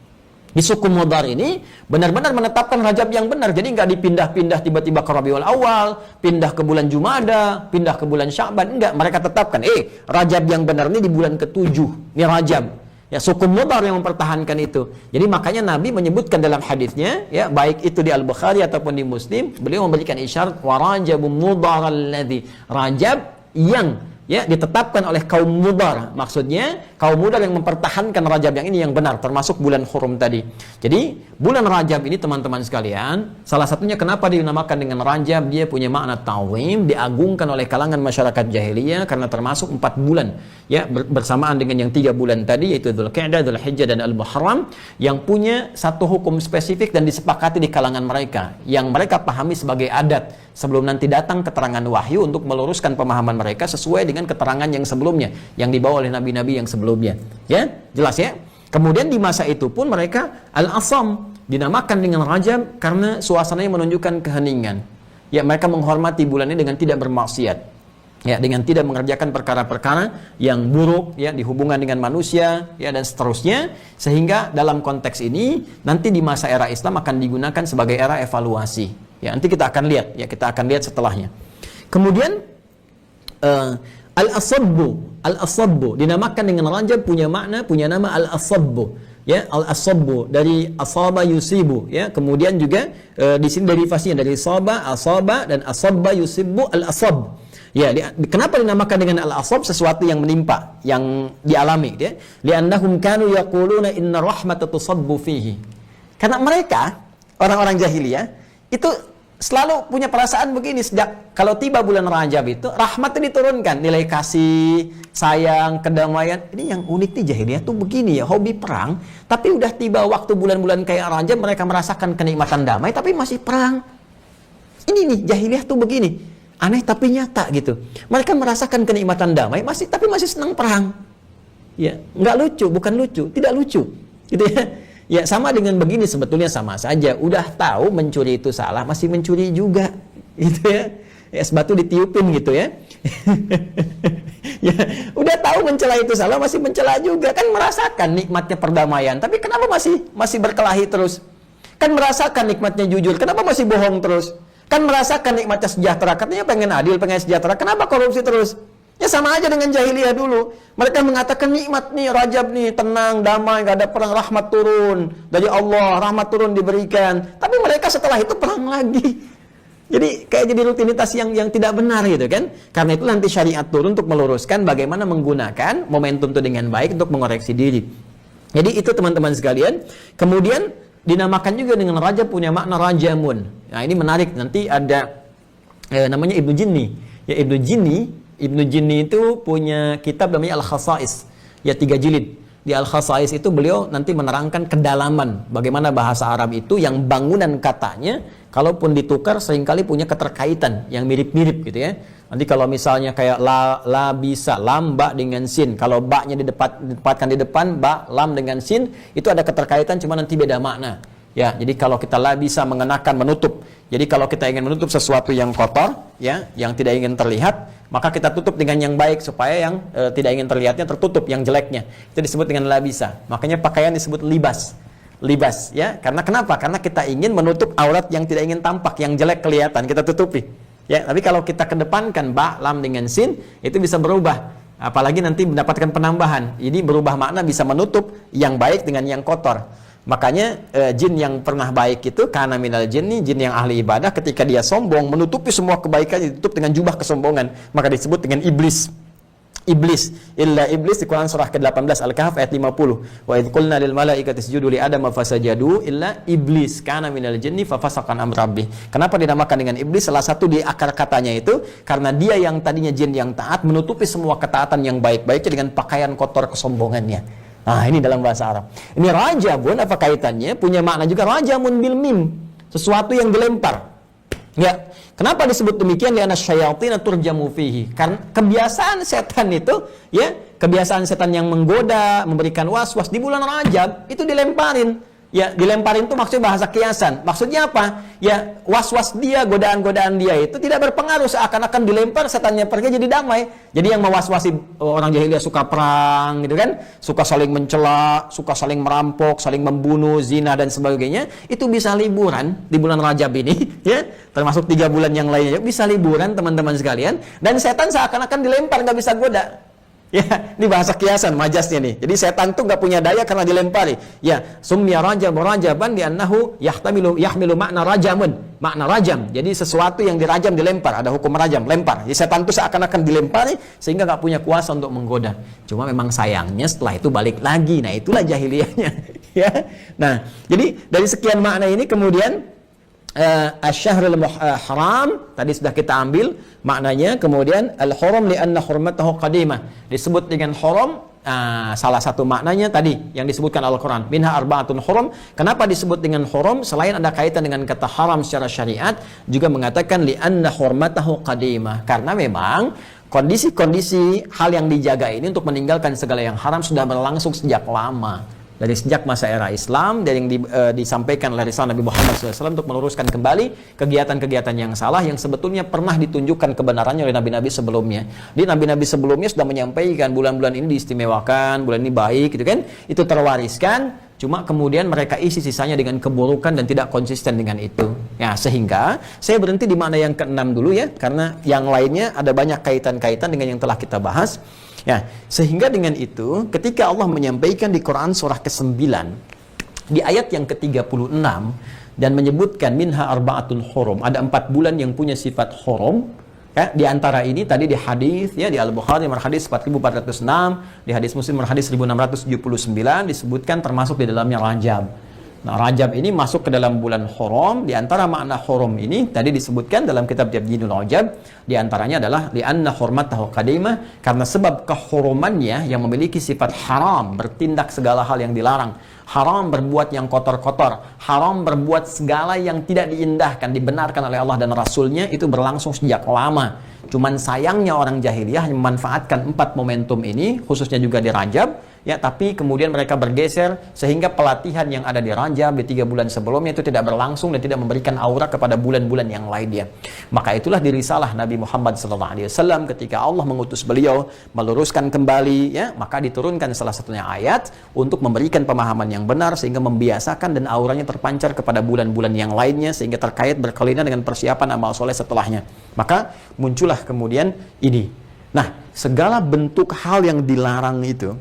Di suku Mudar ini benar-benar menetapkan Rajab yang benar. Jadi nggak dipindah-pindah tiba-tiba ke Rabiul Awal, pindah ke bulan Jumada, pindah ke bulan Sya'ban. Enggak, mereka tetapkan Rajab yang benar ini di bulan ke-7. Ini Rajab. Ya, suku Mudar yang mempertahankan itu. Jadi makanya Nabi menyebutkan dalam hadisnya, ya, baik itu di Al-Bukhari ataupun di Muslim, beliau memberikan isyarat wa Rajabum Mudar alladzi, Rajab yang ya ditetapkan oleh kaum Mudar, maksudnya kaum Mudar yang mempertahankan Rajab yang ini yang benar, termasuk bulan Hurum tadi. Jadi bulan Rajab ini teman-teman sekalian, salah satunya kenapa dinamakan dengan Rajab, dia punya makna ta'zim, diagungkan oleh kalangan masyarakat jahiliyah karena termasuk 4 bulan ya bersamaan dengan yang 3 bulan tadi, yaitu Dzulqa'dah, Dzulhijjah dan Al-Muharram, yang punya satu hukum spesifik dan disepakati di kalangan mereka, yang mereka pahami sebagai adat sebelum nanti datang keterangan wahyu untuk meluruskan pemahaman mereka sesuai dengan keterangan yang sebelumnya yang dibawa oleh nabi-nabi yang sebelumnya. Ya, jelas ya. Kemudian di masa itu pun mereka Al-Asam dinamakan dengan Rajab karena suasananya menunjukkan keheningan. Ya, mereka menghormati bulan ini dengan tidak bermaksiat. Ya, dengan tidak mengerjakan perkara-perkara yang buruk ya di hubungan dengan manusia ya dan seterusnya, sehingga dalam konteks ini nanti di masa era Islam akan digunakan sebagai era evaluasi. Ya, nanti kita akan lihat ya, kita akan lihat setelahnya. Kemudian Al-Asabbu dinamakan dengan Rajab, punya makna, punya nama Al-Asabbu. Ya, Al-Asabbu dari asaba yusibu ya. Kemudian juga di sini derivasinya dari saba, asaba dan asabba yusibu al-asab. Ya, kenapa dinamakan dengan al-asab? Sesuatu yang menimpa, yang dialami ya. Li'annahum kanu yaquluna inna rahmata tusabbu fihi. Karena mereka orang-orang jahiliyah itu selalu punya perasaan begini, sejak kalau tiba bulan Rajab itu rahmat itu diturunkan, nilai kasih, sayang, kedamaian. Ini yang unik nih jahiliyah tuh begini ya, hobi perang, tapi udah tiba waktu bulan-bulan kayak Rajab mereka merasakan kenikmatan damai tapi masih perang. Ini nih jahiliyah tuh begini, aneh tapi nyata gitu. Mereka merasakan kenikmatan damai tapi masih senang perang. Ya, nggak lucu, bukan lucu, tidak lucu, gitu ya. Ya, sama dengan begini sebetulnya sama saja. Udah tahu mencuri itu salah, masih mencuri juga, gitu ya. Es batu ditiupin gitu ya. Ya, udah tahu mencela itu salah, masih mencela juga. Kan merasakan nikmatnya perdamaian, tapi kenapa masih berkelahi terus? Kan merasakan nikmatnya jujur, kenapa masih bohong terus? Kan merasakan nikmatnya sejahtera, katanya pengen adil, pengen sejahtera, kenapa korupsi terus? Ya sama aja dengan jahiliyah dulu. Mereka mengatakan nikmat nih, Rajab nih, tenang, damai, gak ada perang, rahmat turun dari Allah, rahmat turun diberikan. Tapi mereka setelah itu perang lagi. Jadi kayak jadi rutinitas yang tidak benar gitu kan. Karena itu nanti syariat turun untuk meluruskan bagaimana menggunakan momentum itu dengan baik untuk mengoreksi diri. Jadi itu teman-teman sekalian. Kemudian dinamakan juga dengan Rajab, punya makna Rajamun. Nah ini menarik, nanti ada namanya Ibnu Jinni. Ya Ibnu Jinni itu punya kitab namanya Al-Khasa'is, ya 3 jilid. Di Al-Khasa'is itu beliau nanti menerangkan kedalaman bagaimana bahasa Arab itu yang bangunan katanya kalaupun ditukar seringkali punya keterkaitan yang mirip-mirip gitu ya. Nanti kalau misalnya kayak la bisa, lam ba dengan sin, kalau ba-nya ditempatkan di depan, ba lam dengan sin, itu ada keterkaitan cuma nanti beda makna. Ya, jadi kalau kita la bisa mengenakan, menutup. Jadi kalau kita ingin menutup sesuatu yang kotor, ya, yang tidak ingin terlihat, maka kita tutup dengan yang baik supaya yang tidak ingin terlihatnya tertutup, yang jeleknya. Itu disebut dengan la bisa. Makanya pakaian disebut libas. Libas, ya. Karena kenapa? Karena kita ingin menutup aurat yang tidak ingin tampak, yang jelek kelihatan, kita tutupi. Ya, tapi kalau kita kedepankan ba, lam dengan sin, itu bisa berubah. apalagi nanti mendapatkan penambahan. Ini berubah makna, bisa menutup yang baik dengan yang kotor. Makanya jin yang pernah baik itu kana minal jinni, jin yang ahli ibadah, ketika dia sombong menutupi semua kebaikan, ditutup dengan jubah kesombongan, maka disebut dengan iblis. Iblis, illa iblis di Quran surah ke-18 Al-Kahf ayat 50. Wa idh qulna lil malaikati isjudu li Adam fasajadu illa iblis kana minal jinni fafasaqa an amri rabbih. Kenapa dinamakan dengan iblis? Salah satu di akar katanya itu karena dia yang tadinya jin yang taat menutupi semua ketaatan yang baik-baiknya dengan pakaian kotor kesombongannya. Nah, ini dalam bahasa Arab. Ini rajabun, apa kaitannya? Punya makna juga, rajamun bil mim, sesuatu yang dilempar. Ya, kenapa disebut demikian? Li'anna syayatin turjamu fihi. Karena kebiasaan setan itu, ya, kebiasaan setan yang menggoda, memberikan was-was di bulan Rajab itu dilemparin. Ya, dilemparin itu maksudnya bahasa kiasan. Maksudnya apa? Ya, was-was dia, godaan-godaan dia itu tidak berpengaruh, seakan-akan dilempar, setannya pergi jadi damai. Jadi yang mewaswasi orang jahiliyah suka perang gitu kan, suka saling mencela, suka saling merampok, saling membunuh, zina dan sebagainya, itu bisa liburan di bulan Rajab ini, ya. Termasuk 3 bulan yang lainnya bisa liburan teman-teman sekalian, dan setan seakan-akan dilempar, nggak bisa goda. Ya, ini bahasa kiasan, majasnya nih. Jadi setan tuh nggak punya daya karena dilempari. Ya, summiya rajab rajaban li'annahu yahmilu makna rajamun, makna rajam. Jadi sesuatu yang dirajam dilempar, ada hukum rajam, lempar. Jadi setan tuh seakan-akan dilempari sehingga nggak punya kuasa untuk menggoda. Cuma memang sayangnya setelah itu balik lagi. Nah, itulah jahiliyahnya. Ya. Nah, jadi dari sekian makna ini kemudian asy-syahrul haram tadi sudah kita ambil maknanya, kemudian al-haram li'anna hurmatahu qadimah, disebut dengan haram. Salah satu maknanya tadi yang disebutkan Al-Quran, minha arba'atun hurum. Kenapa disebut dengan haram? Selain ada kaitan dengan kata haram secara syariat, juga mengatakan li'anna hurmatahu qadimah, karena memang kondisi-kondisi hal yang dijaga ini untuk meninggalkan segala yang haram sudah berlangsung sejak lama. Dari sejak masa era Islam, dari yang disampaikan oleh risalah Nabi Muhammad SAW untuk meluruskan kembali kegiatan-kegiatan yang salah yang sebetulnya pernah ditunjukkan kebenarannya oleh nabi-nabi sebelumnya. Di nabi-nabi sebelumnya sudah menyampaikan bulan-bulan ini diistimewakan, bulan ini baik, gitu kan? Itu terwariskan, cuma kemudian mereka isi sisanya dengan keburukan dan tidak konsisten dengan itu. Ya, sehingga saya berhenti di makna yang ke-6 dulu ya, karena yang lainnya ada banyak kaitan-kaitan dengan yang telah kita bahas. Ya, sehingga dengan itu ketika Allah menyampaikan di Quran surah ke-9 di ayat yang ke-36 dan menyebutkan minha arba'atul hurum, ada 4 bulan yang punya sifat hurum, ya, di antara ini tadi di hadis ya, di Al-Bukhari nomor hadis 4406, di hadis Muslim nomor hadis 1679 disebutkan termasuk di dalamnya Rajab. Nah, Rajab ini masuk ke dalam bulan Hurum. Di antara makna Hurum ini tadi disebutkan dalam kitab Jabdinul Rajab, di antaranya adalah li'anna hurmatahu qadimah, karena sebab kehurumannya yang memiliki sifat haram, bertindak segala hal yang dilarang, haram berbuat yang kotor-kotor, haram berbuat segala yang tidak diindahkan, dibenarkan oleh Allah dan Rasulnya, itu berlangsung sejak lama. Cuman sayangnya orang jahiliyah memanfaatkan 4 momentum ini, khususnya juga di Rajab, ya, tapi kemudian mereka bergeser sehingga pelatihan yang ada di Rajab di 3 bulan sebelumnya itu tidak berlangsung dan tidak memberikan aura kepada bulan-bulan yang lainnya. Maka itulah di risalah Nabi Muhammad SAW ketika Allah mengutus beliau meluruskan kembali, ya, maka diturunkan salah satunya ayat untuk memberikan pemahaman yang benar sehingga membiasakan dan auranya terpancar kepada bulan-bulan yang lainnya sehingga terkait berkelainan dengan persiapan amal soleh setelahnya. Maka muncullah kemudian ini. Nah, segala bentuk hal yang dilarang itu,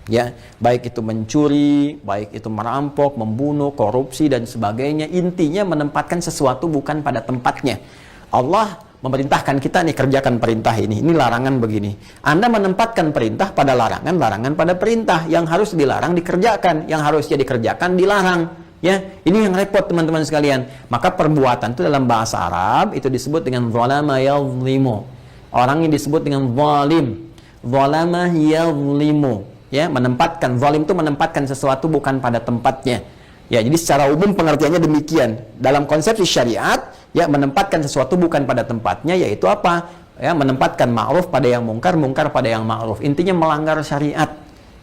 ya, baik itu mencuri, baik itu merampok, membunuh, korupsi dan sebagainya, intinya menempatkan sesuatu bukan pada tempatnya. Allah memerintahkan kita nih, kerjakan perintah ini larangan begini. Anda menempatkan perintah pada larangan, larangan pada perintah. Yang harus dilarang dikerjakan, yang harusnya dikerjakan dilarang. Ya, ini yang repot teman-teman sekalian. Maka perbuatan itu dalam bahasa Arab itu disebut dengan zalama yazlimu. Orang yang disebut dengan zalim. Zalama yazlimu. Ya, menempatkan, zalim itu menempatkan sesuatu bukan pada tempatnya. Ya, jadi secara umum pengertiannya demikian. Dalam konsepsi syariat, ya, menempatkan sesuatu bukan pada tempatnya yaitu apa? Ya, menempatkan ma'ruf pada yang mungkar, mungkar pada yang ma'ruf. Intinya melanggar syariat.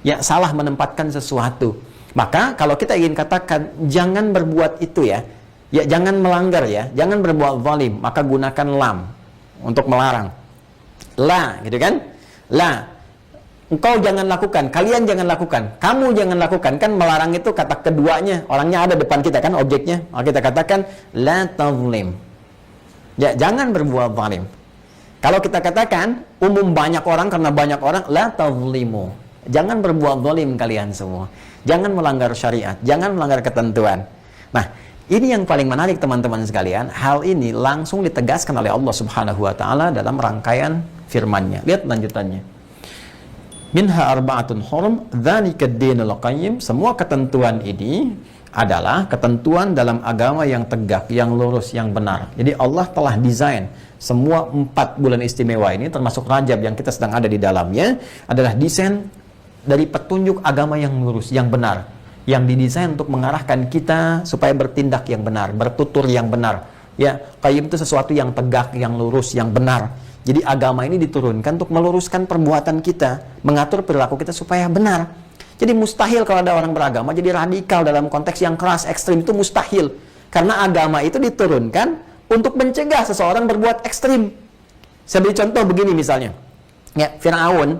Ya, salah menempatkan sesuatu. Maka kalau kita ingin katakan jangan berbuat itu ya, ya jangan melanggar ya, jangan berbuat zalim, maka gunakan lam untuk melarang. La, gitu kan? La. Engkau jangan lakukan, kalian jangan lakukan, kamu jangan lakukan. Kan melarang itu kata keduanya, orangnya ada depan kita kan, objeknya. Maka kita katakan la tazlim. Ya, jangan berbuat zalim. Kalau kita katakan umum banyak orang karena banyak orang, la tazlimu. Jangan berbuat zalim kalian semua. Jangan melanggar syariat, jangan melanggar ketentuan. Nah, ini yang paling menarik teman-teman sekalian. Hal ini langsung ditegaskan oleh Allah Subhanahu wa taala dalam rangkaian firman-Nya. Lihat lanjutannya. Minha arba'atun hurum, dzalika ad-dinul qayyim. Semua ketentuan ini adalah ketentuan dalam agama yang tegak, yang lurus, yang benar. Jadi Allah telah desain semua 4 bulan istimewa ini, termasuk Rajab yang kita sedang ada di dalamnya, adalah desain dari petunjuk agama yang lurus, yang benar, yang didesain untuk mengarahkan kita supaya bertindak yang benar, bertutur yang benar. Ya, qayyim itu sesuatu yang tegak, yang lurus, yang benar. Jadi agama ini diturunkan untuk meluruskan perbuatan kita, mengatur perilaku kita supaya benar. Jadi mustahil kalau ada orang beragama jadi radikal dalam konteks yang keras, ekstrim, itu mustahil. Karena agama itu diturunkan untuk mencegah seseorang berbuat ekstrim. Saya beri contoh begini misalnya. Ya, Fir'aun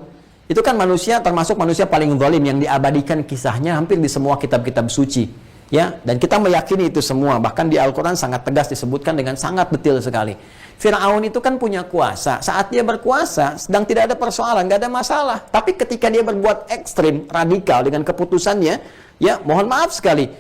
itu kan manusia, termasuk manusia paling zalim yang diabadikan kisahnya hampir di semua kitab-kitab suci. Ya, dan kita meyakini itu semua. Bahkan di Al-Quran sangat tegas disebutkan dengan sangat detail sekali. Fir'aun itu kan punya kuasa. Saat dia berkuasa, sedang tidak ada persoalan, nggak ada masalah. Tapi ketika dia berbuat ekstrim, radikal dengan keputusannya, ya mohon maaf sekali,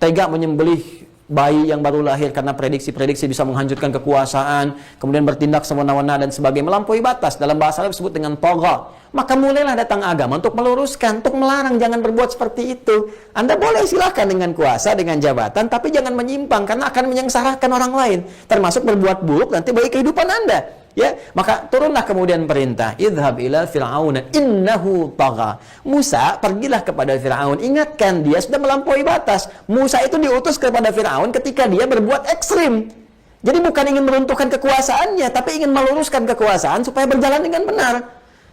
tega menyembelih bayi yang baru lahir karena prediksi-prediksi bisa menghancurkan kekuasaan, kemudian bertindak semena-mena dan sebagainya, melampaui batas. Dalam bahasa Arab disebut dengan tagha. Maka mulailah datang agama untuk meluruskan, untuk melarang jangan berbuat seperti itu. Anda boleh silahkan dengan kuasa, dengan jabatan, tapi jangan menyimpang karena akan menyengsarakan orang lain, termasuk berbuat buruk nanti bagi kehidupan Anda. Ya, maka turunlah kemudian perintah, idhab ila fir'auna innahu tagha. Musa, pergilah kepada Fir'aun, ingatkan dia sudah melampaui batas. Musa itu diutus kepada Fir'aun ketika dia berbuat ekstrim. Jadi bukan ingin meruntuhkan kekuasaannya, tapi ingin meluruskan kekuasaan supaya berjalan dengan benar.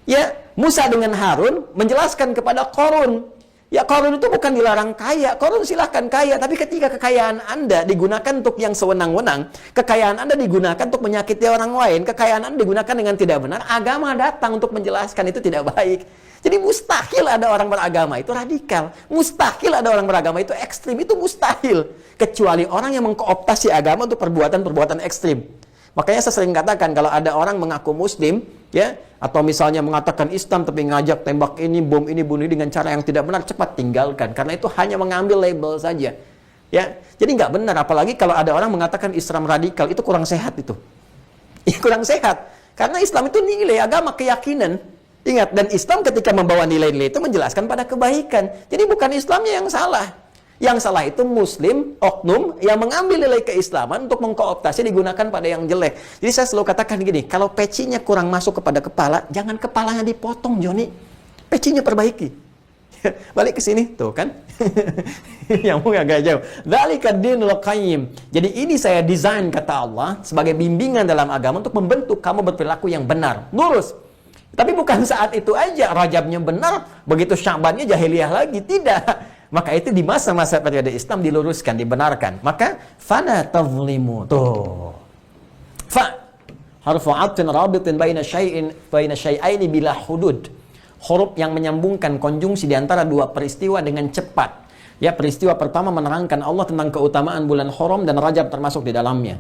Ya, Musa dengan Harun menjelaskan kepada Qarun. Ya, Qarun itu bukan dilarang kaya. Qarun silahkan kaya, tapi ketika kekayaan Anda digunakan untuk yang sewenang-wenang, kekayaan Anda digunakan untuk menyakiti orang lain, kekayaan Anda digunakan dengan tidak benar, agama datang untuk menjelaskan itu tidak baik. Jadi mustahil ada orang beragama itu radikal. Mustahil ada orang beragama itu ekstrim. Itu mustahil. Kecuali orang yang mengkooptasi agama untuk perbuatan-perbuatan ekstrim. Makanya saya sering katakan kalau ada orang mengaku muslim, ya, atau misalnya mengatakan Islam tapi ngajak tembak ini, bom ini, bunuh ini dengan cara yang tidak benar, cepat tinggalkan. Karena itu hanya mengambil label saja. Ya, jadi nggak benar. Apalagi kalau ada orang mengatakan Islam radikal, itu kurang sehat itu. Kurang sehat. Karena Islam itu nilai agama, keyakinan. Ingat, dan Islam ketika membawa nilai-nilai itu menjelaskan pada kebaikan. Jadi bukan Islamnya yang salah. Yang salah itu muslim, oknum, yang mengambil nilai keislaman untuk mengkooptasi digunakan pada yang jelek. Jadi saya selalu katakan gini, kalau pecinya kurang masuk kepada kepala, jangan kepalanya dipotong, Joni. Pecinya perbaiki. Balik ke sini, tuh kan. Yang mungkin agak jauh. Dzalika ad-dinul qayyim. Jadi ini saya desain, kata Allah, sebagai bimbingan dalam agama untuk membentuk kamu berperilaku yang benar, lurus. Tapi bukan saat itu aja, Rajabnya benar, begitu Sya'bannya jahiliyah lagi. Tidak. Maka itu di masa-masa periode Islam diluruskan, dibenarkan. Maka fala tazlimu. Tuh. Fa harfu 'atfin rabitin baina syai'aini bila hudud. Huruf yang menyambungkan konjungsi di antara dua peristiwa dengan cepat. Ya, peristiwa pertama menerangkan Allah tentang keutamaan bulan Haram dan Rajab termasuk di dalamnya.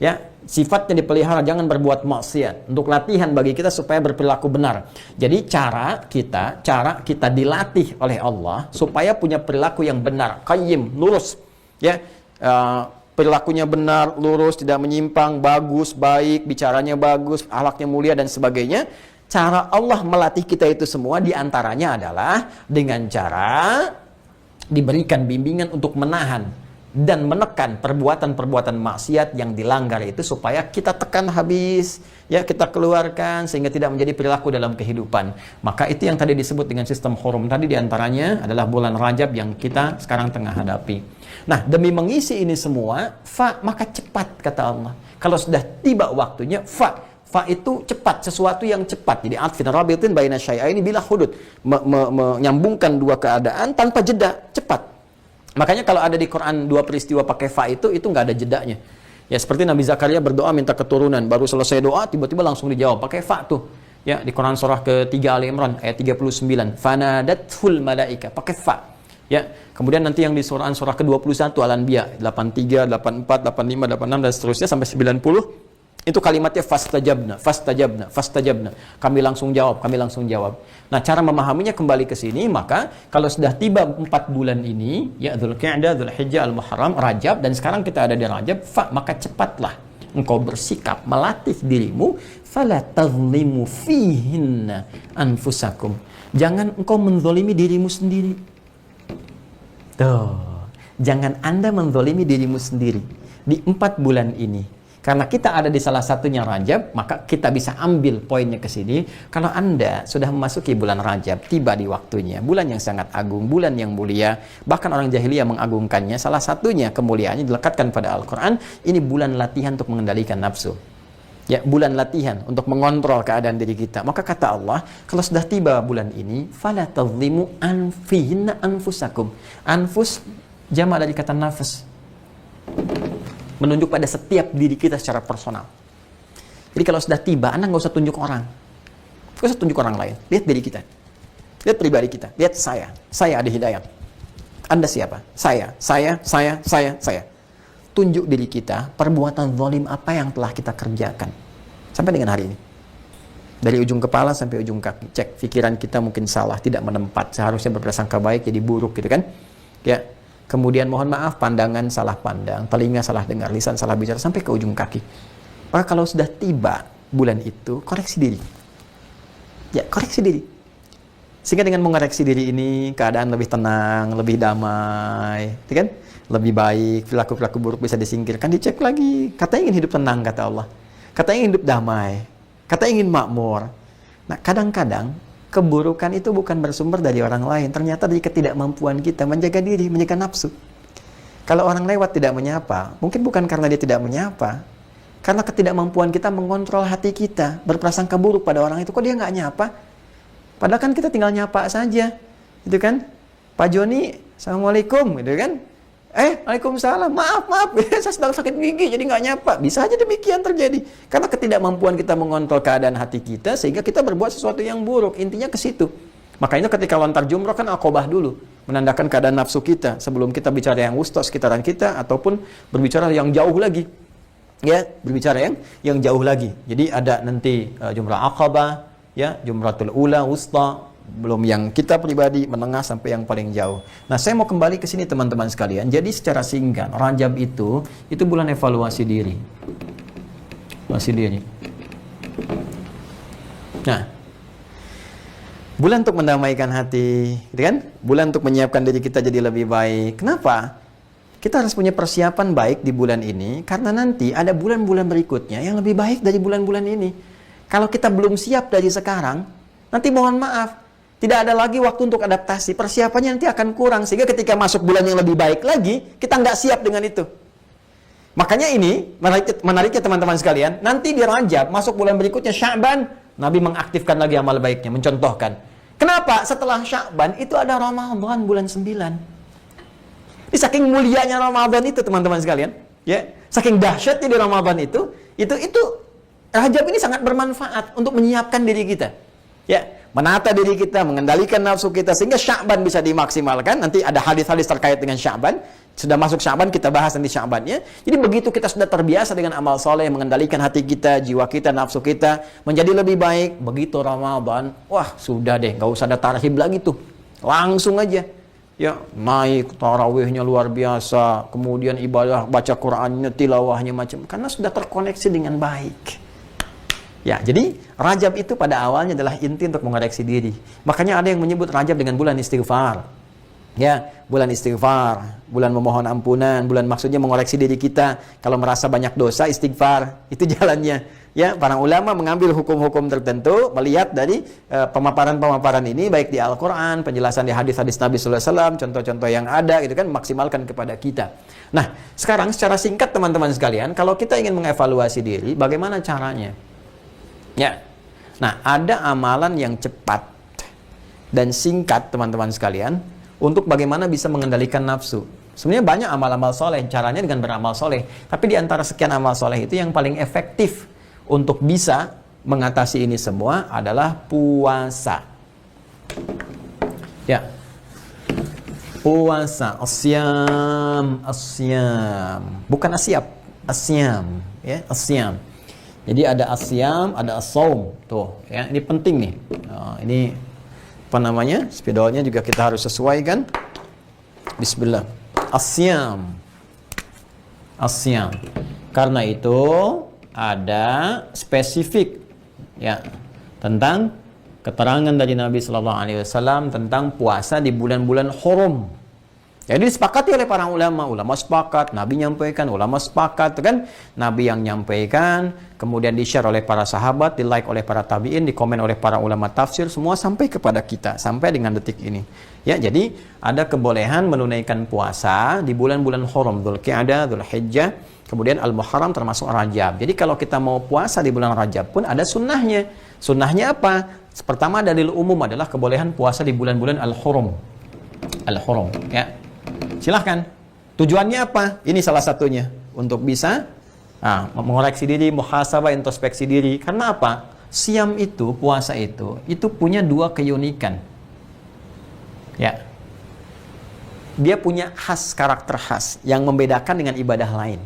Ya, sifatnya dipelihara, jangan berbuat maksiat. Untuk latihan bagi kita supaya berperilaku benar. Jadi cara kita dilatih oleh Allah supaya punya perilaku yang benar, qayyim, lurus. Ya, perilakunya benar, lurus, tidak menyimpang, bagus, baik, bicaranya bagus, akhlaknya mulia dan sebagainya. Cara Allah melatih kita itu semua diantaranya adalah dengan cara diberikan bimbingan untuk menahan dan menekan perbuatan-perbuatan maksiat yang dilanggar itu supaya kita tekan habis, ya, kita keluarkan sehingga tidak menjadi perilaku dalam kehidupan. Maka itu yang tadi disebut dengan sistem hurum tadi, diantaranya adalah bulan Rajab yang kita sekarang tengah hadapi. Nah, demi mengisi ini semua, maka cepat, kata Allah. Kalau sudah tiba waktunya, fa itu cepat, sesuatu yang cepat. Jadi atfin rabitin baina syai'aini bila hudud, menyambungkan dua keadaan tanpa jeda, cepat. Makanya kalau ada di Quran dua peristiwa pakai fa itu nggak ada jedanya. Ya, seperti Nabi Zakaria berdoa minta keturunan, baru selesai doa tiba-tiba langsung dijawab pakai fa tuh. Ya, di Quran surah ke-3 Ali Imran ayat 39, fanadatul malaika, pakai fa. Ya, kemudian nanti yang di surah ke-21 Al-Anbiya 83, 84, 85, 86 dan seterusnya sampai 90 Itu kalimatnya fastajabna, fastajabna, fastajabna. Kami langsung jawab, kami langsung jawab. Nah, cara memahaminya kembali ke sini, maka kalau sudah tiba 4 bulan ini, ya Dzulqa'dah, Dzulhijjah, Al-Muharram, Rajab, dan sekarang kita ada di Rajab, maka cepatlah engkau bersikap melatih dirimu, fala tazlimu fihinna anfusakum. Jangan engkau menzalimi dirimu sendiri. Tuh, jangan Anda menzalimi dirimu sendiri di 4 bulan ini. Karena kita ada di salah satunya Rajab, maka kita bisa ambil poinnya ke sini. Kalau Anda sudah memasuki bulan Rajab, tiba di waktunya, bulan yang sangat agung, bulan yang mulia, bahkan orang jahiliyah mengagungkannya, salah satunya kemuliaannya dilekatkan pada Al-Quran, ini bulan latihan untuk mengendalikan nafsu. Ya, bulan latihan untuk mengontrol keadaan diri kita. Maka kata Allah, kalau sudah tiba bulan ini, fala tazlimu anfihinna anfusakum. Anfus jama' dari kata nafas, menunjuk pada setiap diri kita secara personal. Jadi kalau sudah tiba, Anda nggak usah tunjuk orang. Nggak usah tunjuk orang lain. Lihat diri kita. Lihat pribadi kita. Lihat saya. Saya ada hidayah. Anda siapa? Saya. Tunjuk diri kita, perbuatan zalim apa yang telah kita kerjakan. Sampai dengan hari ini. Dari ujung kepala sampai ujung kaki. Cek, pikiran kita mungkin salah, tidak menempat. Seharusnya berprasangka baik, jadi buruk gitu kan. Ya. Kemudian mohon maaf, pandangan salah pandang, telinga salah dengar, lisan salah bicara, sampai ke ujung kaki. Maka kalau sudah tiba bulan itu, koreksi diri. Ya, koreksi diri. Sehingga dengan mengoreksi diri ini, keadaan lebih tenang, lebih damai, gitu kan? Lebih baik, perilaku-perilaku buruk bisa disingkirkan, dicek lagi. Katanya ingin hidup tenang, kata Allah. Katanya ingin hidup damai. Katanya ingin makmur. Nah, kadang-kadang keburukan itu bukan bersumber dari orang lain, ternyata dari ketidakmampuan kita menjaga diri, menjaga nafsu. Kalau orang lewat tidak menyapa, mungkin bukan karena dia tidak menyapa, karena ketidakmampuan kita mengontrol hati kita, berprasangka buruk pada orang itu. Kok dia nggak nyapa? Padahal kan kita tinggal nyapa saja, gitu kan? Pak Joni, assalamualaikum, gitu kan? Waalaikumsalam, maaf, saya sedang sakit gigi, jadi nggak nyapa. Bisa aja demikian terjadi. Karena ketidakmampuan kita mengontrol keadaan hati kita, sehingga kita berbuat sesuatu yang buruk. Intinya ke situ. Makanya ketika lontar jumroh kan aqobah dulu. Menandakan keadaan nafsu kita, sebelum kita bicara yang wusta sekitaran kita, ataupun berbicara yang jauh lagi. Ya, berbicara yang jauh lagi. Jadi ada nanti jumrah aqabah, ya, jumratul ula, wusta, belum yang kita pribadi, menengah sampai yang paling jauh. Nah, saya mau kembali ke sini teman-teman sekalian. Jadi secara singkat, Rajab itu bulan evaluasi diri. Evaluasi diri. Nah, bulan untuk mendamaikan hati, gitu kan? Bulan untuk menyiapkan diri kita jadi lebih baik. Kenapa? Kita harus punya persiapan baik di bulan ini, karena nanti ada bulan-bulan berikutnya yang lebih baik dari bulan-bulan ini. Kalau kita belum siap dari sekarang, nanti mohon maaf, tidak ada lagi waktu untuk adaptasi. Persiapannya nanti akan kurang. Sehingga ketika masuk bulan yang lebih baik lagi, kita nggak siap dengan itu. Makanya ini, menariknya teman-teman sekalian, nanti di Rajab, masuk bulan berikutnya Sya'ban, Nabi mengaktifkan lagi amal baiknya, mencontohkan. Kenapa? Setelah Sya'ban, itu ada Ramadan bulan 9. Di saking mulianya Ramadan itu, teman-teman sekalian, ya, saking dahsyatnya di Ramadan itu Rajab ini sangat bermanfaat untuk menyiapkan diri kita. Ya, menata diri kita, mengendalikan nafsu kita, sehingga Sya'ban bisa dimaksimalkan. Nanti ada hadis-hadis terkait dengan Sya'ban. Sudah masuk Sya'ban, kita bahas nanti Sya'bannya. Jadi begitu kita sudah terbiasa dengan amal soleh, mengendalikan hati kita, jiwa kita, nafsu kita, menjadi lebih baik. Begitu Ramadan, wah sudah deh, nggak usah ada tarhib lagi tuh. Langsung aja. Ya, naik tarawihnya luar biasa. Kemudian ibadah, baca Qur'annya, tilawahnya macam. Karena sudah terkoneksi dengan baik. Ya, jadi Rajab itu pada awalnya adalah inti untuk mengoreksi diri. Makanya ada yang menyebut Rajab dengan bulan istighfar. Ya, bulan istighfar, bulan memohon ampunan, bulan maksudnya mengoreksi diri kita. Kalau merasa banyak dosa, istighfar, itu jalannya. Ya, para ulama mengambil hukum-hukum tertentu, melihat dari pemaparan-pemaparan ini, baik di Al-Quran, penjelasan di hadis-hadis Nabi Sallallahu Alaihi Wasallam, contoh-contoh yang ada, gitu kan, maksimalkan kepada kita. Nah, sekarang secara singkat teman-teman sekalian, kalau kita ingin mengevaluasi diri, bagaimana caranya? Ya, nah ada amalan yang cepat dan singkat teman-teman sekalian untuk bagaimana bisa mengendalikan nafsu. Sebenarnya banyak amal-amal soleh, caranya dengan beramal soleh. Tapi di antara sekian amal soleh itu yang paling efektif untuk bisa mengatasi ini semua adalah puasa. Ya, puasa, asyam, bukan asyab, asyam, ya, asyam. Jadi ada asyam, ada as-saum. Tuh, ya, ini penting nih. Ini apa namanya? Spidolnya juga kita harus sesuaikan. Bismillah. Asyam. Asyam. Karena itu ada spesifik ya tentang keterangan dari Nabi Sallallahu Alaihi Wasallam tentang puasa di bulan-bulan haram. Jadi disepakati oleh para ulama, ulama sepakat, Nabi nyampaikan, ulama sepakat, kan? Nabi yang nyampaikan, kemudian di-share oleh para sahabat, di-like oleh para tabi'in, di-komen oleh para ulama tafsir, semua sampai kepada kita, sampai dengan detik ini. Ya, jadi ada kebolehan menunaikan puasa di bulan-bulan haram, Dzulqa'dah, Dzulhijjah, kemudian Al-Muharram termasuk Rajab. Jadi kalau kita mau puasa di bulan Rajab pun ada sunnahnya. Sunnahnya apa? Pertama, dalil umum adalah kebolehan puasa di bulan-bulan Al-Hurum. Al-Hurum, ya. Silahkan. Tujuannya apa? Ini salah satunya. Untuk bisa mengoreksi diri, muhasabah, introspeksi diri. Karena apa? Siam itu, puasa itu punya dua keunikan. Ya. Dia punya karakter khas yang membedakan dengan ibadah lain.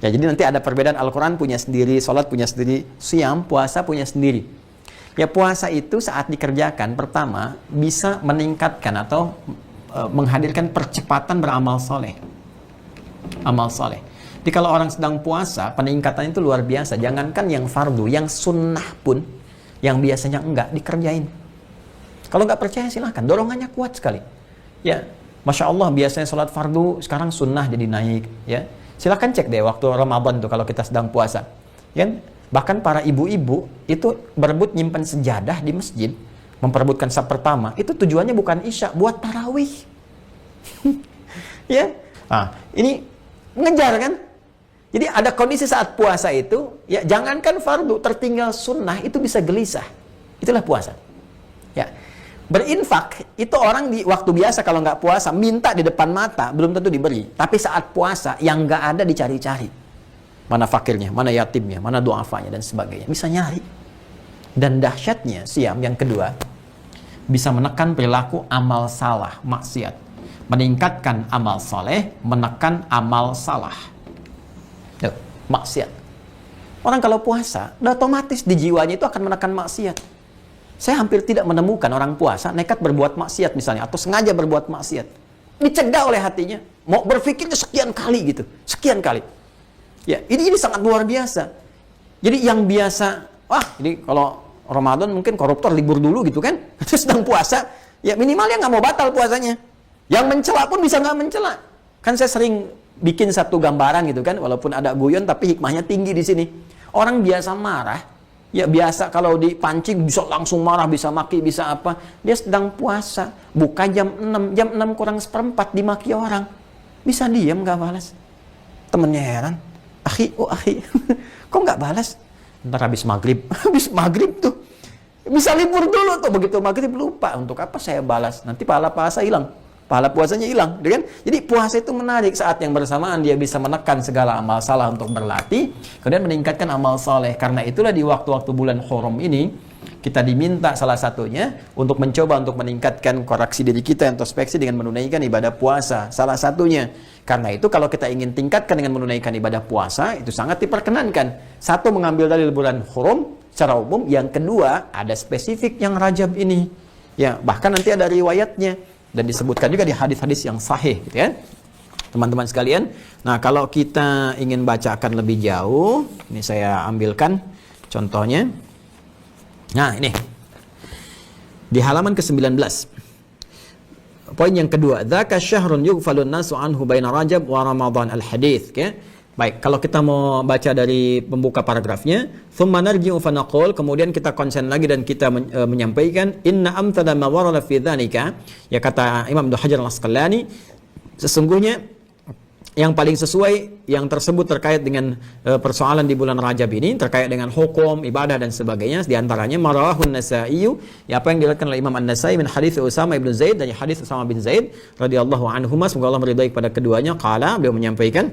Ya, jadi nanti ada perbedaan. Al-Quran punya sendiri, sholat punya sendiri, siam, puasa punya sendiri. Ya, puasa itu saat dikerjakan, pertama, bisa meningkatkan atau menghadirkan percepatan beramal soleh. Amal soleh. Jadi kalau orang sedang puasa, peningkatan itu luar biasa. Jangankan yang fardu, yang sunnah pun, yang biasanya enggak, dikerjain. Kalau nggak percaya silahkan, dorongannya kuat sekali. Ya, Masya Allah, biasanya sholat fardu, sekarang sunnah jadi naik. Ya, silahkan cek deh waktu Ramadan tuh kalau kita sedang puasa. Ya, bahkan para ibu-ibu itu berebut nyimpan sejadah di masjid, memperebutkan saf pertama, itu tujuannya bukan isya, buat tarawih. Ya, ini mengejar kan? Jadi ada kondisi saat puasa itu, ya jangankan fardu, tertinggal sunnah itu bisa gelisah. Itulah puasa. Ya, berinfak itu orang di waktu biasa kalau nggak puasa minta di depan mata belum tentu diberi. Tapi saat puasa yang nggak ada dicari-cari. Mana fakirnya, mana yatimnya, mana du'afanya dan sebagainya. Bisa nyari. Dan dahsyatnya siam yang kedua, bisa menekan perilaku amal salah, maksiat. Meningkatkan amal soleh, menekan amal salah. Tuh, maksiat. Orang kalau puasa, udah otomatis di jiwanya itu akan menekan maksiat. Saya hampir tidak menemukan orang puasa nekat berbuat maksiat misalnya, atau sengaja berbuat maksiat. Dicegah oleh hatinya, mau berpikirnya sekian kali gitu, sekian kali. Ya, ini sangat luar biasa. Jadi yang biasa, ini kalau Ramadan mungkin koruptor libur dulu gitu kan, terus sedang puasa, ya minimalnya nggak mau batal puasanya. Yang mencela pun bisa nggak mencela. Kan saya sering bikin satu gambaran gitu kan, walaupun ada guyon tapi hikmahnya tinggi di sini. Orang biasa marah, ya biasa kalau dipancing bisa langsung marah, bisa maki, bisa apa. Dia sedang puasa, buka jam 6 kurang seperempat dimaki orang. Bisa diam nggak balas. Temennya heran, akhi, kok nggak balas? Ntar habis maghrib tuh bisa libur dulu tuh, begitu maghrib lupa untuk apa saya balas, nanti pahala puasa hilang, pahala puasanya hilang, kan? Jadi puasa itu menarik, saat yang bersamaan dia bisa menekan segala amal salah untuk berlatih, kemudian meningkatkan amal soleh. Karena itulah di waktu-waktu bulan haram ini kita diminta salah satunya untuk mencoba untuk meningkatkan koreksi diri kita, introspeksi dengan menunaikan ibadah puasa, salah satunya. Karena itu kalau kita ingin tingkatkan dengan menunaikan ibadah puasa, itu sangat diperkenankan. Satu, mengambil dari bulan haram secara umum. Yang kedua, ada spesifik yang Rajab ini. Ya, bahkan nanti ada riwayatnya dan disebutkan juga di hadis-hadis yang sahih, gitu ya. Teman-teman sekalian, nah kalau kita ingin bacakan lebih jauh, ini saya ambilkan contohnya. Nah, ini di halaman ke-19. Poin yang kedua, dzaka syahrun yughfalun nasu anhu baina Rajab wa Ramadan, al-hadits, ya. Baik, kalau kita mau baca dari pembuka paragrafnya, thumma narji'u fa naqul, kemudian kita konsen lagi dan kita menyampaikan inna amthala ma warada fi dzalika, ya kata Imam Ibnu Hajar Al-Asqalani, sesungguhnya yang paling sesuai yang tersebut terkait dengan persoalan di bulan Rajab ini, terkait dengan hukum, ibadah dan sebagainya, di antaranya marawahun Nasa'i, ya apa yang diriwayatkan oleh Imam An-Nasa'i min hadits Usama bin Zaid, dari hadis Usama bin Zaid radhiyallahu anhuma, semoga Allah meridai kepada keduanya, qala, beliau menyampaikan,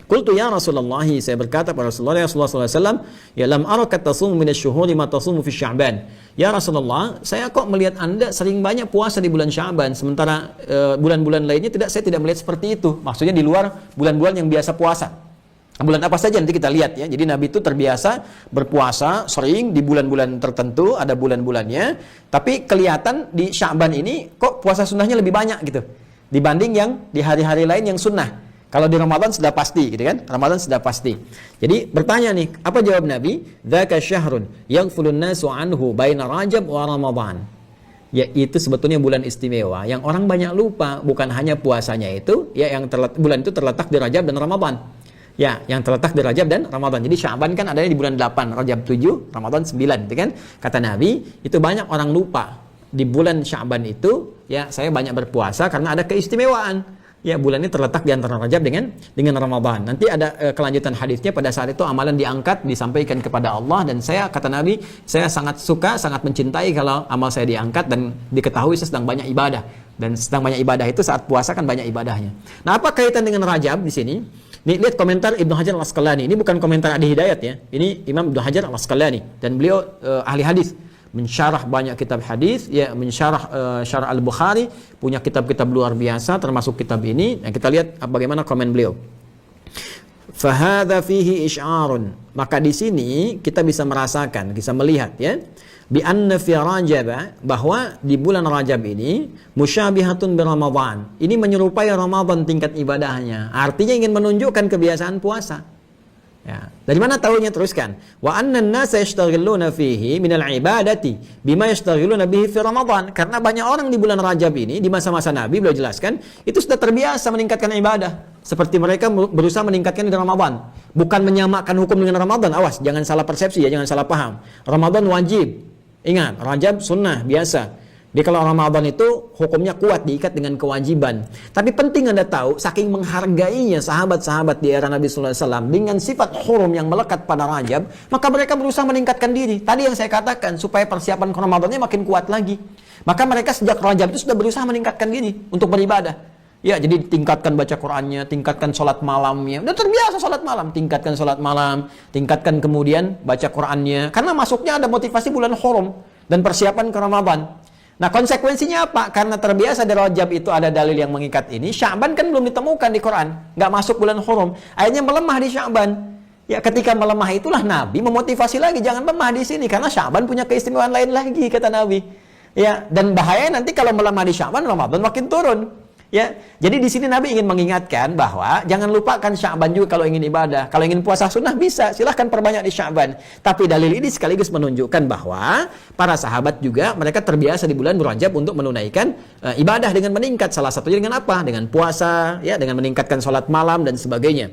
qultu ya Rasulullah, saya berkata kepada Rasulullah sallallahu alaihi wasallam, ya lam araka tasumu min asy-syuhuri ma tasumu fi Sya'ban. Ya Rasulullah, saya kok melihat Anda sering banyak puasa di bulan Sya'ban, sementara bulan-bulan lainnya saya tidak melihat seperti itu. Maksudnya di luar bulan-bulan yang biasa puasa. Bulan apa saja nanti kita lihat ya. Jadi Nabi itu terbiasa berpuasa sering di bulan-bulan tertentu, ada bulan-bulannya. Tapi kelihatan di Sya'ban ini kok puasa sunnahnya lebih banyak gitu dibanding yang di hari-hari lain yang sunnah. Kalau di Ramadan sudah pasti gitu kan. Ramadan sudah pasti. Jadi bertanya nih, apa jawab Nabi? Dzaka syahrun yaghfulun nasu anhu baina Rajab wa Ramadan. Ya, itu sebetulnya bulan istimewa yang orang banyak lupa, bukan hanya puasanya itu, ya yang bulan itu terletak di Rajab dan Ramadan. Ya, yang terletak di Rajab dan Ramadan. Jadi Sya'ban kan adanya di bulan 8, Rajab 7, Ramadan 9, gitu kan? Kata Nabi, itu banyak orang lupa. Di bulan Sya'ban itu, ya saya banyak berpuasa karena ada keistimewaan. Ya, bulan ini terletak di antara Rajab dengan Ramadan. Nanti ada kelanjutan hadisnya, pada saat itu amalan diangkat, disampaikan kepada Allah, dan saya, kata Nabi, saya sangat suka, sangat mencintai kalau amal saya diangkat dan diketahui saya sedang banyak ibadah. Dan sedang banyak ibadah itu saat puasa kan banyak ibadahnya. Nah, apa kaitan dengan Rajab di sini? Nih, lihat komentar Ibnu Hajar Al-Asqalani. Ini bukan komentar Adi Hidayat ya. Ini Imam Ibnu Hajar Al-Asqalani, dan beliau ahli hadis, mensyarah banyak kitab hadis, ya, mensyarah Syarah Al-Bukhari, punya kitab-kitab luar biasa termasuk kitab ini. Nah, kita lihat bagaimana komen beliau. Fahadha fihi isy'arun. Maka di sini kita bisa merasakan, bisa melihat ya, bi anna fi Rajab, bahwa di bulan Rajab ini musyabihatun bi Ramadan. Ini menyerupai Ramadan tingkat ibadahnya. Artinya ingin menunjukkan kebiasaan puasa. Ya, dari mana tahunya? Teruskan. Wa anna an-nasa yashtaghiluna fihi min al-ibadati bima yashtaghiluna bihi fi Ramadan. Karena banyak orang di bulan Rajab ini, di masa-masa Nabi beliau jelaskan, itu sudah terbiasa meningkatkan ibadah. Seperti mereka berusaha meningkatkan di Ramadan. Bukan menyamakan hukum dengan Ramadan. Awas, jangan salah persepsi ya, jangan salah paham. Ramadan wajib. Ingat, Rajab sunnah biasa. Jadi kalau Ramadan itu hukumnya kuat, diikat dengan kewajiban. Tapi penting Anda tahu, saking menghargainya sahabat-sahabat di era Nabi Sallallahu Alaihi Wasallam dengan sifat hurum yang melekat pada Rajab, maka mereka berusaha meningkatkan diri. Tadi yang saya katakan, supaya persiapan ke Ramadannya makin kuat lagi. Maka mereka sejak Rajab itu sudah berusaha meningkatkan diri untuk beribadah. Ya, jadi tingkatkan baca Qur'annya, tingkatkan sholat malamnya. Udah terbiasa sholat malam, tingkatkan sholat malam, tingkatkan kemudian baca Qur'annya. Karena masuknya ada motivasi bulan hurum dan persiapan ke Ramadan. Nah, konsekuensinya apa? Karena terbiasa di Rajab itu ada dalil yang mengikat ini. Sya'ban kan belum ditemukan di Quran, nggak masuk bulan hurum. Akhirnya melemah di Sya'ban. Ya, ketika melemah itulah Nabi memotivasi lagi, jangan lemah di sini karena Sya'ban punya keistimewaan lain lagi, kata Nabi. Ya, dan bahaya nanti kalau melemah di Sya'ban, Ramadan makin turun. Ya, jadi di sini Nabi ingin mengingatkan bahwa jangan lupakan Sya'ban juga kalau ingin ibadah. Kalau ingin puasa sunnah bisa, silahkan perbanyak di Sya'ban. Tapi dalil ini sekaligus menunjukkan bahwa para sahabat juga mereka terbiasa di bulan Rajab untuk menunaikan ibadah dengan meningkat. Salah satunya dengan apa? Dengan puasa, ya, dengan meningkatkan sholat malam dan sebagainya.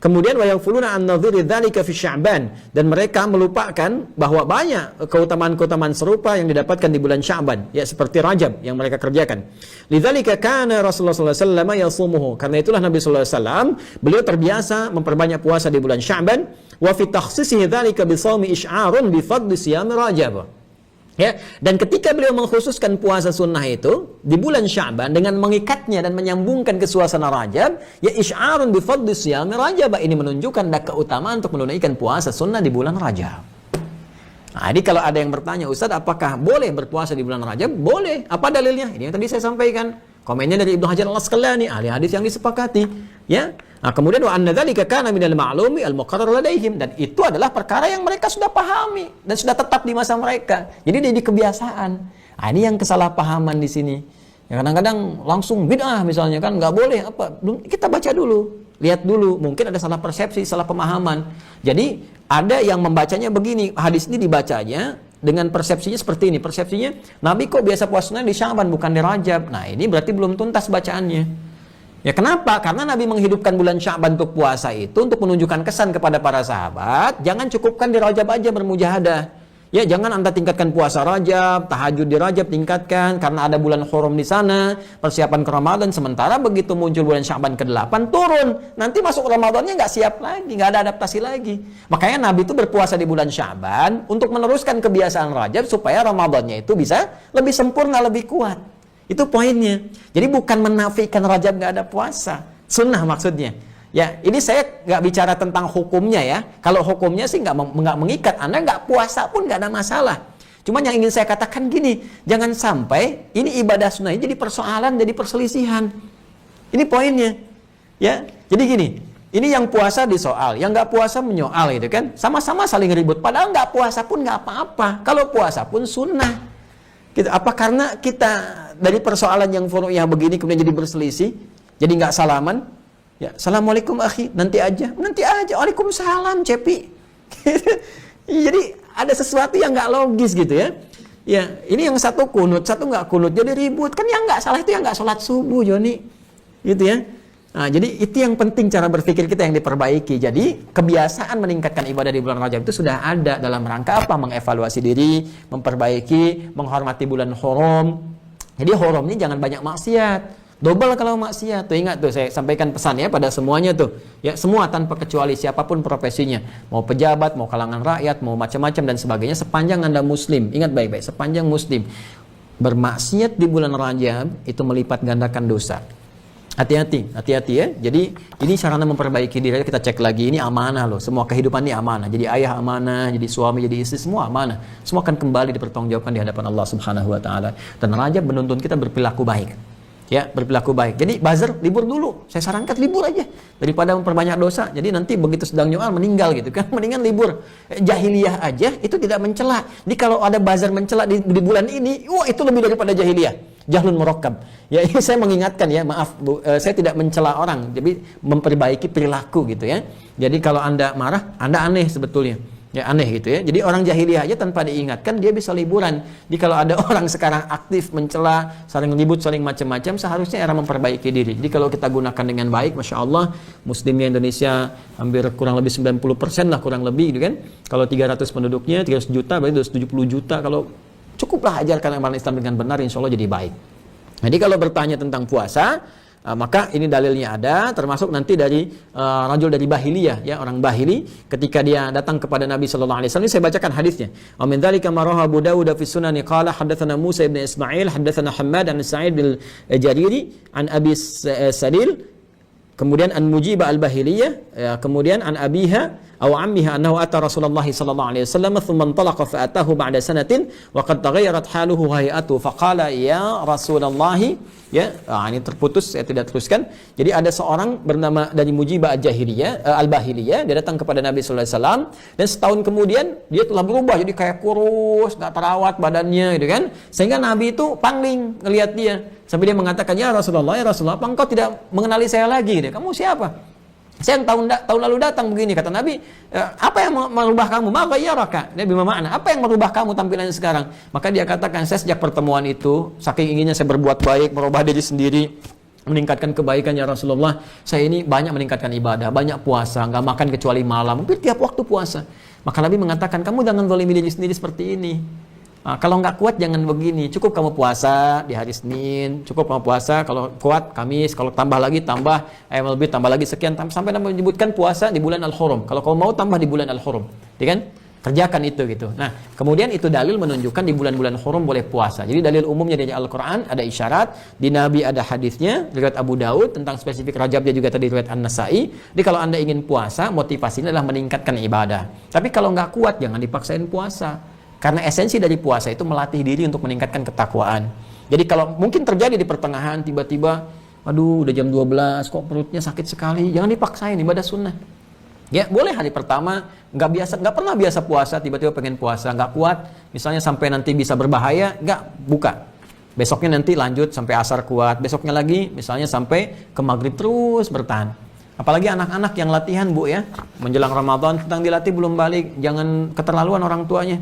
Kemudian wa yaghfuluna an nadhiri dzalika fi Sya'ban, dan mereka melupakan bahwa banyak keutamaan-keutamaan serupa yang didapatkan di bulan Sya'ban, ya seperti Rajab yang mereka kerjakan. Lidzalika kana Rasulullah sallallahu alaihi wasallam yasumuhu. Karena itulah Nabi sallallahu alaihi wasallam beliau terbiasa memperbanyak puasa di bulan Sya'ban. Wa fi takhsisihi dzalika bi shaumi isy'arun bi fadli siyam Rajab. Ya, dan ketika beliau mengkhususkan puasa sunnah itu di bulan Sya'ban dengan mengikatnya dan menyambungkan ke suasana Rajab, ya isy'arun bi fadli siyam Rajab, ini menunjukkan ada keutamaan untuk menunaikan puasa sunnah di bulan Rajab. Nah, jadi kalau ada yang bertanya, Ustaz, apakah boleh berpuasa di bulan Rajab? Boleh. Apa dalilnya? Ini yang tadi saya sampaikan. Komennya dari Ibnu Hajar Al-Asqalani, ahli hadis yang disepakati, ya. Nah, kemudian wa anna dzalika kana minal ma'lumi al-muqarrar ladaihim, dan itu adalah perkara yang mereka sudah pahami dan sudah tetap di masa mereka. Jadi jadi kebiasaan. Nah, ini yang kesalahpahaman di sini. Ya, kadang-kadang langsung bid'ah misalnya kan, nggak boleh apa. Kita baca dulu, lihat dulu, mungkin ada salah persepsi, salah pemahaman. Jadi ada yang membacanya begini, hadis ini dibacanya dengan persepsinya seperti ini. Persepsinya, Nabi kok biasa puasanya di Sya'ban bukan di Rajab. Nah, ini berarti belum tuntas bacaannya. Ya, kenapa? Karena Nabi menghidupkan bulan Sya'ban untuk puasa itu untuk menunjukkan kesan kepada para sahabat, jangan cukupkan di Rajab aja bermujahadah. Ya, jangan Anda tingkatkan puasa Rajab, tahajud di Rajab tingkatkan karena ada bulan hurum di sana, persiapan ke Ramadan. Sementara begitu muncul bulan Sya'ban ke-8 turun, nanti masuk Ramadannya nggak siap lagi, nggak ada adaptasi lagi. Makanya Nabi itu berpuasa di bulan Sya'ban untuk meneruskan kebiasaan Rajab supaya Ramadannya itu bisa lebih sempurna, lebih kuat. Itu poinnya. Jadi bukan menafikan Rajab nggak ada puasa, sunnah maksudnya. Ya, ini saya nggak bicara tentang hukumnya ya. Kalau hukumnya sih nggak mengikat, Anda nggak puasa pun nggak ada masalah. Cuman yang ingin saya katakan gini, jangan sampai ini ibadah sunnah jadi persoalan, jadi perselisihan. Ini poinnya. Ya, jadi gini, Ini yang puasa disoal, yang nggak puasa menyoal gitu kan. Sama-sama saling ribut. Padahal nggak puasa pun nggak apa-apa. Kalau puasa pun sunnah. Gitu. Apa karena kita dari persoalan yang furu'iyah begini kemudian jadi berselisih, jadi nggak salaman? Ya, assalamualaikum akhi, nanti aja. Waalaikumsalam, cepi. Jadi ada sesuatu yang nggak logis gitu ya. Ya, ini yang satu kunut, satu nggak kunut, jadi ribut. Kan yang nggak salah itu yang nggak sholat subuh, Joni. Gitu ya. Nah, jadi itu yang penting cara berpikir kita yang diperbaiki. Jadi kebiasaan meningkatkan ibadah di bulan Rajab itu sudah ada dalam rangka apa? Mengevaluasi diri, memperbaiki, menghormati bulan haram. Jadi haram ini jangan banyak maksiat. Double kalau maksiat. Tuh ingat tuh saya sampaikan pesan ya pada semuanya tuh. Ya semua tanpa kecuali siapapun profesinya. Mau pejabat, mau kalangan rakyat, mau macam-macam dan sebagainya sepanjang Anda muslim. Ingat baik-baik, sepanjang muslim bermaksiat di bulan Rajab itu melipat gandakan dosa. Hati-hati ya. Jadi ini sarana memperbaiki diri. Kita cek lagi, ini amanah loh. Semua kehidupan ini amanah. Jadi ayah amanah, jadi suami, jadi istri, semua amanah. Semua akan kembali dipertanggungjawabkan di hadapan Allah Subhanahu wa taala. Dan Rajab menuntun kita berperilaku baik. Ya, berperilaku baik. Jadi buzzer libur dulu. Saya sarankan libur aja daripada memperbanyak dosa. Jadi nanti begitu sedang nyoal meninggal gitu kan. Mendingan libur. Jahiliyah aja itu tidak mencela. Jadi kalau ada buzzer mencela di bulan ini, wah itu lebih daripada jahiliyah. Jahlun murakkab. Ya, ini saya mengingatkan ya, maaf Bu, saya tidak mencela orang, tapi memperbaiki perilaku gitu ya. Jadi kalau Anda marah, Anda aneh sebetulnya. Ya aneh gitu ya. Jadi orang jahiliyah aja tanpa diingatkan dia bisa liburan. Jadi kalau ada orang sekarang aktif mencela, saling ribut, saling macam-macam, seharusnya era memperbaiki diri. Jadi kalau kita gunakan dengan baik, Masya Allah, Muslimnya Indonesia hampir kurang lebih 90% lah kurang lebih gitu kan. Kalau 300 penduduknya, 300 juta, berarti 270 juta. Kalau cukuplah ajarkan amalan Islam dengan benar, insya Allah jadi baik. Jadi kalau bertanya tentang puasa, maka ini dalilnya ada, termasuk nanti dari rajul dari Bahiliyah ya, orang Bahili ketika dia datang kepada Nabi sallallahu alaihi wasallam. Ini saya bacakan hadisnya. Wa min dzalika ma rawahu Abu Dawud fi sunani qala haddatsana Musa ibn Ismail haddatsana Hammad an Sa'id bin Jariri an Abi Sadil, kemudian an Mujib al-Bahiliyah, kemudian an abiha أو عمها أنه أتى رسول الله صلى الله عليه وسلم ثم انطلق فأتاه بعد سنة وقد تغيرت حاله وهيئته فقال يا رسول الله ya, ini terputus, saya tidak teruskan. Jadi ada seorang bernama dari Mujibah al-Bahiliyah, dia datang kepada Nabi sallallahu alaihi wasallam dan setahun kemudian dia telah berubah jadi kayak kurus, enggak terawat badannya gitu kan. Sehingga Nabi itu pangling ngelihat dia. Sampai dia mengatakan, "Ya Rasulullah, apa engkau tidak mengenali saya lagi?" Dia, "Kamu siapa?" "Saya tahun lalu datang begini," kata Nabi. "Apa yang merubah kamu?" "Ma ghayyaraka." Dia bermakna, "Apa yang merubah kamu tampilannya sekarang?" Maka dia katakan, "Saya sejak pertemuan itu, saking inginnya saya berbuat baik, merubah diri sendiri, meningkatkan kebaikan ya Rasulullah. Saya ini banyak meningkatkan ibadah, banyak puasa, nggak makan kecuali malam, hampir tiap waktu puasa." Maka Nabi mengatakan, "Kamu jangan zalimi diri sendiri seperti ini. Kalau nggak kuat jangan begini, cukup kamu puasa di hari Senin, cukup kamu puasa, kalau kuat Kamis, kalau tambah lagi tambah, lebih tambah lagi sekian, sampai Nabi menyebutkan puasa di bulan Al-Hurum. Kalau kamu mau tambah di bulan Al-Hurum, ya kan? Kerjakan itu gitu. Nah, kemudian itu dalil menunjukkan di bulan-bulan Hurum boleh puasa. Jadi dalil umumnya dari Al-Quran ada isyarat, di Nabi ada hadisnya, riwayat Abu Daud tentang spesifik Rajabnya juga tadi riwayat An-Nasai. Jadi kalau Anda ingin puasa, motivasinya adalah meningkatkan ibadah. Tapi kalau nggak kuat jangan dipaksain puasa. Karena esensi dari puasa itu melatih diri untuk meningkatkan ketakwaan. Jadi kalau mungkin terjadi di pertengahan tiba-tiba, aduh udah jam 12 kok perutnya sakit sekali, jangan dipaksain, ibadah sunnah. Ya boleh hari pertama nggak pernah biasa puasa, tiba-tiba pengen puasa, nggak kuat, misalnya sampai nanti bisa berbahaya, nggak buka. Besoknya nanti lanjut sampai asar kuat, besoknya lagi misalnya sampai ke maghrib terus bertahan. Apalagi anak-anak yang latihan Bu ya, menjelang Ramadan tentang dilatih belum balik, jangan keterlaluan orang tuanya.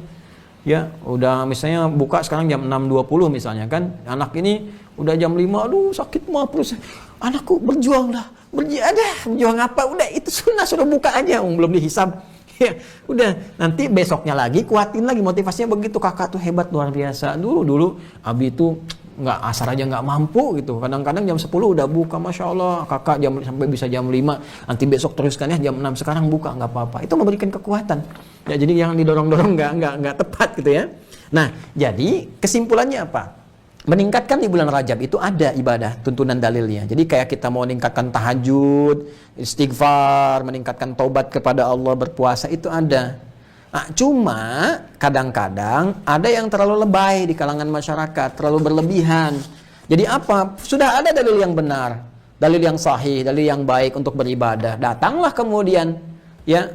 Ya, udah misalnya buka sekarang jam 6.20 misalnya kan. Anak ini udah jam 5, aduh sakit mah perut. Anakku berjuang apa? Udah itu sunnah, sudah buka aja, belum dihisab. Ya, udah nanti besoknya lagi kuatin lagi motivasinya begitu. Kakak tuh hebat luar biasa. Dulu Abi itu nggak asar aja nggak mampu gitu. Kadang-kadang jam 10 udah buka, Masya Allah. Kakak sampai bisa jam 5. Nanti besok teruskan ya jam 6. Sekarang buka nggak apa-apa. Itu memberikan kekuatan. Ya, jadi yang didorong-dorong nggak tepat gitu ya. Nah, jadi kesimpulannya apa? Meningkatkan di bulan Rajab itu ada ibadah, tuntunan dalilnya. Jadi kayak kita mau meningkatkan tahajud, istighfar, meningkatkan taubat kepada Allah, berpuasa itu ada. Nah, cuma kadang-kadang ada yang terlalu lebay di kalangan masyarakat, terlalu berlebihan. Jadi apa? Sudah ada dalil yang benar. dalil yang sahih, dalil yang baik untuk beribadah. Datanglah kemudian ya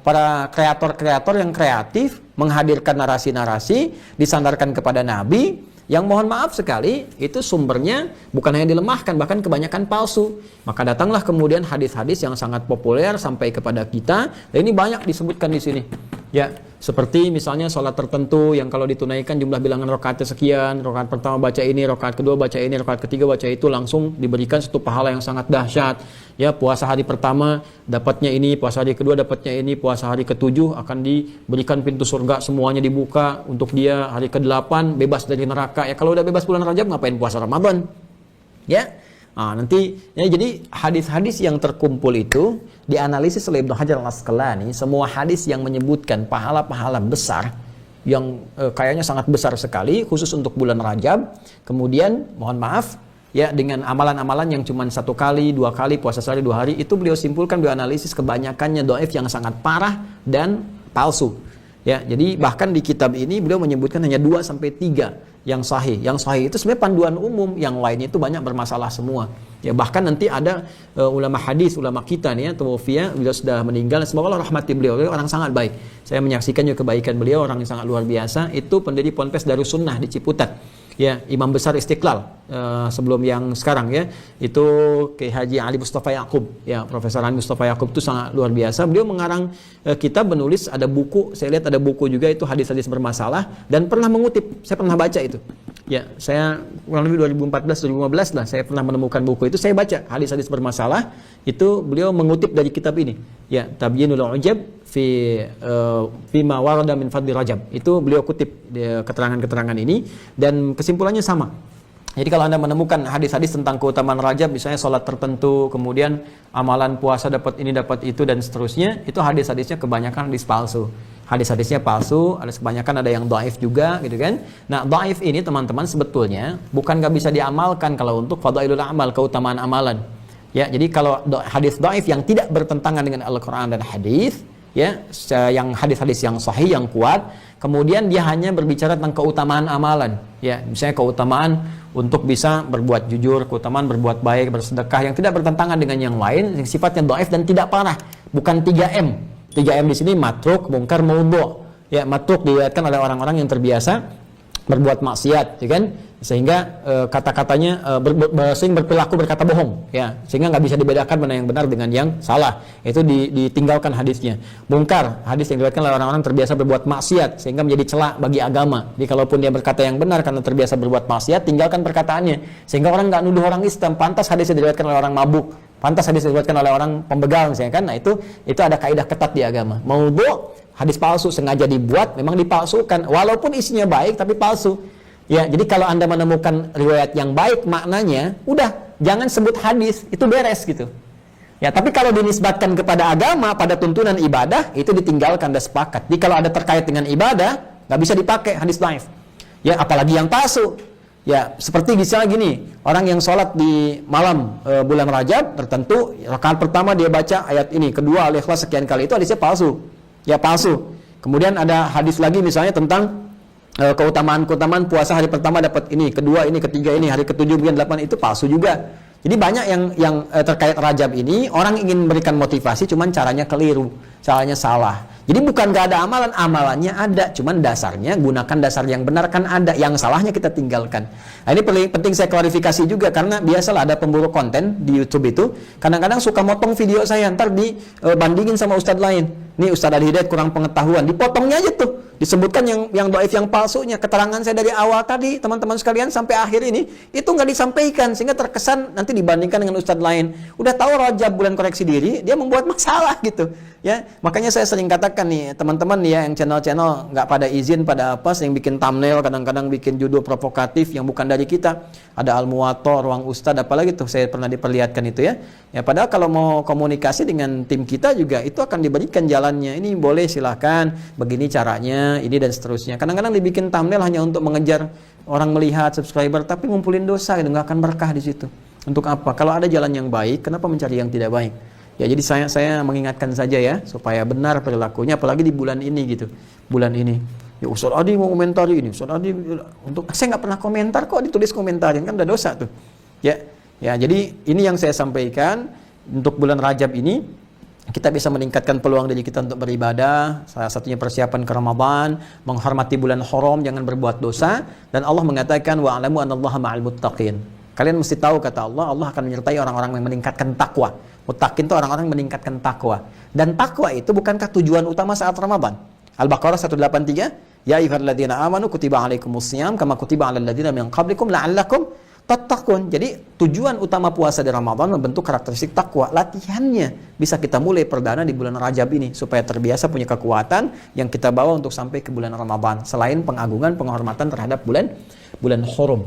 para kreator-kreator yang kreatif menghadirkan narasi-narasi disandarkan kepada Nabi yang mohon maaf sekali itu sumbernya bukan hanya dilemahkan, bahkan kebanyakan palsu. Maka datanglah kemudian hadis-hadis yang sangat populer sampai kepada kita. Dan ini banyak disebutkan di sini. Ya, seperti misalnya sholat tertentu yang kalau ditunaikan jumlah bilangan rakaatnya sekian, rakaat pertama baca ini, rakaat kedua baca ini, rakaat ketiga baca itu, langsung diberikan satu pahala yang sangat dahsyat. Ya, puasa hari pertama dapatnya ini, puasa hari kedua dapatnya ini, puasa hari ketujuh akan diberikan pintu surga semuanya dibuka untuk dia, hari ke-8 bebas dari neraka. Ya, kalau udah bebas bulan Rajab ngapain puasa Ramadan? Ya. Nah, nanti ya, jadi hadis-hadis yang terkumpul itu dianalisis oleh Ibnu Hajar Al-Asqalani, semua hadis yang menyebutkan pahala-pahala besar yang kayaknya sangat besar sekali khusus untuk bulan Rajab. Kemudian mohon maaf ya, dengan amalan-amalan yang cuma 1 kali, 2 kali puasa sehari 2 hari, itu beliau simpulkan, beliau analisis kebanyakannya dhaif yang sangat parah dan palsu. Ya, jadi bahkan di kitab ini beliau menyebutkan hanya 2 sampai 3 yang sahih. Yang sahih itu sebenarnya panduan umum, yang lainnya itu banyak bermasalah semua. Ya, bahkan nanti ada ulama hadis, ulama kita nih ya, Tawafiyah, beliau sudah meninggal, semoga Allah rahmati beliau. Beliau orang sangat baik. Saya menyaksikan juga kebaikan beliau, orang yang sangat luar biasa. Itu pendiri Ponpes Darussunnah di Ciputat. Ya, imam besar Istiqlal sebelum yang sekarang ya, itu Kiai Haji Ali Mustafa Yaqub. Ya, Profesor Ali Mustafa Yaqub itu sangat luar biasa. Beliau mengarang kitab, menulis, ada buku, saya lihat ada buku juga itu hadis-hadis bermasalah, dan pernah mengutip, saya pernah baca itu. Ya, saya kurang lebih 2014-2015 lah, saya pernah menemukan buku itu, saya baca hadis-hadis bermasalah, itu beliau mengutip dari kitab ini. Ya, Tabyinul Ujab fi ma warada min fadli Rajab. Itu beliau kutip keterangan-keterangan ini, dan kesimpulannya sama. Jadi kalau Anda menemukan hadis-hadis tentang keutamaan Rajab, misalnya sholat tertentu, kemudian amalan puasa dapat ini, dapat itu, dan seterusnya, itu hadis-hadisnya kebanyakan hadis palsu. Hadis-hadisnya palsu, ada kebanyakan ada yang dhaif juga, gitu kan. Nah, dhaif ini teman-teman sebetulnya bukan gak bisa diamalkan kalau untuk fadailul amal, keutamaan amalan. Ya, jadi kalau hadis dhaif yang tidak bertentangan dengan Al-Quran dan hadis, ya, yang hadis-hadis yang sahih, yang kuat, kemudian dia hanya berbicara tentang keutamaan amalan. Ya, misalnya keutamaan untuk bisa berbuat jujur, keutamaan berbuat baik, bersedekah, yang tidak bertentangan dengan yang lain, yang sifatnya dhaif dan tidak parah. Bukan 3M. 3M di sini matruk, mungkar, maudhu'. Ya, matruk diriwayatkan oleh orang-orang yang terbiasa berbuat maksiat, ya kan? Sehingga kata-katanya sering berperilaku berkata bohong, ya, sehingga nggak bisa dibedakan mana yang benar dengan yang salah. Itu ditinggalkan hadisnya. Mungkar, hadis yang diriwayatkan oleh orang-orang terbiasa berbuat maksiat sehingga menjadi celak bagi agama. Jadi kalaupun dia berkata yang benar karena terbiasa berbuat maksiat, tinggalkan perkataannya, sehingga orang nggak nuduh orang Islam. Pantas hadis yang diriwayatkan oleh orang mabuk, pantas hadis yang diriwayatkan oleh orang pembegal, misalnya kan. Nah, itu ada kaidah ketat di agama. Maudhu', hadis palsu, sengaja dibuat, memang dipalsukan, walaupun isinya baik tapi palsu. Ya, jadi kalau Anda menemukan riwayat yang baik maknanya, udah, jangan sebut hadis, itu beres gitu. Ya, tapi kalau dinisbatkan kepada agama, pada tuntunan ibadah, itu ditinggalkan, dan sepakat. Jadi kalau ada terkait dengan ibadah, nggak bisa dipakai hadis dhaif. Ya, apalagi yang palsu. Ya, seperti misalnya gini, orang yang sholat di malam bulan Rajab tertentu, rakaat pertama dia baca ayat ini, kedua Al-Ikhlas sekian kali, itu hadisnya palsu. Ya, palsu. Kemudian ada hadis lagi misalnya tentang keutamaan puasa hari pertama dapat ini, kedua ini, ketiga ini, hari ke-7, 9, 8, itu palsu juga. Jadi banyak yang terkait Rajab ini, orang ingin memberikan motivasi, cuman caranya keliru, caranya salah. Jadi bukan gak ada amalan, amalannya ada, cuman dasarnya gunakan dasar yang benar kan ada, yang salahnya kita tinggalkan. Nah, ini penting saya klarifikasi juga, karena biasalah ada pemburu konten di YouTube itu, kadang-kadang suka motong video saya, ntar dibandingin sama ustadz lain. Nih Ustadz Ali Hidayat kurang pengetahuan, dipotongnya aja tuh, disebutkan yang dhaif, yang palsunya. Keterangan saya dari awal tadi, teman-teman sekalian, sampai akhir ini itu nggak disampaikan, sehingga terkesan nanti dibandingkan dengan ustadz lain. Udah tahu Rajab bulan koreksi diri, dia membuat masalah gitu. Ya, makanya saya sering katakan nih, teman-teman nih ya, yang channel-channel nggak pada izin, pada apa, yang bikin thumbnail, kadang-kadang bikin judul provokatif yang bukan dari kita. Ada Al-Muwatta, Ruang Ustadz, apalagi tuh saya pernah diperlihatkan itu ya. Ya, padahal kalau mau komunikasi dengan tim kita juga itu akan diberikan jalannya. Ini boleh, silahkan, begini caranya, ini dan seterusnya. Kadang-kadang dibikin thumbnail hanya untuk mengejar orang melihat, subscriber, tapi ngumpulin dosa gitu, nggak akan berkah di situ. Untuk apa? Kalau ada jalan yang baik, kenapa mencari yang tidak baik? Ya, jadi saya mengingatkan saja ya, supaya benar perilakunya, apalagi di bulan ini gitu. Bulan ini. Ya, Ustaz Adi mau komentari ini, Ustaz Adi, untuk saya nggak pernah komentar kok, ditulis komentarin, kan udah dosa tuh. Ya, Ya, jadi ini yang saya sampaikan untuk bulan Rajab ini kita bisa meningkatkan peluang diri kita untuk beribadah, salah satunya persiapan ke Ramadan, menghormati bulan haram, jangan berbuat dosa, dan Allah mengatakan wa'lamu anallaha ma'al muttaqin. Kalian mesti tahu kata Allah, Allah akan menyertai orang-orang yang meningkatkan takwa. Muttaqin itu orang-orang yang meningkatkan takwa. Dan takwa itu bukankah tujuan utama saat Ramadan? Al-Baqarah 183, ya ayyuhalladzina amanu kutiba alaikumusiyam kama kutiba alal ladzina min qablikum la'allakum tattaqun. Jadi tujuan utama puasa di Ramadan membentuk karakteristik takwa. Latihannya bisa kita mulai perdana di bulan Rajab ini supaya terbiasa punya kekuatan yang kita bawa untuk sampai ke bulan Ramadan. Selain pengagungan, penghormatan terhadap bulan haram.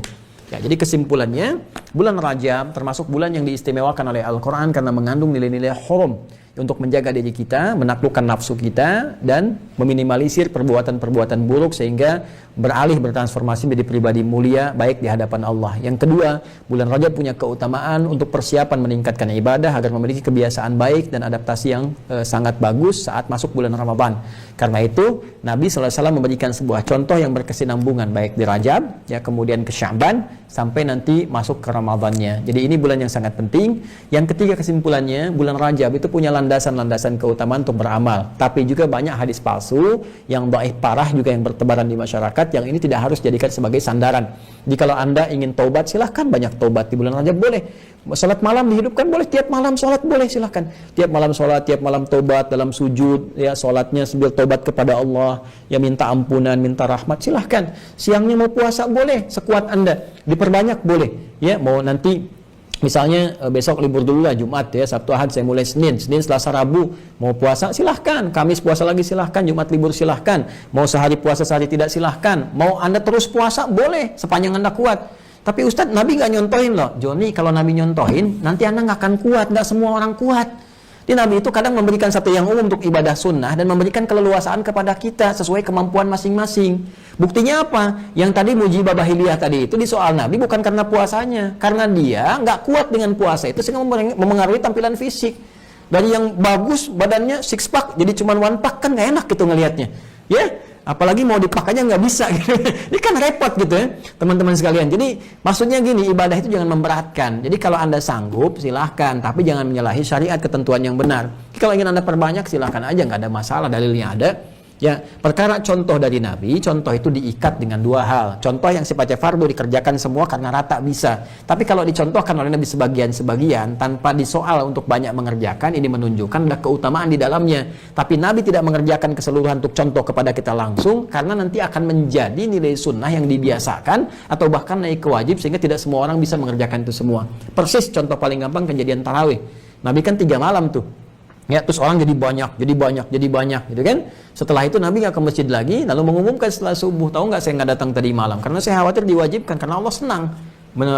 Ya, jadi kesimpulannya bulan Rajab termasuk bulan yang diistimewakan oleh Al-Quran karena mengandung nilai-nilai haram untuk menjaga diri kita, menaklukkan nafsu kita, dan meminimalisir perbuatan-perbuatan buruk sehingga beralih bertransformasi menjadi pribadi mulia baik di hadapan Allah. Yang kedua, bulan Rajab punya keutamaan untuk persiapan meningkatkan ibadah agar memiliki kebiasaan baik dan adaptasi yang sangat bagus saat masuk bulan Ramadan. Karena itu Nabi SAW memberikan sebuah contoh yang berkesinambungan baik di Rajab, ya kemudian ke Sya'ban sampai nanti masuk ke Ramadannya. Jadi ini bulan yang sangat penting. Yang ketiga kesimpulannya, bulan Rajab itu punya landasan-landasan keutamaan untuk beramal. Tapi juga banyak hadis palsu yang dhaif parah juga yang bertebaran di masyarakat, yang ini tidak harus dijadikan sebagai sandaran. Jadi kalau Anda ingin taubat, silahkan banyak taubat di bulan Rajab, boleh. Salat malam dihidupkan, boleh. Tiap malam salat, boleh, silahkan. Tiap malam salat, tiap malam taubat dalam sujud, ya salatnya sambil taubat kepada Allah, ya minta ampunan, minta rahmat, silahkan. Siangnya mau puasa, boleh, sekuat Anda. Diperbanyak, boleh. Ya, mau nanti misalnya besok libur dulu lah, Jumat ya, Sabtu Ahad saya mulai Senin, Selasa Rabu mau puasa silahkan, Kamis puasa lagi silahkan, Jumat libur silahkan, mau sehari puasa sehari tidak silahkan, mau Anda terus puasa boleh sepanjang Anda kuat. Tapi Ustadz, Nabi nggak nyontohin loh, Joni. Kalau Nabi nyontohin nanti Anda nggak akan kuat, nggak semua orang kuat. Di Nabi itu kadang memberikan satu yang umum untuk ibadah sunnah dan memberikan keleluasaan kepada kita sesuai kemampuan masing-masing. Buktinya apa? Yang tadi mujibah bahiliyah tadi itu di soal Nabi bukan karena puasanya, karena dia nggak kuat dengan puasa itu sehingga memengaruhi tampilan fisik. Dari yang bagus badannya six pack jadi cuma one pack, kan nggak enak gitu ngelihatnya, ya. Apalagi mau dipakainya nggak bisa gitu. Ini kan repot gitu ya teman-teman sekalian. Jadi maksudnya gini, ibadah itu jangan memberatkan. Jadi kalau Anda sanggup silahkan, tapi jangan menyalahi syariat, ketentuan yang benar. Kalau ingin Anda perbanyak silahkan aja, nggak ada masalah, dalilnya ada. Ya, perkara contoh dari Nabi, contoh itu diikat dengan dua hal. Contoh yang sifatnya fardu dikerjakan semua karena rata bisa. Tapi kalau dicontohkan oleh Nabi sebagian-sebagian tanpa disoal untuk banyak mengerjakan, ini menunjukkan ada keutamaan di dalamnya. Tapi Nabi tidak mengerjakan keseluruhan untuk contoh kepada kita langsung, karena nanti akan menjadi nilai sunnah yang dibiasakan atau bahkan naik ke wajib sehingga tidak semua orang bisa mengerjakan itu semua. Persis contoh paling gampang kejadian tarawih. Nabi kan 3 malam tuh. Ya, terus orang jadi banyak, gitu kan? Setelah itu Nabi nggak ke masjid lagi, lalu mengumumkan setelah subuh, tahu nggak saya nggak datang tadi malam karena saya khawatir diwajibkan, karena Allah senang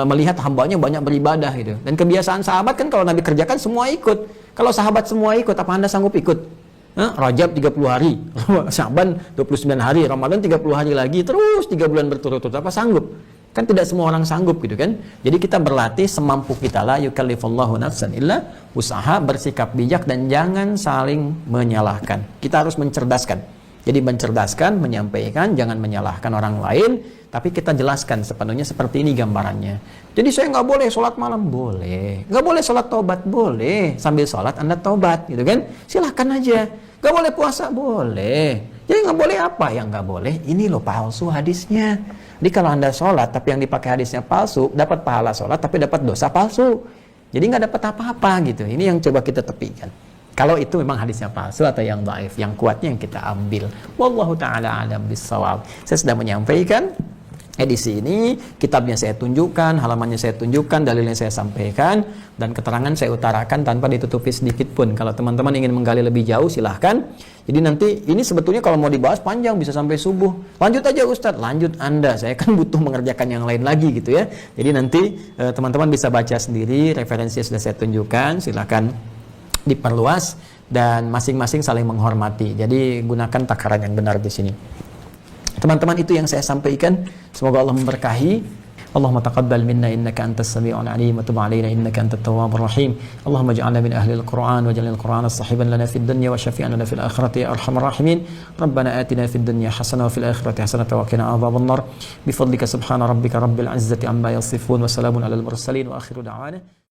melihat hambanya banyak beribadah gitu. Dan kebiasaan sahabat kan kalau Nabi kerjakan semua ikut. Kalau sahabat semua ikut, apa Anda sanggup ikut? Rajab 30 hari, Sya'ban 29 hari, Ramadan 30 hari lagi, terus 3 bulan berturut-turut, apa sanggup? Kan tidak semua orang sanggup gitu kan. Jadi kita berlatih semampu kita, la yukallifullahu nafsan illa usaha, bersikap bijak dan jangan saling menyalahkan. Kita harus mencerdaskan. Jadi mencerdaskan, menyampaikan, jangan menyalahkan orang lain, tapi kita jelaskan sepenuhnya seperti ini gambarannya. Jadi saya nggak boleh sholat malam, boleh. Nggak boleh sholat tobat, boleh. Sambil sholat Anda tobat gitu kan. Silahkan aja. Nggak boleh puasa, boleh. Jadi nggak boleh apa? Yang nggak boleh, ini loh palsu hadisnya. Jadi kalau Anda sholat tapi yang dipakai hadisnya palsu, dapat pahala sholat tapi dapat dosa palsu. Jadi nggak dapat apa-apa gitu. Ini yang coba kita tepikan. Kalau itu memang hadisnya palsu atau yang dhaif, yang kuatnya yang kita ambil. Wallahu ta'ala alam bissawab. Saya sudah menyampaikan edisi ini, kitabnya saya tunjukkan, halamannya saya tunjukkan, dalilnya saya sampaikan, dan keterangan saya utarakan tanpa ditutupi sedikit pun. Kalau teman-teman ingin menggali lebih jauh, silahkan. Jadi nanti ini sebetulnya kalau mau dibahas panjang, bisa sampai subuh. Lanjut aja Ustadz, lanjut Anda. Saya kan butuh mengerjakan yang lain lagi gitu ya. Jadi nanti teman-teman bisa baca sendiri, referensinya sudah saya tunjukkan, silahkan diperluas, dan masing-masing saling menghormati. Jadi gunakan takaran yang benar di sini. Teman-teman, itu yang saya sampaikan. Semoga Allah memberkahi. Allahumma taqabbal minna innaka antas sami'ul alim wa tub alaina innaka antat tawwabur rahim. Allahumma ij'alna min ahli al-Qur'an waj'al al-Qur'ana sahiban lana fid dunya wa syafi'an lana fil akhirati ya arhamar rahimin. Rabbana atina fid dunya hasanah wa fil akhirati hasanah wa qina adzaban nar. Bifadlika subhana rabbika rabbil izzati amma yasifun wa salamun alal mursalin wa akhiru da'wana